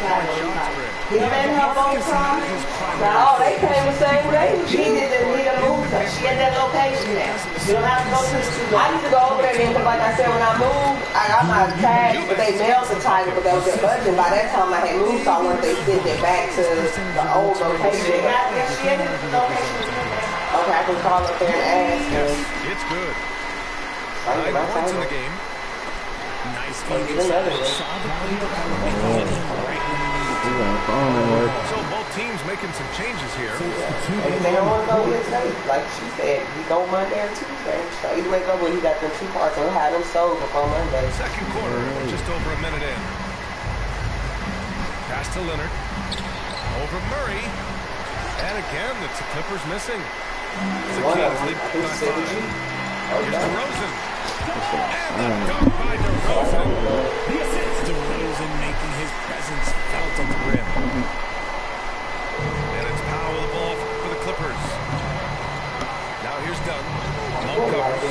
him and her both come. No, they came the same day. She didn't need a move. She had that location there. You don't have to go to the studio. I used to go over there because, like I said, when I moved, I'm not tagged, but they mailed the title because that was their budget. By that time, I had moved, so I wanted to send it back to the old location. She had the location. Okay, I can call up there and ask her. It's good. 9 points in the game. Nice feed inside. Saw the player and hit him right when he needed to. So both teams making some changes here. And they don't want to go here today. Like she said, we go Monday or Tuesday. So either way go, when he got them 2 parts and we'll have them sold before Monday. Second quarter, just over a minute in. Pass to Leonard. Over Murray. And again, it's the Clippers missing. The Kings lead by 5. Here's DeRozan. And the dunk by DeRozan. The assist. DeRozan making his presence felt on the rim. And it's Powell with the ball for the Clippers. Now here's Dunn. Long covers.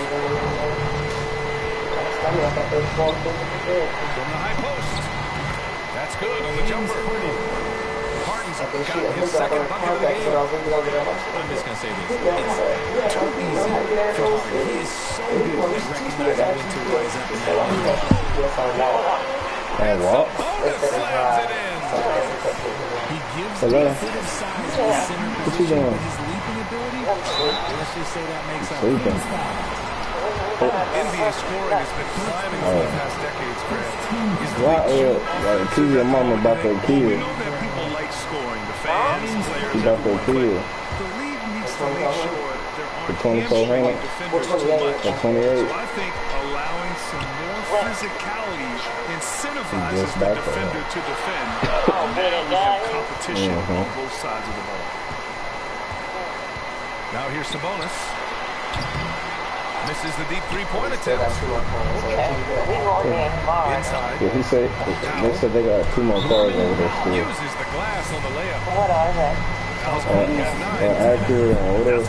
From the high post. That's good on the jumper. Harden's got his second bucket of the game. I'm just going to say this. It's too easy for Harden. He is so good at recognizing when to rise up and what? Slams it in. He gives the bit of size to the center position with his leaping ability. Let's just say that makes up for his foul. NBA scoring has been climbing over the past decades, Grant. Like, TV your mama about their We kid. know that people like scoring. The fans, players, She about their kid. the league needs to make sure there The aren't 24 hamstring handle. defenders too much. The 28. So I think allowing some more physicality incentivizes just the back there. defender to defend. Now we have competition on both sides of the ball. Now here's Sabonis. Misses the deep three-point attempt. Inside. Yeah, he said they said they got 2 more cars over there still. Uses the glass on the layup. What are they? Accurate and whatever.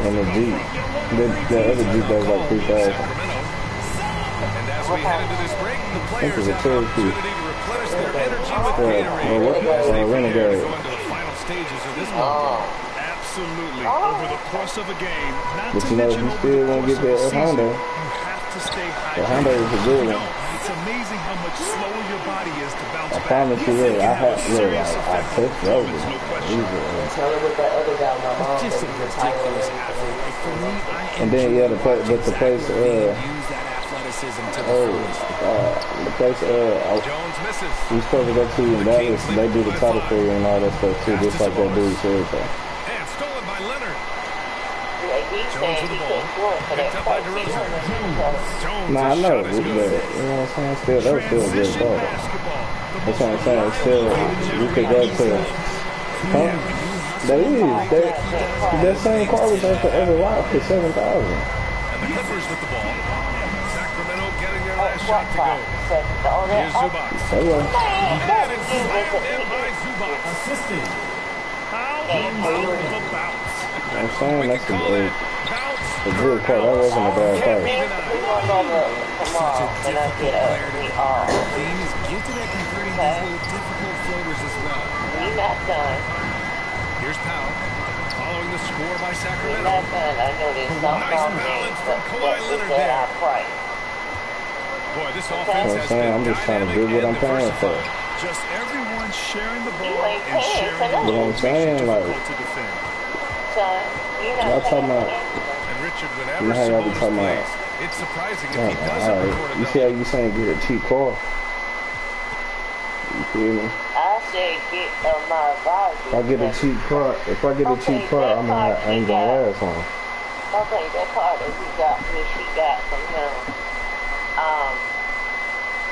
And the Jeep. The other Jeep does like 3,000. And as we head into this break, the players have an opportunity to replenish their energy with Gatorade. Renegade. Go into the final stages of this ball game. Absolutely. Over the course of a game, not But to you know, mention you over still the won't course get of the that season, Honda. you have to stay hydrated. The Honda is a good one. It's amazing how much slower your body is to bounce I back. promise you that. I touched those. Tell her what that other guy, my mom, Just a ridiculous athlete. Like for me, and then yeah, the place, use that athleticism to the fullest. The place Jones misses. we supposed to go to in Dallas, they do the title fair and all that stuff too, just like that dude said. So. And stolen by Leonard. Jones with the ball. Picked up by DeRozan. Jones, Nah, I know, but, you know what I'm saying? Still, that was still a good ball. That's what I'm saying. Still, you could go to. That same car was there for every lot for $7,000. And the Clippers with the ball. Sacramento getting their last shot to go. Here's Zubac. And it's slammed in by Zubac. Assisting. How about the bounce? I'm saying that's a good car. That wasn't a bad car. Such a difficult player to guard. The thing is, get to that converting these little difficult floaters as well. You're not done. Here's Powell. Following the score by You're Sacramento. not done. I know there's something Nice on balance me, from Kawhi Leonard that there. I price. Boy, this You know offense what I'm has saying? been I'm just trying to dynamic do what I'm and paying for. diversified. Just everyone sharing the You ball ain't and paying sharing for the nothing. You know what I'm saying? Like, difficult to defend. Son, you're y'all not talking paying about, for anything. And Richard, you whenever know how y'all be Sabonis talking plays, about, it's surprising if he doesn't alright, record a you see how double. you saying get a cheap car? You feel me? I say get my advisor. If I get a cheap car, I ain't gonna last long. Okay, that car that she got from him,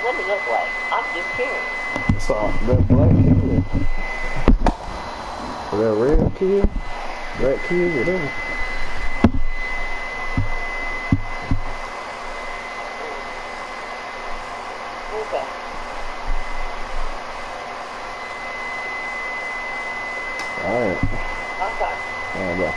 what it look like? I'm just curious. So that black Kia, or that red Kia, black Kia, whatever. Okay. Alright. Okay. Alright, bye.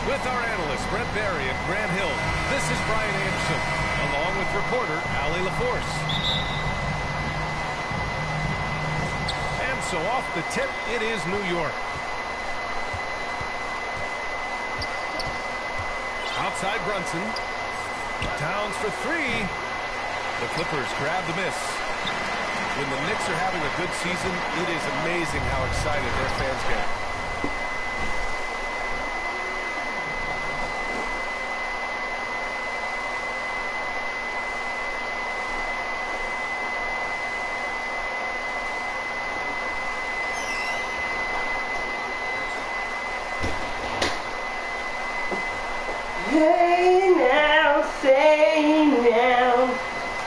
With our analysts, Brent Barry and Grant Hill, this is Brian Anderson, along with reporter Allie LaForce. And so off the tip, it is New York. Outside Brunson. Towns for three. The Clippers grab the miss. When the Knicks are having a good season, it is amazing how excited their fans get.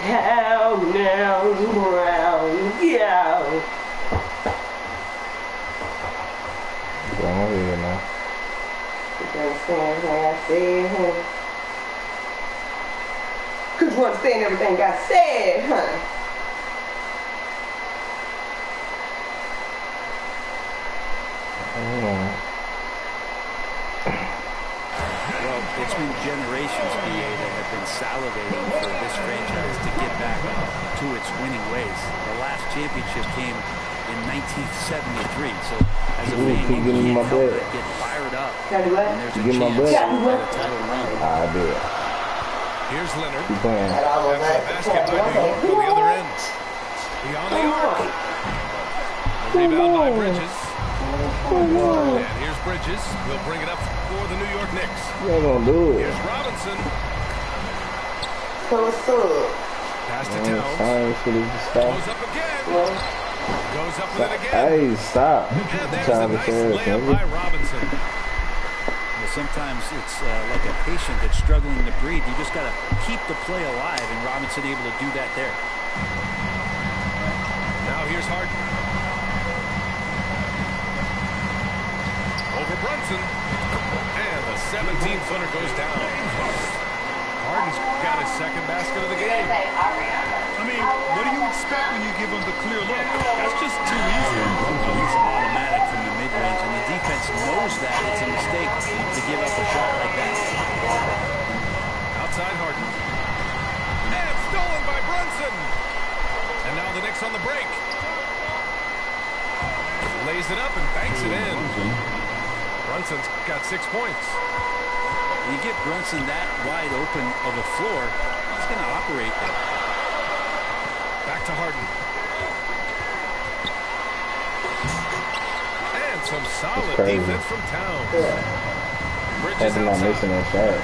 Down, down, round, yeah. Come over here now. You understand everything I said, honey? Cause you understand everything I said, honey. Well, it's been generations, BA, that have been salivating for this franchise to get back to its winning ways. The last championship came in 1973, so as a fan, you can't help but get fired up when there's a chance for a title run. I did. Here's Leonard. Keep playing. After the basket by New York on the other end. Beyond the arc. A rebound by Bridges. And here's Bridges. He'll bring it up for the New York Knicks. You ain't gonna do it. Here's Robinson. What's up? Pass to Towns. Goes up again. Goes up with it again. Hey, stop. And there's a nice layup by Robinson. Well, sometimes it's like a patient that's struggling to breathe. You just got to keep the play alive, and Robinson able to do that there. Now here's Harden. Over Brunson. And the 17-footer goes down. Harden's got his second basket of the game. I mean, what do you expect when you give him the clear look? That's just too easy. He's automatic from the mid-range, and the defense knows that it's a mistake to give up a shot like that. Outside Harden. And stolen by Brunson. And now the Knicks on the break. Lays it up and banks it in. Brunson's got 6 points. You get Brunson that wide open of a floor, he's going to operate there. Back to Harden. And some solid defense from Towns. Bridges outside.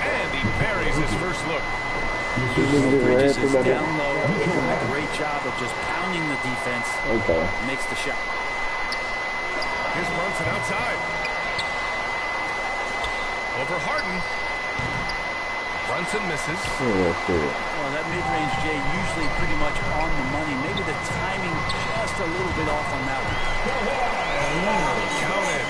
And he buries his first look. Bridges is down low, doing a great job of just pounding the defense. Okay. Makes the shot. Here's Brunson outside. Over Harden. Brunson misses. Well, that mid-range, Jay, usually pretty much on the money. Maybe the timing just a little bit off on that one. Counted.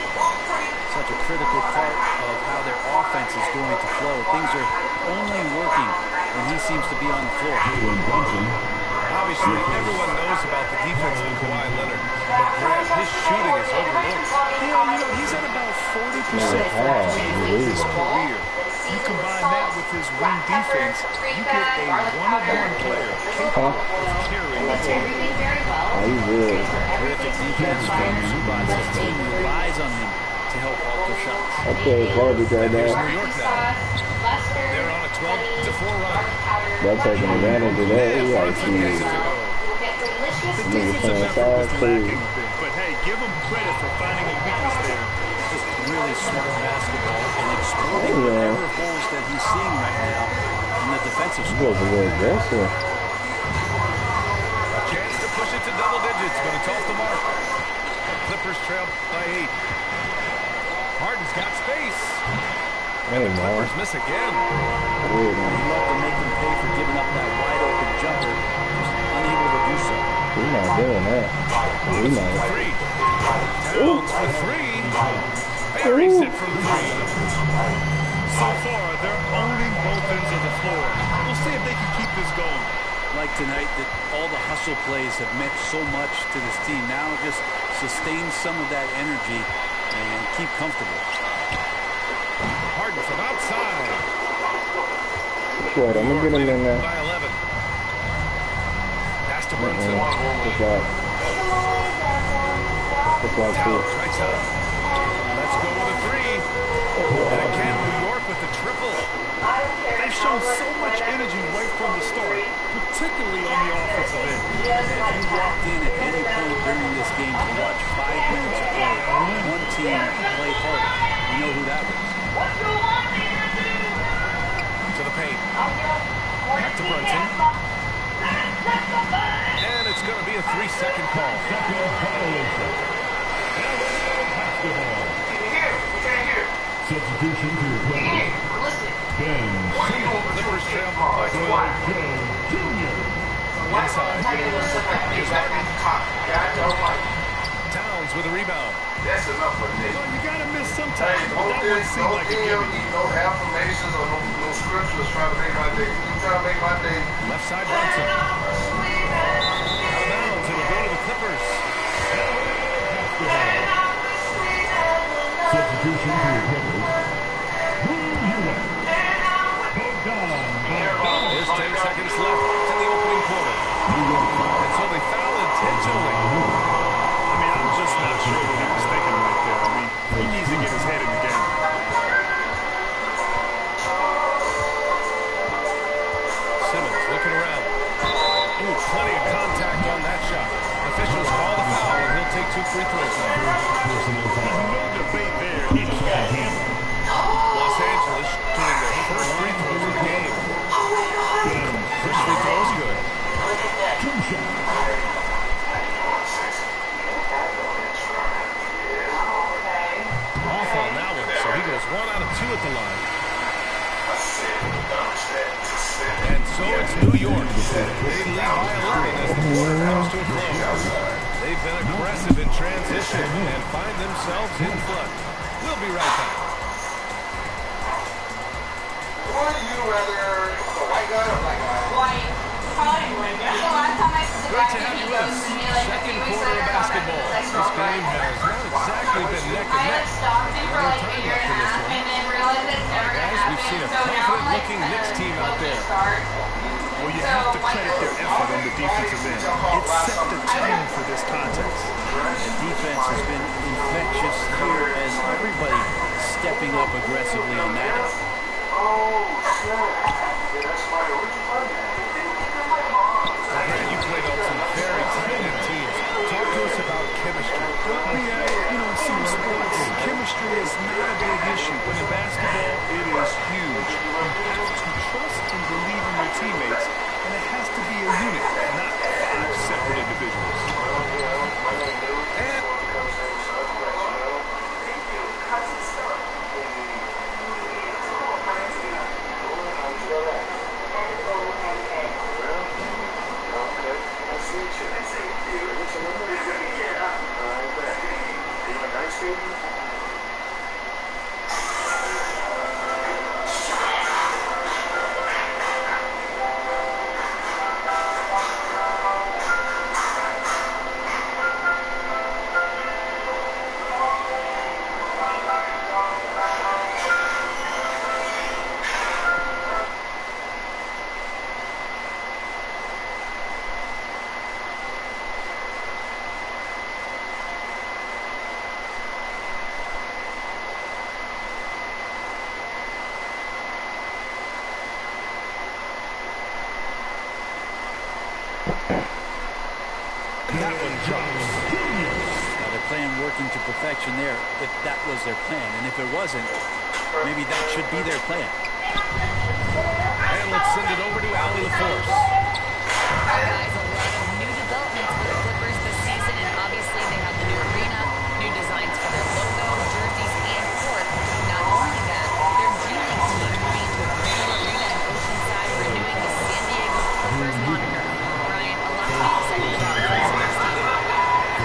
Such a critical part of how their offense is going to flow. Things are only working when he seems to be on the floor. Obviously, everyone knows about the defense of Kawhi Leonard, but Grant, his shooting is overlooked. You know, he's at about 40% from his career. You combine that with his wing defense, you get a one-on-one player capable of carrying the team. Terrific defense from Zubac. His team relies on him to help alter shots. Okay, garbage right now. New York now. They're on a 12-4 run. They're taking advantage of that. You gotta see. The defensive effort was lacking a bit, but hey, give him credit for finding a weakness there. Just really smart basketball and exploiting whatever holes that he's seeing right now in the defensive score. He was a little aggressive. A chance to push it to double digits, but it's off the mark. Clippers trail by 8. Harden's got space. And the Clippers miss again. He'd love to make them pay for giving up that wide open jumper. Just unable to do so. He's not doing that. He's not. Three. Towns for 3. Buries it from 3. So far, they're owning both ends of the floor. We'll see if they can keep this going. Like tonight, that all the hustle plays have meant so much to this team. Now just sustain some of that energy and keep comfortable. Harden from outside. Right, I'm gonna get him in there. By 11. Pass to Brunson. Just like Towns, right side. Let's go with a 3. And again, New York with the triple. They've shown so much energy right from the start, particularly on the offensive end. If you walked in at any point during this game to watch 5 minutes of play, one team play hard, you know who that was. To the paint. Back to Brunson. And it's going to be a 3-second call. Substitution to replace Ben. Clippers trailed by 12. Inside. Towns with a rebound. That's enough for me. Well, you got to miss sometimes. That one seemed like a gimme. No affirmations or no scriptures trying to make my day. You trying to make my day. Left side Brunson. Out of bounds. It'll go to the Clippers. Substitution for the Clippers. There's 10 seconds left in the opening quarter. And so they foul intentionally. I mean, I'm just not sure what he was thinking right there. I mean, he needs to get his head in the game. Simmons looking around. Ooh, plenty of contact on that shot. Officials call the foul, and he'll take 2 free throws now. No debate there. He's got him. Los Angeles shooting their first free throws of the game. First free throw is good. Off on that one, so he goes 1 out of 2 at the line. And so it's New York. They lead by 11 as the quarter comes to a close. They've been aggressive in transition and find themselves in front. We'll be right back. Would you rather a white guy or a black guy? White. Probably white guy. So last time I took the Great to have you with us. Second quarter of basketball. This game has not exactly been neck and I neck. stalked him for like a year and a half and then realized it's never going to happen. We've seen a So now I'm like, confident-looking Knicks team out there. Well, you have to credit their effort on the defensive end. It set the tone for this contest. The defense has been infectious here as everybody stepping up aggressively on that end. Grant, you played on some very talented teams. Talk to us about chemistry. Well, in some sports, chemistry is not a big issue. But in basketball, it is huge. You have to trust and believe in your teammates, and it has to be a unit, not 5 separate individuals. That one drops. Now they're playing working to perfection there, if that was their plan. And if it wasn't, maybe that should be their plan. And let's send it over to Allie LaForce. Guys, a lot of new developments for the Clippers this season, and obviously they have the new arena, new designs for their logo, jerseys, and court. Not only that, their G League team moving to a brand new arena in Oceanside, renewing the San Diego Clippers moniker. Brian, a lot to be excited about for this next team.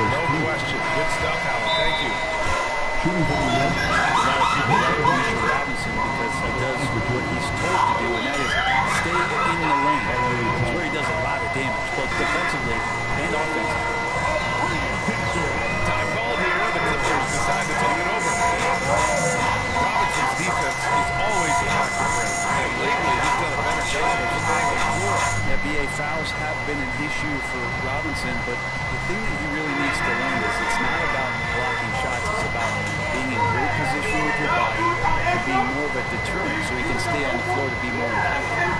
No question. Good stuff, Allie. Thank you. A lot of people like Mitchell Robinson because he does what he's told to do, and that is stay in the lane. It's where he does a lot of damage, both defensively and offensively. Time called here. The Clippers decide to take it over. Robinson's defense is always a factor, Brent. And lately, he's done a better job of staying on the floor. Yeah, BA fouls have been an issue for Robinson, but the thing that he really needs to learn is it's not about blocking shots. It's about being in great position with your body and being more of a deterrent so he can stay on the floor to be more impactful.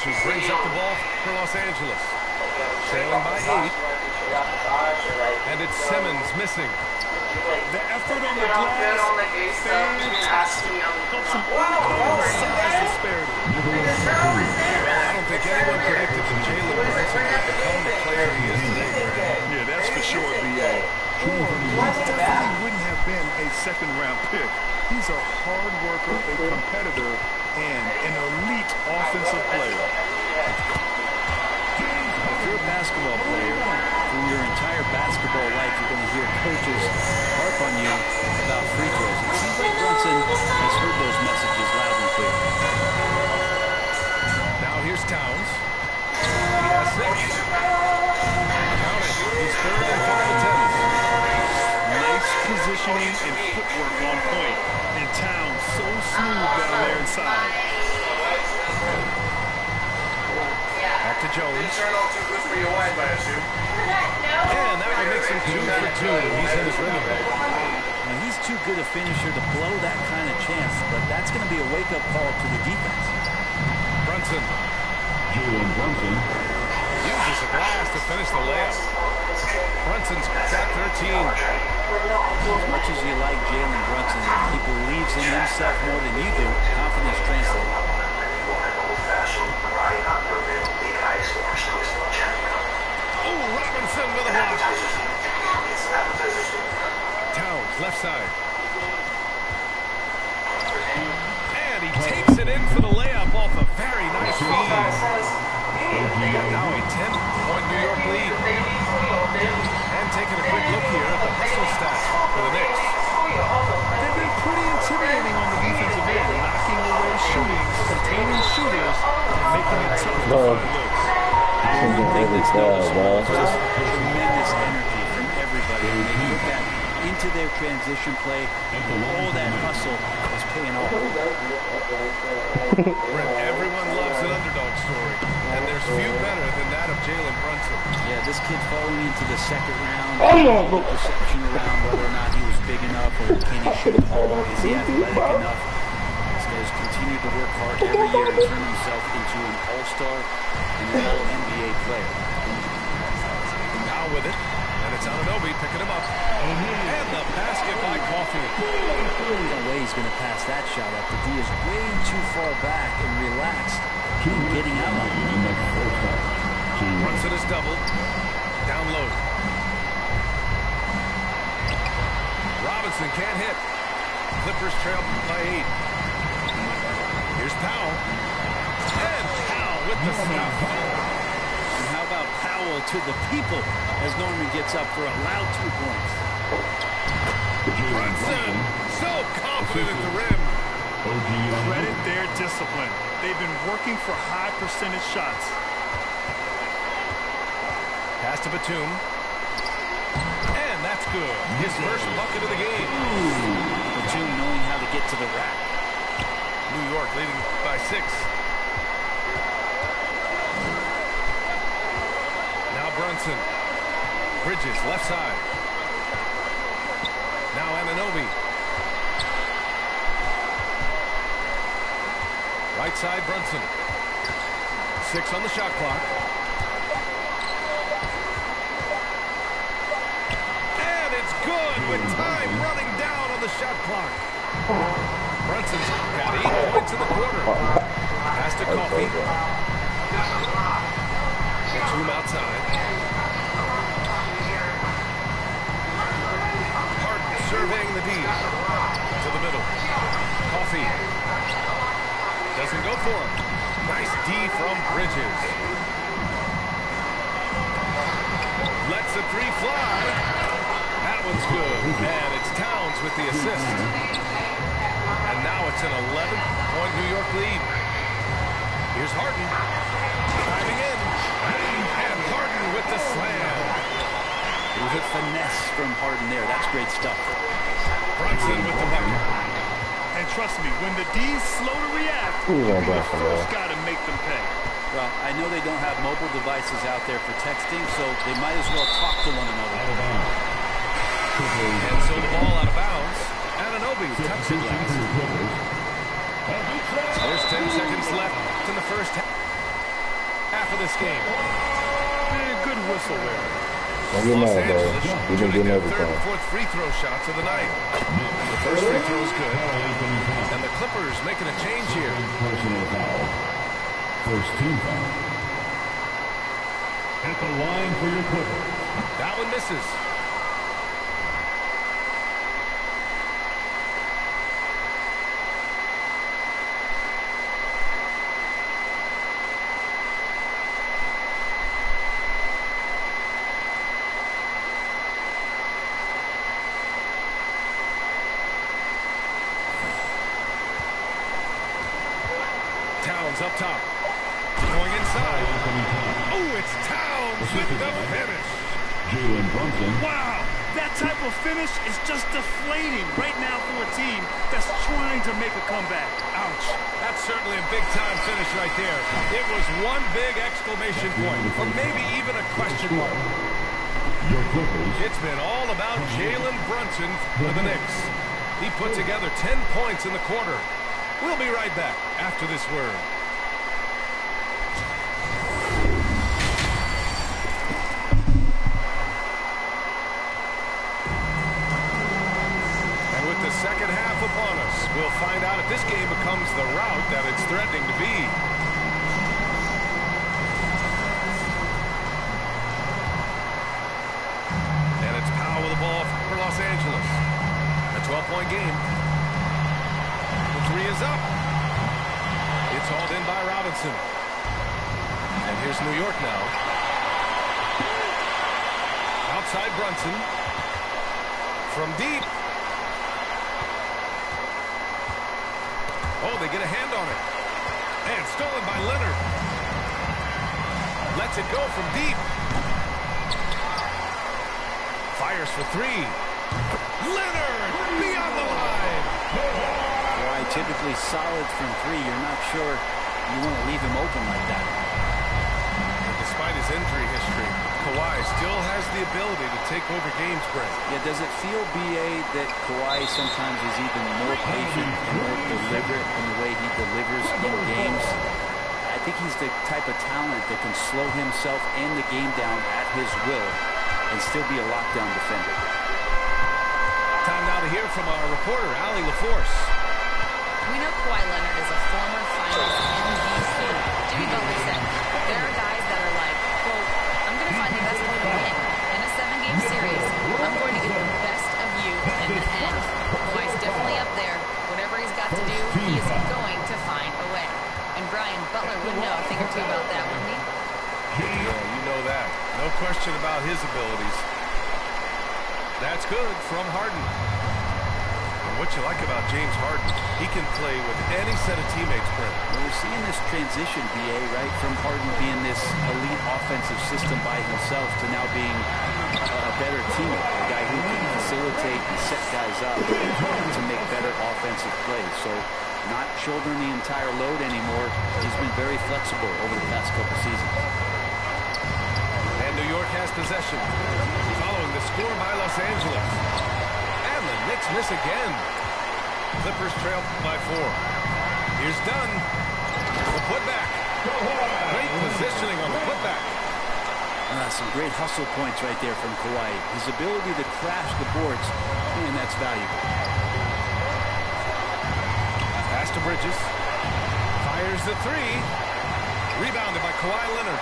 who brings up the ball for Los Angeles. Trailing by 8. And it's Simmons missing. The effort on the glass, fantastic. Helps him overcome the size disparity. I don't think anyone predicted that Jalen Brunson would become the player he is today. Yeah, that's for sure, B.A. Or he definitely wouldn't have been a second-round pick. He's a hard worker, a competitor, and an elite offensive player. If you're a basketball player, through your entire basketball life, you're going to hear coaches harp on you about free throws. It seems like Brunson has heard those messages loud and clear. Now here's Towns. He has 6. Count it. He's third and 5 attempts. Nice positioning and footwork on point. And Towns so smooth down there inside. Back to Jones. And that one makes him 2 for 2. He's in his rhythm. Now, he's too good a finisher to blow that kind of chance, but that's going to be a wake-up call to the defense. Brunson. Jalen Brunson. Uses a glass to finish the layup. Brunson's got 13. As much as you like Jalen Brunson, he believes in himself more than you do. Confidence translates. Oh, Robinson with a block. Towns, left side. And he takes it in for the layup off a very nice feed. Now a 10-point New York lead. And taking a quick look here at the hustle stats for the Knicks. They've been pretty intimidating on the defensive end, knocking away shooting, containing shooters, and making it tough to find looks. Just tremendous energy from everybody. And they put that into their transition play. All that hustle is paying off. Brent, everyone loves an underdog story, and there's few better than that of Jalen Brunson. Yeah, this kid falling into the second round, perception around whether or not he was big enough or can he shoot the ball, is he athletic enough. This guy's continued to work hard every year and turn himself into an all-star and an all-NBA player. Now with it, and it's Anunoby picking him up. And the basket by Coffey. There's no way he's going to pass that shot up. The D is way too far back and relaxed and getting out on him. Brunson is doubled. Down low. Robinson can't hit. Clippers trail by 8. Here's Powell. And Powell with the stop. And how about Powell to the people as Norman gets up for a loud 2 points. Brunson, so confident at the rim. Credit their discipline. They've been working for high percentage shots. Pass to Batum. And that's good. His first bucket of the game. Batum knowing how to get to the rack. New York leading by 6. Now Brunson. Bridges, left side. Now Anunoby. Right side, Brunson. 6 on the shot clock. And it's good with time running down on the shot clock. Brunson's got 8 points in the quarter. Pass to Coffey. Batum outside. Harden surveying the D. To the middle. Coffey. Doesn't go for him. Nice D from Bridges. Lets the 3 fly. That one's good. And it's Towns with the assist. And now it's an 11-point New York lead. Here's Harden. Driving in. And Harden with the slam. It was a finesse from Harden there. That's great stuff. Brunson with the bucket. And trust me, when the D's slow to react, you first got to make them pay. Well, I know they don't have mobile devices out there for texting, so they might as well talk to one another. And so the ball out of bounds. Anunoby touched it last. There's 10 seconds left in the first half. half of this game. Good whistle there. Don't get mad, though. You've been getting everything. Third and fourth free throw shots of the night. The first free throw is good. And the Clippers making a change here. Personal foul. First team foul. At the line for your Clippers. That one misses. Towns up top. Going inside. Oh, it's Towns with the finish. Jalen Brunson. Wow, that type of finish is just deflating right now for a team that's trying to make a comeback. Ouch. That's certainly a big-time finish right there. It was one big exclamation point, or maybe even a question mark. It's been all about Jalen Brunson for the Knicks. He put together 10 points in the quarter. We'll be right back after this word. And with the second half upon us, we'll find out if this game becomes the rout that it's threatening to be. And it's Powell with the ball for Los Angeles. A 12-point game. Three is up. It's hauled in by Robinson. And here's New York now. Outside Brunson. From deep. Oh, they get a hand on it. And stolen by Leonard. Lets it go from deep. Fires for three. Leonard beyond the line. Typically solid from three. You're not sure you want to leave him open like that. And despite his injury history, Kawhi still has the ability to take over games, Brent. Yeah, does it feel, B.A., that Kawhi sometimes is even more patient and more deliberate in the way he delivers in games? I think he's the type of talent that can slow himself and the game down at his will and still be a lockdown defender. Time now to hear from our reporter, Allie LaForce. We know Kawhi Leonard is a former finals MVP. Jimmy Butler said, there are guys that are like, quote, I'm going to find the best way to win. In a 7-game series, I'm going to get the best of you in the end. Kawhi's definitely up there. Whatever he's got to do, he is going to find a way. And Brian, Butler would know a thing or two about that, wouldn't he? Yeah, you know that. No question about his abilities. That's good from Harden. What you like about James Harden, he can play with any set of teammates, Brent. Well, we're seeing this transition, B.A., right, from Harden being this elite offensive system by himself to now being a better teammate, a guy who can facilitate and set guys up to make better offensive plays. So not shouldering the entire load anymore. He's been very flexible over the past couple seasons. And New York has possession, following the score by Los Angeles. The Knicks miss again. Clippers trail by 4. Here's Dunn. The putback. Great positioning on the putback. Some great hustle points right there from Kawhi. His ability to crash the boards, man, that's valuable. Pass to Bridges. Fires the three. Rebounded by Kawhi Leonard.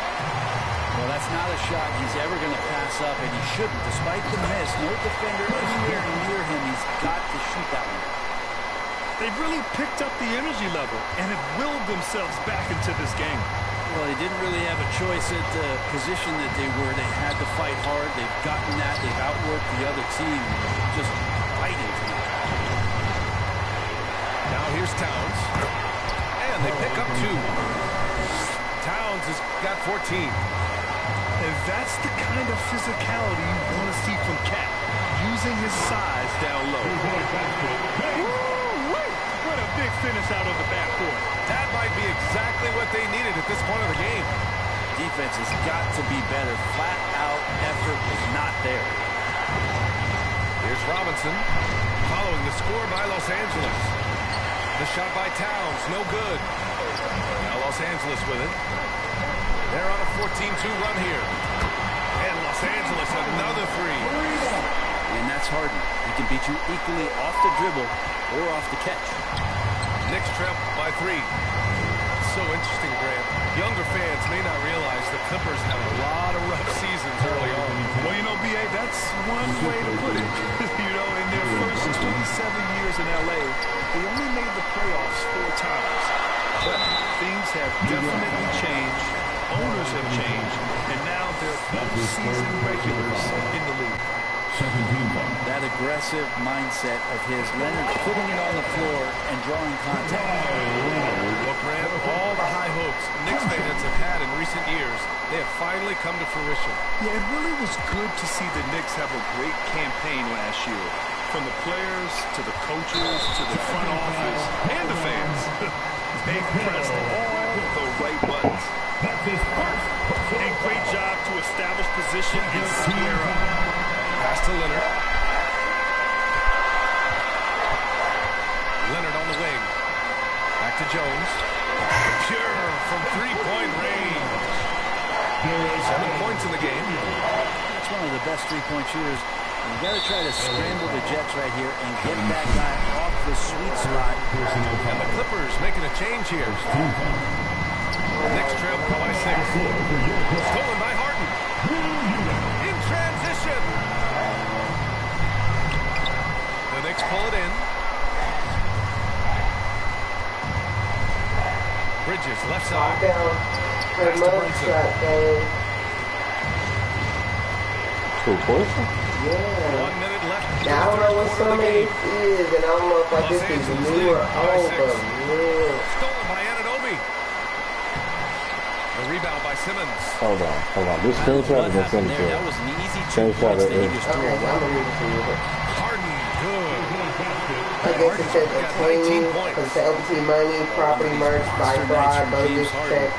Well, that's not a shot he's ever going to pass up, and he shouldn't. Despite the miss, no defender anywhere near him. He's got to shoot that one. They've really picked up the energy level and have willed themselves back into this game. Well, they didn't really have a choice at the position that they were. They had to fight hard. They've gotten that. They've outworked the other team. Just fighting tonight. Now here's Towns. And they pick up 2. Towns has got 14. And that's the kind of physicality you want to see from Cat, using his size down low. Woo-wee! What a big finish out of the backcourt. That might be exactly what they needed at this point of the game. Defense has got to be better. Flat out effort is not there. Here's Robinson, following the score by Los Angeles. The shot by Towns, no good. Now Los Angeles with it. They're on a 14-2 run here. And Los Angeles, another three. And that's Harden. He can beat you equally off the dribble or off the catch. Knicks trail by 3. So interesting, Grant. Younger fans may not realize the Clippers had a lot of rough seasons early on. Well, you know, B.A., that's one way to put it. You know, in their first 27 years in L.A., they only made the playoffs 4 times. But things have definitely changed. Owners have changed. And now they're postseason regulars in the league. That aggressive mindset of his, Leonard putting it on the floor and drawing contact. Well, Grant, all the high hopes Knicks fans have had in recent years, they have finally come to fruition. Yeah, it really was good to see the Knicks have a great campaign last year. From the players to the coaches to the front office and the fans. They pressed all the right buttons. And great job to establish position and square up. Pass to Leonard. Leonard on the wing. Back to Jones. Pure from three-point range. 7 points in the game. That's one of the best three-point shooters. You got to try to scramble the Jets right here and get that guy off the sweet spot. And the Clippers making a change here. Knicks trail by 6. Stolen by Harden. In transition. The Knicks pull it in. Bridges, left side. Pass to Brunson. 2 Yeah. 1 minute left. Now, I don't know what some of this is, and I don't know if I just is new or old, but yeah. Stolen by Anunoby. The rebound by Simmons. Hold on. This screenshot is going to That was an easy 2 points that he just threw away. Harden, good. I guess it says obtaining consultancy money, property merch, by fraud, bogus check,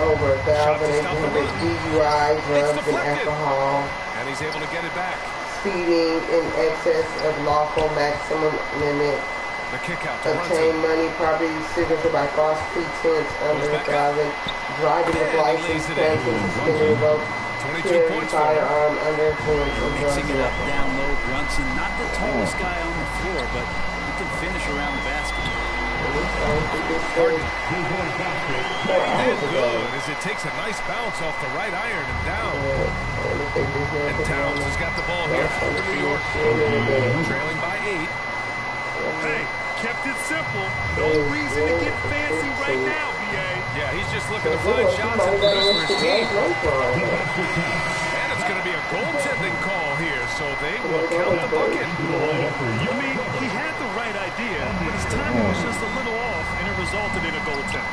over 1,800 DUIs, drugs, and alcohol. And he's able to get it back. Speeding in excess of lawful maximum limit. The kick out to Obtain money, property, signature by false pretense under 1,000. Driving with license, cancel, suspended, revoked. 22 points firearm under influence of Mixing it up down low, Brunson. Not the tallest guy on the floor, but he can finish around the basket. Harden. He did good as it takes a nice bounce off the right iron and down. And Towns has got the ball here for New York. Trailing by 8. Hey, kept it simple. No reason to get fancy right now, B.A. Yeah, he's just looking to find shots and produce for his team. And it's going to be a goaltending call here, so they will count the bucket. I mean, he had the right idea, but his timing was just a little off, and it resulted in a goaltend.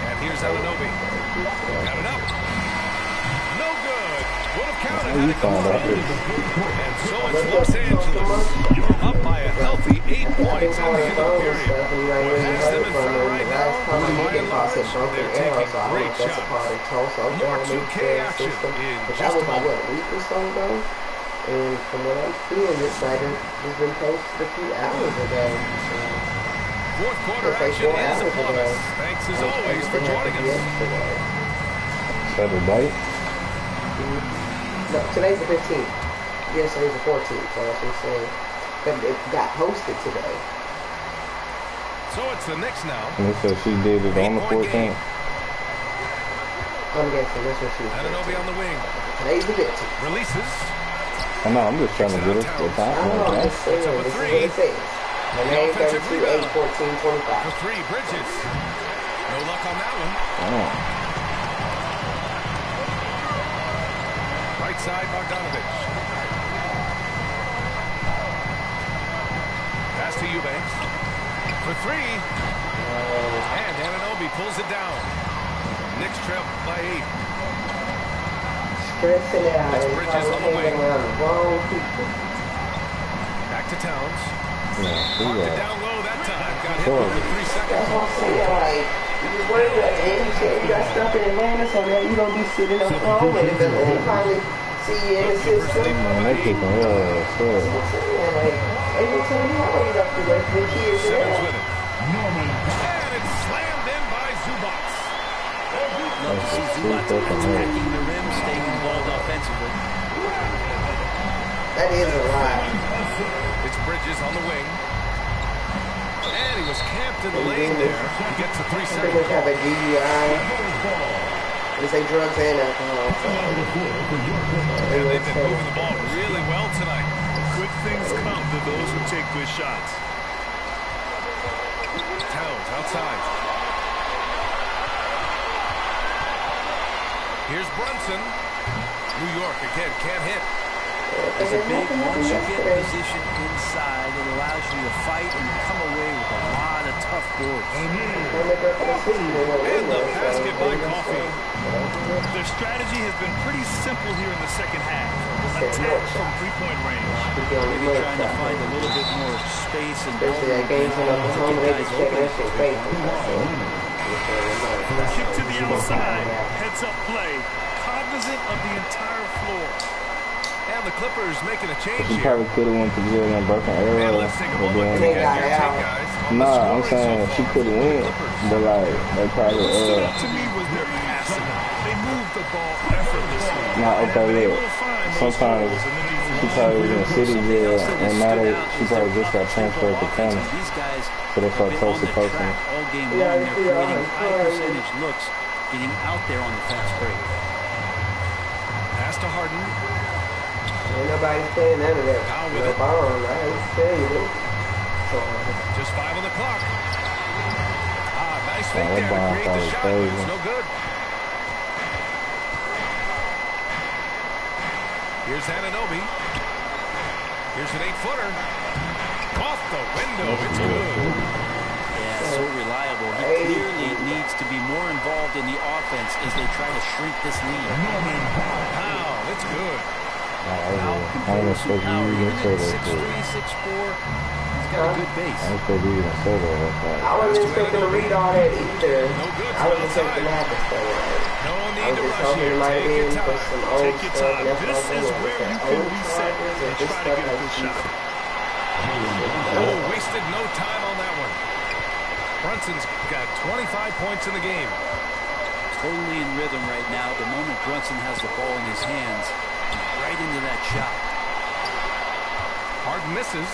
And here's Anunoby. Got it up. No good. Would have counted had it gone in. And so it's Los Angeles. Up by a healthy 8 points at the end of the period. What has them in front right now, by and large, they're taking great shots. More 2K action in just a moment. A week or so ago, and from what I'm seeing, this site has been posted a few hours ago. Fourth quarter action is upon us. Thanks as always for joining us. Saturday. No, today's the 15th. Yesterday's the 14th, so that's what I'm saying. But it got posted today. So it's the Knicks now. And it says she did it on the 14th. I'm guessing that's what she was. Anunoby on the wing. Today's the 15th. Releases. I know, I'm just trying to get it to the top. This is what it says. 9:32, 8, 14, 25. For 3, Bridges. No luck on that one. Right side, Bogdanovich. Pass to Eubanks. For 3. And Anunoby pulls it down. Knicks trail by 8. Stressing it out. That's Bridges on the wing. Back to Towns. Marked it down low that time. Got hit with 3 seconds. That's what I'm saying. Like, you worry about it. You got stuff in Atlanta, so now you don't be sitting up home. And if Atlanta finally see you in the system. Man, they kicking her ass. Every time you have the kids in Simmons there. with it. And it's slammed in by Zubats. Love to see Zubats attacking the rim, staying involved offensively. That is a lot. It's Bridges on the wing. And he was camped in the lane there. He gets a 3-second They have call. a DUI. They say drugs and alcohol. And they've been moving the ball really well tonight. Good things come to those who take good shots. Towns outside. Here's Brunson. New York again, can't hit. It's a big, once you get position inside, it allows you to fight and come away with a lot of tough boards. And the basket by Coffee. Their strategy has been pretty simple here in the second half. Attack from three-point range. Maybe trying to find a little bit more space and ball Especially that game from Oklahoma, they just check that shit Kick to the outside, heads-up play, cognizant of the entire floor. And the Clippers making a change She here. probably could have went to jail and broken arrow. Nah, I'm saying she could have went, but like they probably What stood out to me was their passing. They moved the ball effortlessly. Nah, okay, look. Sometimes she probably was in city jail, and now she probably just got transferred to Canada. So they felt close to posting. All game long, they're creating high percentage looks, getting out there on the fast break. Pass to Harden. Ain't nobody saying none of that. Powell with it. I hate to tell you this. Just 5 on the clock. Nice fake that there to bomb create the was shot, but crazy. it's no good. Here's Anunoby. Here's an 8-footer. Off the window. It's good. Yeah, so reliable. He clearly needs to be more involved in the offense as they try to shrink this lead. Wow, it's good. I don't expect you even to say that. 6'3", 6'4", he's got a good base. I don't expect you even to say that. I wasn't expecting to read all that either. No good. I wasn't expecting that to say that. No I need was to just rush hoping here. it might have Take your been for time. some old Take your stuff. time. And that's This what is I'm where doing. you It's can old reset charges and this try to stuff get a that good you- shot. Oh, wasted no time on that one. Brunson's got 25 points in the game. Totally in rhythm right now. The moment Brunson has the ball in his hands, he's right into that shot. Harden misses.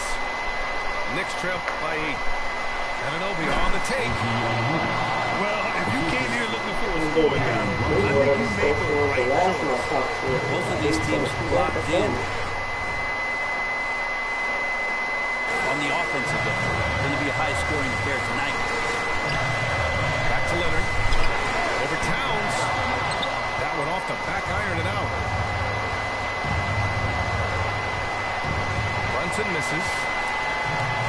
Knicks trail by 8. Anunoby on the take. Well, if you came here looking for a score game, I think you made the right choice. Both of these teams locked in on the offensive end. Going to be a high-scoring affair tonight. Back to Leonard. Over Towns. That one off the back iron and out. Brunson misses.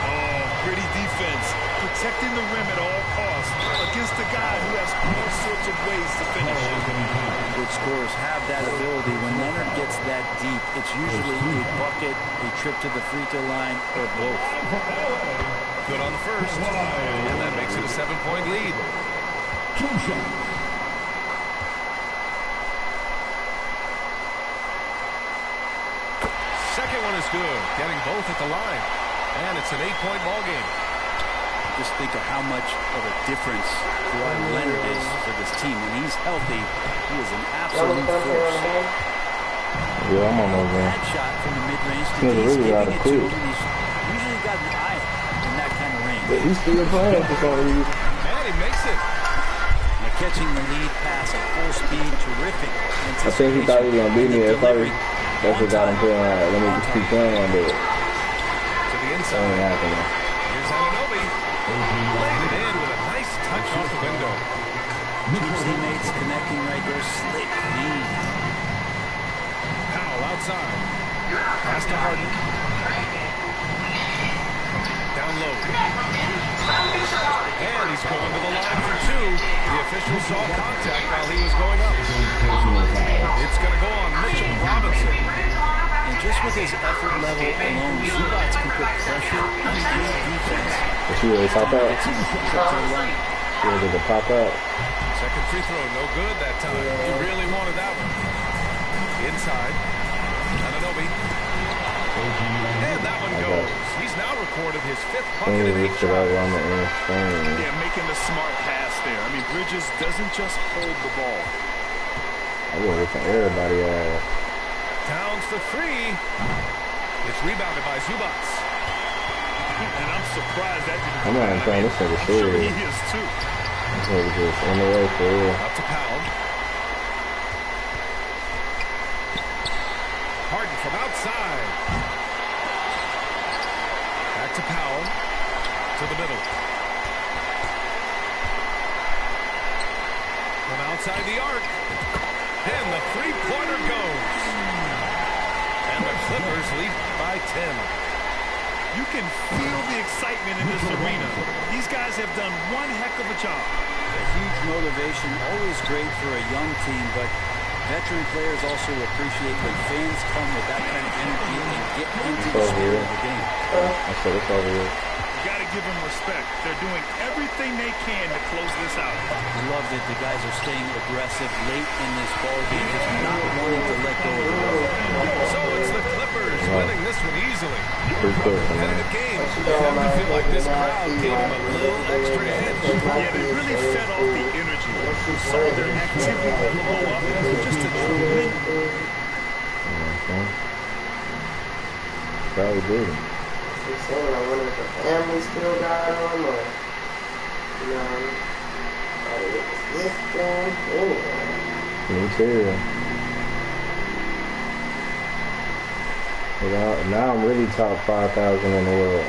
Oh, pretty defense. Protecting the rim at all costs against a guy who has all sorts of ways to finish. Good scorers have that ability. When Leonard gets that deep, it's usually a bucket, a trip to the free throw line, or both. Good on the first. And that makes it a 7-point lead. Second one is good. Getting both at the line. And it's an 8-point ball game. Just think of how much of a difference Kawhi Leonard is for this team. When he's healthy, he is an absolute force. Yeah, I'm on over there. That shot from the mid-range. He's really out of quick. He's usually got an eye in that kind of range. But he's still playing for some reason. And he makes it. Now catching the lead pass at full speed, terrific. I think he thought he was going to beat me at first. That's what got him feeling like, let me just keep playing on it. To the inside. Here's Anunoby. Laid it in with a nice touch off the window. Two teammates connecting right there. Slick, clean. Powell outside. Pass to Harden. Down low. And he's going to the line for 2. The official saw contact while he was going up. It's going to go on Mitchell Robinson. And just with his effort level alone, Zubats can put pressure on any defense. But she really pop out. She did the pop out. Second free throw, no good that time. He really wanted that one. Inside. goes. He's now recorded his 5th bucket in 8 shots. Yeah, making the smart pass there. I mean, Bridges doesn't just hold the ball. I would look at everybody else. Towns for 3. It's rebounded by Zubats. And I'm surprised that didn't. I'm not trying this nigga sure serious. He is too. This nigga just on the way for real. Up to Powell. Harden from outside. Back to Powell. To the middle. From outside the arc. And the three-pointer goes. And the Clippers lead by 10. You can feel the excitement in this arena. These guys have done one heck of a job. A huge motivation, always great for a young team, but veteran players also appreciate when fans come with that kind of energy and get into the spirit of the game. I said it's over here. You got to give them respect. They're doing everything they can to close this out. I love that the guys are staying aggressive late in this ball game, just not wanting to let go of the ball. So it's the Clippers winning this one easily. Pretty quick, Competitive game. You have to feel like this crowd gave them a little extra edge. Yeah, they really fed off the energy. You saw their activity level go up. Just a tremendous. Probably did. He's saying, I wonder if the family still got him, or, you know, this thing, anyway. Me too. Now I'm really top 5,000 in the world.